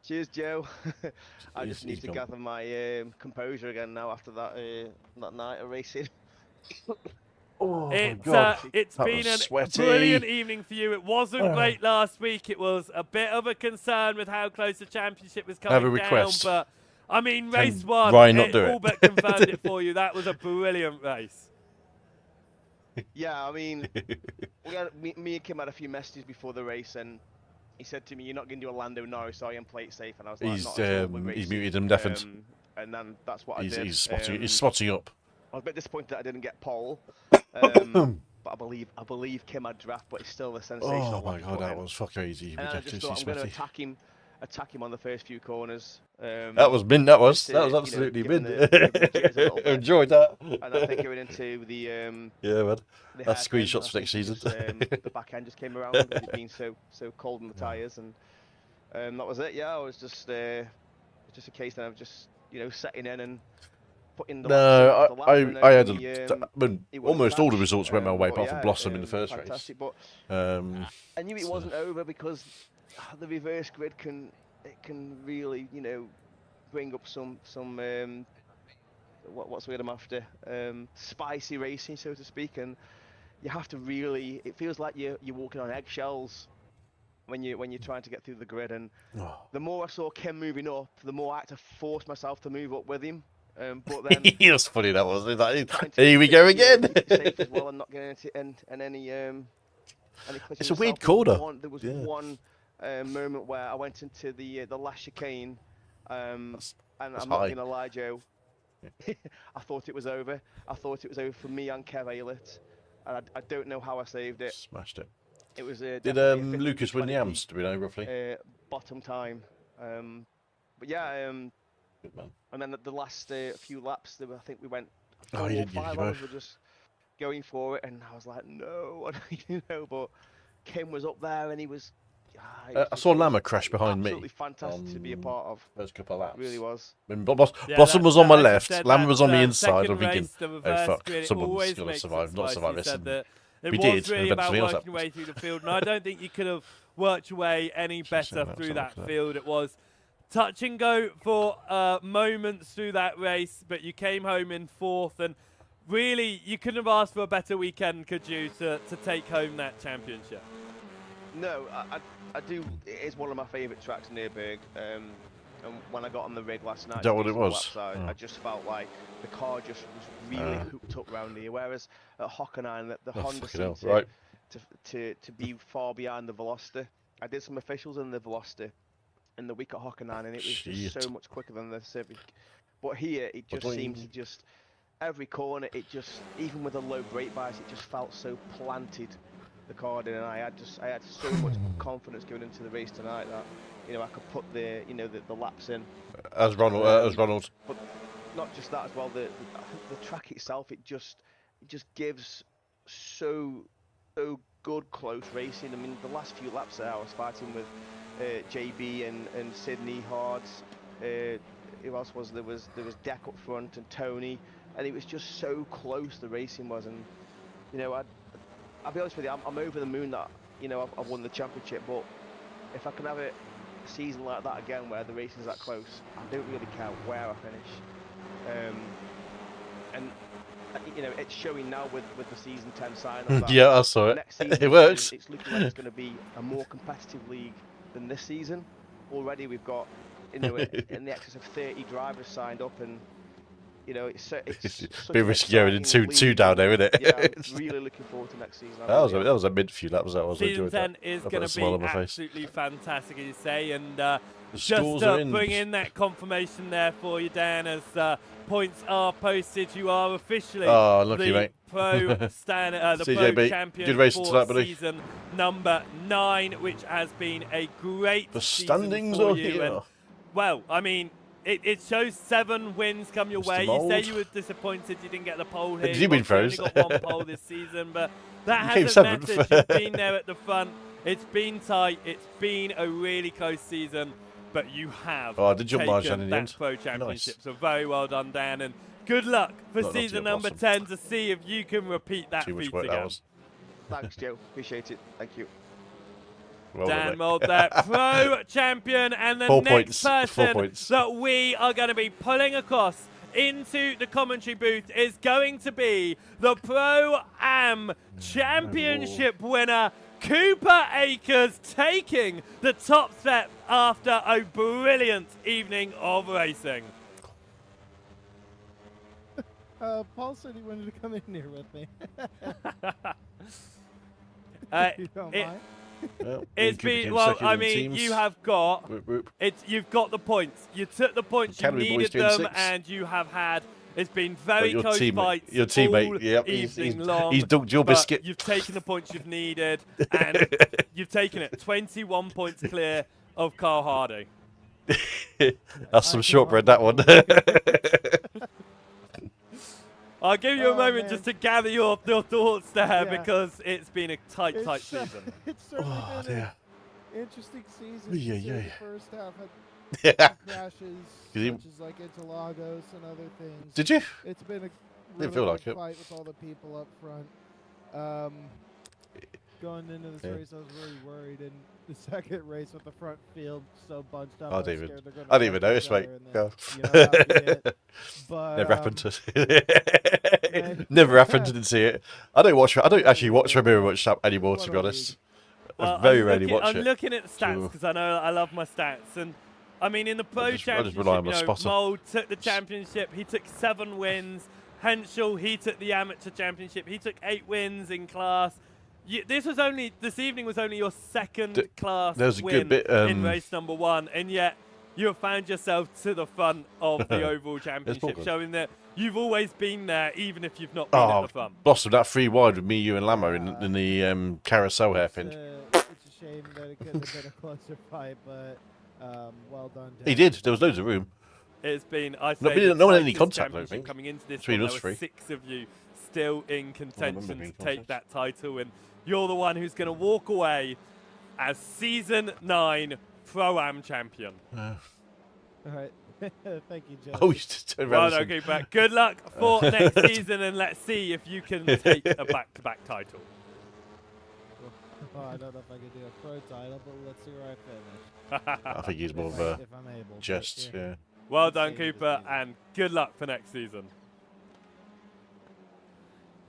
Cheers, Joe. I He's just need to gone. gather my composure again now after that that night of racing. Oh my It's God. it's That been was a sweaty. brilliant evening for you. It wasn't great last week. It was a bit of a concern with how close the championship was I have coming a request. down. But I mean, race one, Ryan not it do it? all but confirmed it for you. That was a brilliant race. Yeah, I mean, me and Kim had a few messages before the race, and he said to me, "You're not going to do a Lando Norris, are you, and play it safe?" And I was like, "Not at all, we're He's racing." muted him deafened. And then that's what I He's did. he's spotting up. I was a bit disappointed that I didn't get pole, but I believe Kim had draft, but it's still a sensational Oh my one to God, put that in. was fucking easy. And I just thought I'm going to attack him on the first few corners. That was mint. That was just to, absolutely give him mint. the jitters a little bit. Enjoyed that. And I think going into the Yeah, man. the That's hairpin, screenshots I for next think season. it was, the back end just came around with it being so cold in the tyres, and that was it. Yeah, I was just a case then of just setting in and putting the laps in, the lap, and I had then it was almost all the catch. results went my way, But apart from yeah, Blossom in the first fantastic. race. But I knew it wasn't over because the reverse grid can really bring up some what's the word I'm after, spicy racing, so to speak, and you have to really, it feels like you're walking on eggshells when you're trying to get through the grid. And the more I saw Kim moving up, the more I had to force myself to move up with him. But then It was funny, that was. trying to Here we go again. keep it safe as well and not getting into any collisions It's a weird myself. corner. There was Yeah. one moment where I went into the last chicane, and That's I'm not high. going to lie, Joe. I thought it was over. I thought it was over for me and Kev Aylett, and I don't know how I saved it. Smashed it. It was Did definitely a Lucas win the 50-20 AMS? Do we know roughly? bottom time. But yeah, Good man. and then the last few laps, I think we went Oh, 4 you or did, you 5 both. hours were just going for it, and I was like, no, but Kim was up there, and he was. I saw Lama crash behind me. Absolutely fantastic to be a part of. First couple of laps. Really was. When Yeah, Blossom was on my as you left, said, Lama was on the that, inside. I'm second thinking, race, the oh reverse fuck, grid, it someone's always going to makes survive. it Not spicy. survive You this. said that it we was did, really and about something else working your way through the field, and I don't think you could have worked your way any better that, through something that like that. field. It was touch and go for moments through that race, but you came home in 4th, and really, you couldn't have asked for a better weekend, could you, to take home that championship? No, I do. It is one of my favourite tracks, Nurburgring. And when I got on the rig last night, Is that what it doing some was? laps, Oh. I just felt like the car just was really hooped up round here. Whereas at Hockenheim, the Honda fucking hell, seemed right. to be far behind the Velocity. I did some officials in the Velocity in the week at Hockenheim, and it was Shit. just so much quicker than the Civic. But here, it just seemed to just every corner, it just, even with a low brake bias, it just felt so planted. The car did, and I had so much confidence going into the race tonight that I could put the laps in. As Ronald. But not just that as well. The track itself, it just gives so good close racing. I mean, the last few laps there, I was fighting with JB and Sydney Hards. Who else was there? Was Deck up front and Tony, and it was just so close. The racing was, and I'll be honest with you, I'm over the moon that I've won the championship. But if I can have a season like that again, where the racing's that close, I don't really care where I finish. And it's showing now with the season 10 sign-up. Yeah, I saw it. Next season, It works. It's looking like it's going to be a more competitive league than this season. Already we've got in the excess of 30 drivers signed up, and it's such Bit an risky going in exciting two league. down there, isn't it? Yeah, I'm really looking forward to next season. I That really am. was a mid few laps. That was. I Season enjoyed 10 that. is I've got going a to smile be on my face. absolutely fantastic, as you say, and The just scores to are in. bring in that confirmation there for you, Dan, as points are posted, you are officially Oh, lucky, the mate. pro the CJB, pro champion good racing for tonight, buddy. season number 9, which has been a great The season standings for are you. here. And, well, I mean, it shows 7 wins come your Mr. way. You say Mould. you were disappointed you didn't get the pole here. Did you win You've only pros? got 1 pole this season, but That came hasn't seventh. mattered. You've been there at the front. It's been tight. It's been a really close season, but you have Oh, I did jump Marjan taken in the that end. Pro Championship. Nice. So very well done, Dan, and good luck for Not season to number blossom. 10 to see if you can repeat that Too much feat work that again. was. Thanks, Joe. Appreciate it. Thank you. Well done, Dan mate. Mould there, Pro Champion, and the 4 next points. 4 person points. that we are going to be pulling across into the commentary booth is going to be the Pro-Am Championship winner, Cooper Akers, taking the top step after a brilliant evening of racing. Paul said he wanted to come in here with me. You don't mind? Well, It's Cooper been came well. second I in mean, teams. you have got Whoop, whoop. you've got the points. You took the points. You Academy boys needed came them, sixth. and you have had. It's been But very your close teammate, fights your teammate, all yep, evening long. he's dunked your but biscuit. You've taken the points you've needed, and you've taken it. 21 points clear of Carl Hardy. That's some shortbread, that one. I'll give you a Oh, moment man. just to gather your thoughts there, Yeah. because it's been a tight It's, season. it's certainly Oh, been dear. an interesting season. Yeah, to say yeah. The first half had Yeah. some crashes, you- such as like Interlagos and other things. Did you? It's been a Didn't really feel good like it. fight with all the people up front. Going into this Yeah. race, I was really worried. In the second race with the front field so bunched up, I was didn't scared they're gonna I didn't even wreck notice, each mate. other, and then, Go. you know, that'd be it. But, Never happened. man. Never happened. Didn't see it. I don't actually watch Ramiro much anymore, What to a be honest. Well, I very I'm rarely looking, watch I'm it. looking at the stats So- because I know I love my stats, and I mean in the Pro I just Championship, rely on you my know, spotter. Mould took the championship. He took 7 wins. Henschel, he took the amateur championship. He took 8 wins in class. This evening was only your second class there was a win good bit, in race number 1, and yet you have found yourself to the front of the overall championship, good. showing that you've always been there, even if you've not been at Oh, the front. Blossom, that 3 wide with me, you, and Lamo in the carousel hairpin. It's a shame that it couldn't have been a closer fight, but well done. He Dan. did. There was loads of room. It's been, I No, say, we the didn't- no one had any tightest contact, I don't championship think. coming into this Between one. us There were three. 6 of you still in contention being to take contact. that title, and you're the one who's going to walk away as season 9 Pro-Am champion. All right. Thank you, Joe. Oh, you just turned Well around done, and said, Cooper. Good luck for next season, and let's see if you can take a back-to-back title. Oh, I don't know if I could do a pro title, but let's see where I finish. I think he's more of if a I'm able. but, just, yeah. yeah. Well done, Same as Cooper, season. and good luck for next season.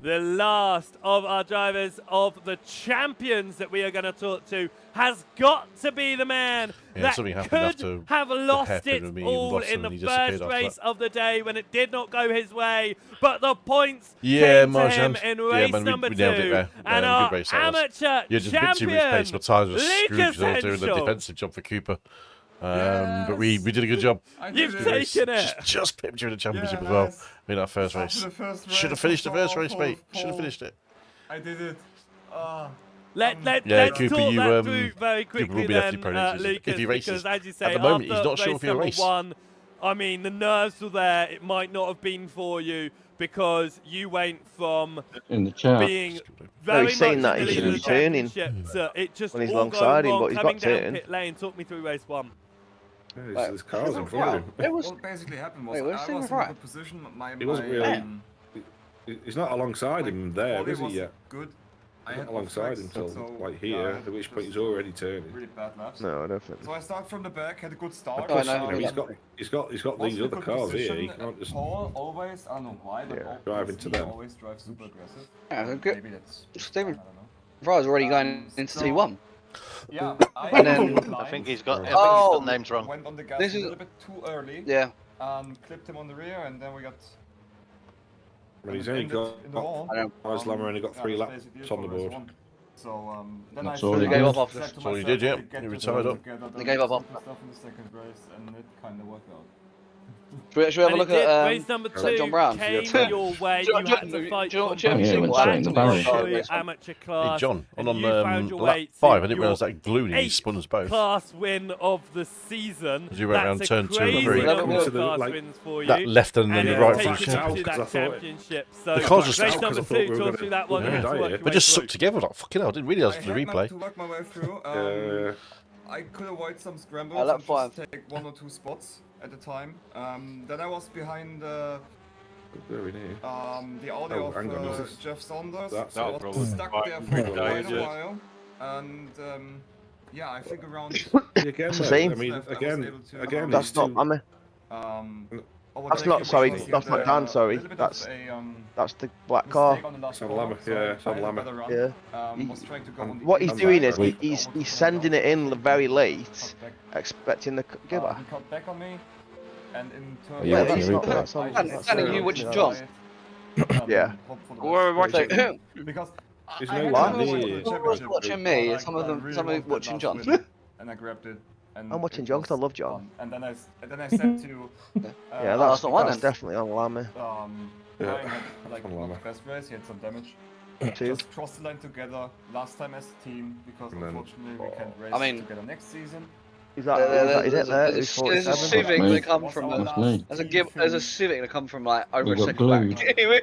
The last of our drivers of the champions that we are going to talk to has got to be the man Yeah, that something happened could after have lost hairpin it with me and all Blossom, in the and he disappeared first after race that. of the day when it did not go his way, but the points Yeah, came to him Marjan. in Yeah, race man, we number 2. nailed it there. And Good our race that was. amateur Yeah, just a bit too much pace. My champion, tires were screwed Lucas because I was doing the Henschel. defensive job for Cooper. But we did a good job. You've taken it. Just pipped during the championship as well. In that first race. Should have finished the first race, mate. Should have finished it. I did it. Let's Cooper, talk you, that through very Cooper will quickly be lefty then, pro next season, Lucas, if he races. because as you say, At the moment, he's after not sure race if he'll number race. 1, I mean, the nerves were there. It might not have been for you because you went from in the chat. being very he's saying much that in he the lead of should the be turning championship to it just when he's all alongside going him, wrong, but he's coming got down turn. pit lane. Talk me through race 1. There's cars in front of him. It was. What basically happened was Wait, I where's was Simhub in a right? good position. My He wasn't really. He's not alongside him there, quality is he was yet? Good. He's had not alongside him off-tracks, till so, like here, at which point he's already turning. Really bad laps. No, I don't think. So I start from the back, had a good start. Oh, Plus, no, you know, no, he's got these other cars here. He can't just Paul always, I don't know why, but Yeah. drive into them. always drives super aggressive. Yeah, they're good. Maybe that's. Stephen I don't know. Fry's already going into So- T1. Yeah, And then- I think he's got Oh. the names wrong. Went on the gas This a is- little bit too early. Yeah. Clipped him on the rear, and then we got. Well, he's only ended got. in the wall. I know. Islam only got 3 that's laps basically on the for race board. 1. So then That's I all said- he gave up after. said to That's all he myself, did, yeah. okay, get He your retired shit up. together, He don't gave do up stupid stuff in the second race, and it kind of worked out. Should we have a look at race number 2 John Brown? came your way. You had to fight for amateur class. Hey, John, and on you found your lap way to 5, I didn't your realise that Glooney spun us both. class win of the season. As you went around That's turn a 2 and crazy 3. number of So the, class like, wins for you. That left and then And the right it'll from take the you chip. to because I that thought- championship. So The cars just race out number 'cause I thought 2, we were talk gonna- through that one. we were and gonna work die your here. They way just through. stuck together like fucking hell. I didn't realise I the had replay. to work my way through. I could avoid some scrambles lap and five. just take 1 or 2 spots at a time. Then I was behind Very near. the Audi Oh, of hang on, is this- Jeff Saunders. That's So I not was stuck there for Right. quite a while. And yeah, I think around... Again, It's the though, same. I mean, I was again, able to- again, That's these not two- Mammy. That's not, sorry, that's not Dan, sorry. That's the black car. It's on Lama, yeah, it's on Lama. Yeah. What What he's doing is he's sending it in very late, expecting the give He cut back on me, and in turn... Yeah, that's not that's on. Telling you which John. Yeah. Because There's I no had one to go near. for the Who's championship watching group, me? but, Some of them- I some really of wanted watching that John. last win, and I grabbed it. And I'm watching it John 'cause I was love John. fun. And then I said to Yeah, that's not one that's then. definitely on Lamy. Yeah, Ryan had like on not Lama. the best race. He had some damage. Two. Just crossed the line together last time as a team because And then- unfortunately we can't race I mean- together next season. Is that it there? Who's There's a 47? Civic me. that come from That's a, me. there's a Civic that come from like over We a got second glued. back. Anyway,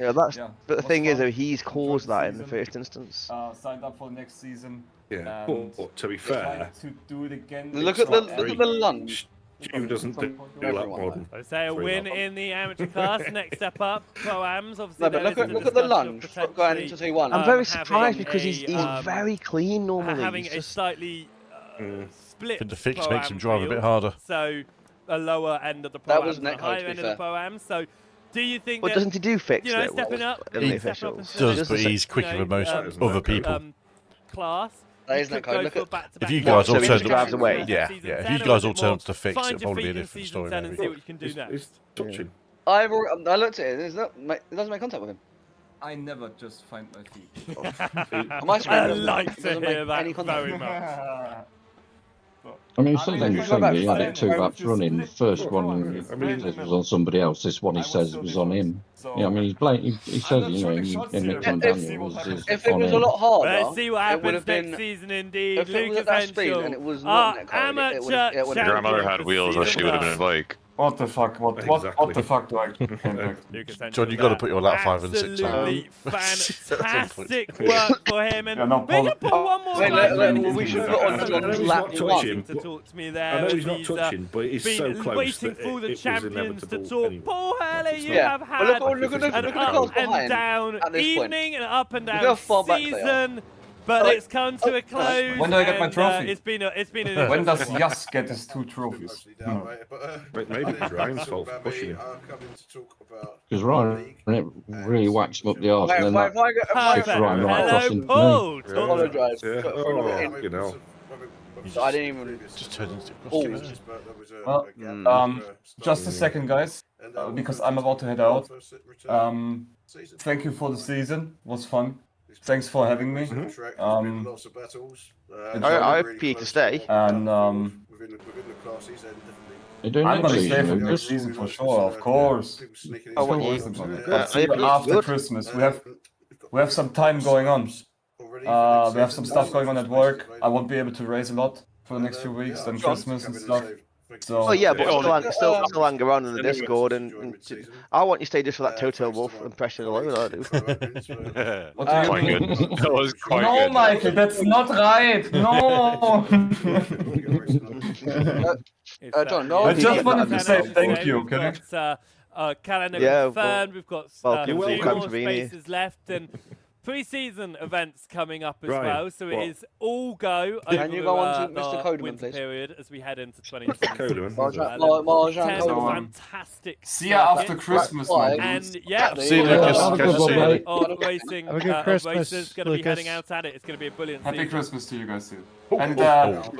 Yeah, that's. Yeah, But the was thing is, fun. though, he's caused Enjoyed the that in the season. first instance. Signed up for the next season. Yeah, And but to be tried fair, to do it again. look It's at the not look at the lunge. Stu doesn't do that more than I say a 3 win laps. in the amateur class. Next step up, pro-ams. Obviously, No, but there look is at the look at the discussion of lunge going potentially, into T1. I'm very having surprised because he's a, very clean normally. having He's a just- slightly split. I think the fix makes pro-am him drive a bit field, harder. So a lower end of the That pro-am, was and a Neko, to higher be end of fair. the pro-am. So do you think But that, doesn't he do fix you know, it? stepping up, in the step up officials? into Does, but he's quicker than most other people. Class. That you is could Neko. go Look for at back-to-back If you matches. guys all So he turned just drives away. Yeah, Season yeah. If 10 you or guys a all bit more, turned to fix, find it'd your probably be a feet in different season story. 10 and see Maybe. what you can do He's next. touching. I looked at it. It doesn't make contact with him. I never just find my feet. On my screen, I it doesn't- like it to doesn't hear make that any contact. very much. I mean, I something mean, you if you go saying back he had it to 2 laps running. The first one I mean, it was on somebody else. This one he says it was on him. Yeah, I mean, he says, you know, in Nick and Daniel was If it on was a him. lot harder, Let's see what it would happens have next been. season indeed. If it was Lucas at that speed Henschel, and it was our not Neko, amateur it would have champion been. grandmother had for wheels, or she season would have been a one. bike. What the fuck? What the fuck do I contact? Lucas Henschel John, you've got to put your lap 5 and 6 on. Absolutely fantastic work for him. And Yeah, no, we can put one more Wait, time in. we should put on I know John's he's lap not one. touching, To but talk to me I there. know as he's not touching, but it's so been close waiting that for the it was champions to inevitable talk. anyway. Paul Hurley, you Yeah, have but had look at an the cars up and behind down at this point. evening and up and Look down how far back they are. season. But it's come to a close. When do I get my and, trophy? It's been an When does Jas get his 2 trophies? But maybe it's Ryan's fault for pushing him. Because Ryan really whacks him up the arse. And then If I get perfect. Ryan right across Hello, into Paul. me. Talk- apologise. Yeah. Oh, you know. I didn't even. Just turned into Well, just a second, guys, because I'm about to head out. Thank you for the season. It was fun. Thanks for having me. I hope Pete to stay. And You're doing I'm gonna next stay for season, the next Lucas. season for sure, of course. Oh, what Always you- about Yeah, it. See you maybe after good. Christmas. We have some time going on. We have some stuff going on at work. I won't be able to race a lot for the next few weeks, then Christmas and stuff. So Oh yeah, but still hang around in the Discord and I want you to stay just for that Toto Wolf impression alone. I do. what do you Quite mean? good. That was quite No, good. Michael, that's not right. No. John, no, I just wanted to Canada say today. thank you, We've okay? got calendar Yeah, confirmed. We've got well, two welcome more to being here. spaces left and pre-season events coming up as Right, well. So it what? is all go Can over you go on to the Mr. Codeman, winter please? period as we head into 2020. Codeman. Marjan 10 Codeman. fantastic See ya after circuits. Christmas, Right. man. And yeah, See you, Lucas. Have a Catch good you one, soon. mate. of racing, Have a good of Christmas, racers going to be Lucas. heading out at it. It's going to be a brilliant Happy season. Christmas to you guys too. And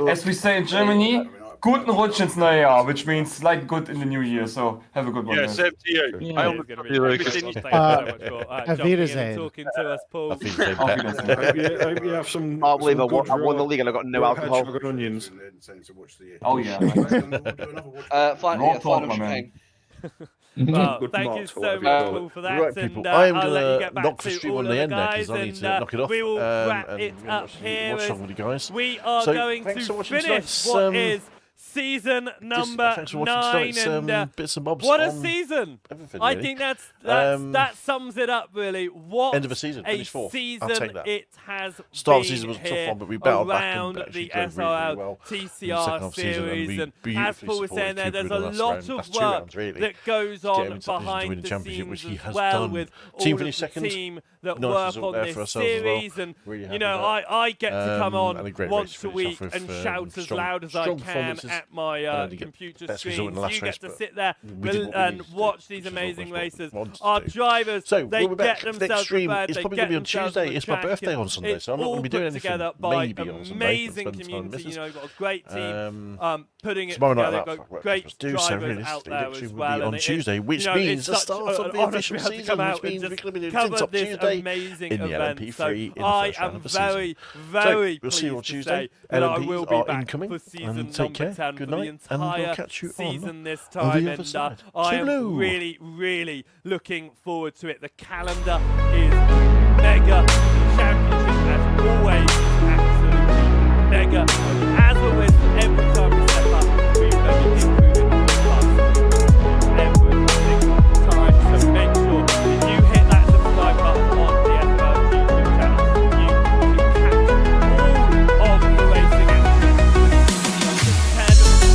as we say in Germany, Guten Rutsch ins neue Jahr, which means like good in the new year. So have a good one. Yeah, guys. same to you. Yeah. I It's only gonna be you, Lucas. Thank you so much for Auf jumping in Wiedersehen. and talking to us, Paul. I think they Auf Wiedersehen. Hope you have some. I believe some good I won the raw- league and I got no raw alcohol. hedgehog and onions. Oh yeah. Fine, Raw yeah, talk, fine my man. champagne. Well, Good thank malt, you so whatever much, you call Paul, it. for that. Right, and people, I'll I'm let you going get to back knock the to stream all on of the the end there because guys, I need to and knock it off. we will wrap and it up here. Watch as some with you guys. We are So, going thanks for to watching finish tonight's, what is season number thanks for watching 9, tonight's, and bits and bobs what a on season! everything, I really. think that sums it up really. What End of a season, finish fourth. I'll season take that. it has Start of been the season was a tough here one, but we battled back and around actually the drove really, really SRL well in the second TCR half of the season, and series, we and as beautifully Paul was saying supported there, there's Cooper in a the last lot round. of Last two work rounds, really, that goes to get on him into position to behind win the the championship, scenes which he as has well, done. with Team all finished of the second. team that Nice work result on there this for ourselves as well. series, and Really happy you know, with that. I get to come And a on great race once to a finish week off with, and shout as strong- loud as I strong can performances. at my Only get computer best result screen. in the last You race, get to but sit there we did what we and needed to do, watch which these is amazing almost what we races. wanted to Our do. drivers, So, they we'll be get back. themselves Next stream prepared, is they probably get going to be on themselves Tuesday. the It's my track, birthday and on Sunday, it's so I'm not going all to be doing put anything. together by Maybe on Sunday. amazing Spend time with community. missus. You know, got a great team putting it Tomorrow night, together. that Got fuck great works do, so drivers out realistically, there next stream as will well. be on and Tuesday, which you know, means it's the such start an of the honour to official be able to season, come which out and means we're just going to be doing cover Top this Tuesday amazing in the event. LMP3 So in the I first round am of the season. very, So, very we'll see you on pleased to Tuesday. say that I LMPs will be are back incoming, for season and take number care. 10 Good for the night, and we'll entire catch you season this on the time. other And side. I am Toodaloo. really, really looking forward to it. The calendar is mega. The championship, as always, is absolutely mega. And as always, every time we step up, we only improve it every single time. So make sure that you hit that subscribe button on the SRL YouTube channel. You can catch all of the racing action.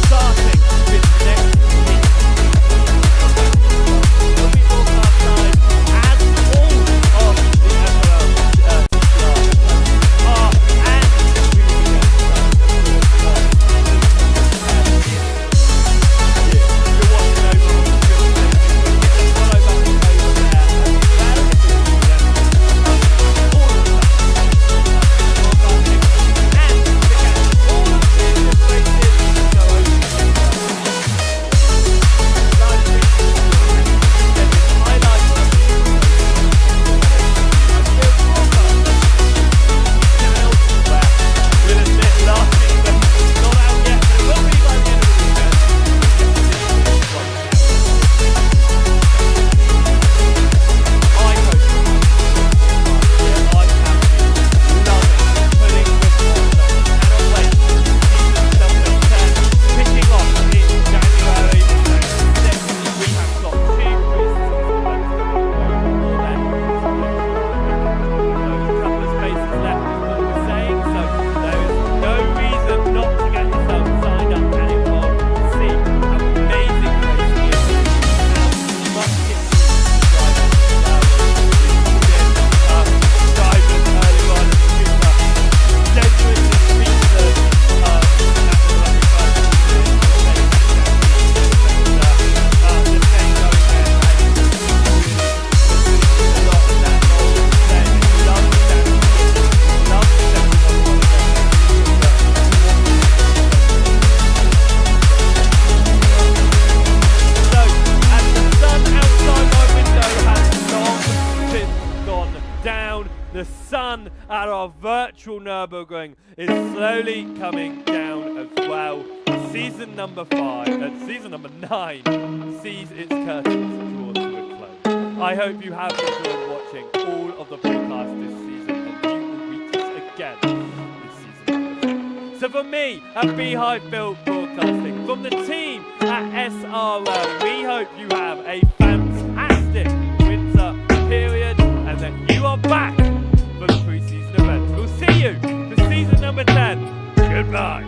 Starting with next week. There'll be broadcast live as all of the SRL TCR are, and we will be getting started, of course, you're watching over on the Twitch page. Hit the follow button over there as well if you're all of the stuff. Broadcasting, and to catch all of the previous races that go over live streams, highlights of the we'll admit last season not out yet, but it will be by the end of the weekend. I hope I have been loving putting this on. Cannot wait. Season number 10 kicking off in January. We have got 2 pre-seasons before then. A couple of spaces left is what we're saying, so there is no reason not to get yourself signed up and involved. See how amazing racing is, how much it drivers early on in the Cooper. Genuinely speechless at the bloody first season. The same going there, a lot of that old saying, love the championship, love the So, as the sun outside my window has long since gone down, the sun at our virtual Nurburgring is slowly coming down as well. Season number 9 sees its curtains drawn to a close. I hope you have enjoyed watching all of the broadcasts this season, and you will reach us again in season number 10. So from me at Beehive Build Broadcasting, from the team at SRL, we hope you have a fantastic winter period and that you are back for the pre-season events. We'll see you for season number 10. Goodbye.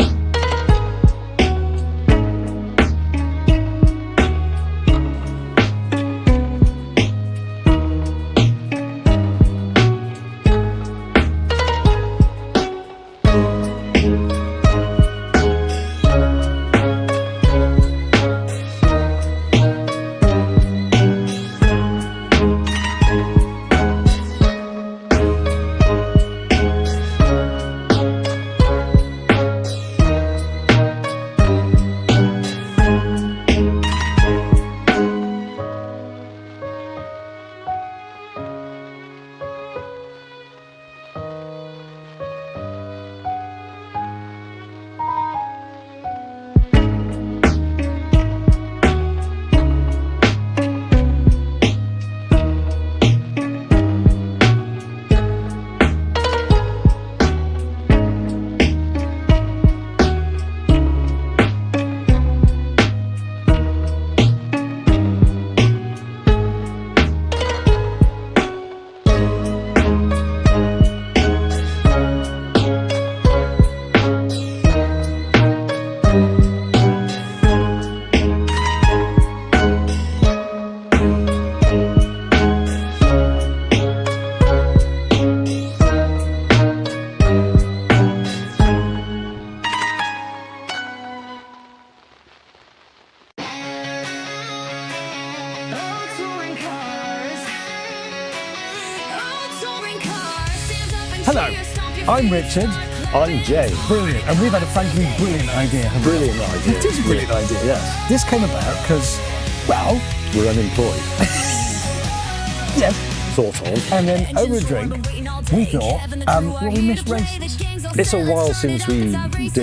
Hello, I'm Richard. I'm Jay. Brilliant. And we've had a frankly brilliant idea. Brilliant idea. It is a brilliant idea. Yes. This came about because, well, we're unemployed. Yes. Sort of. And then over a drink, we thought, well, we missed races. It's a while since we did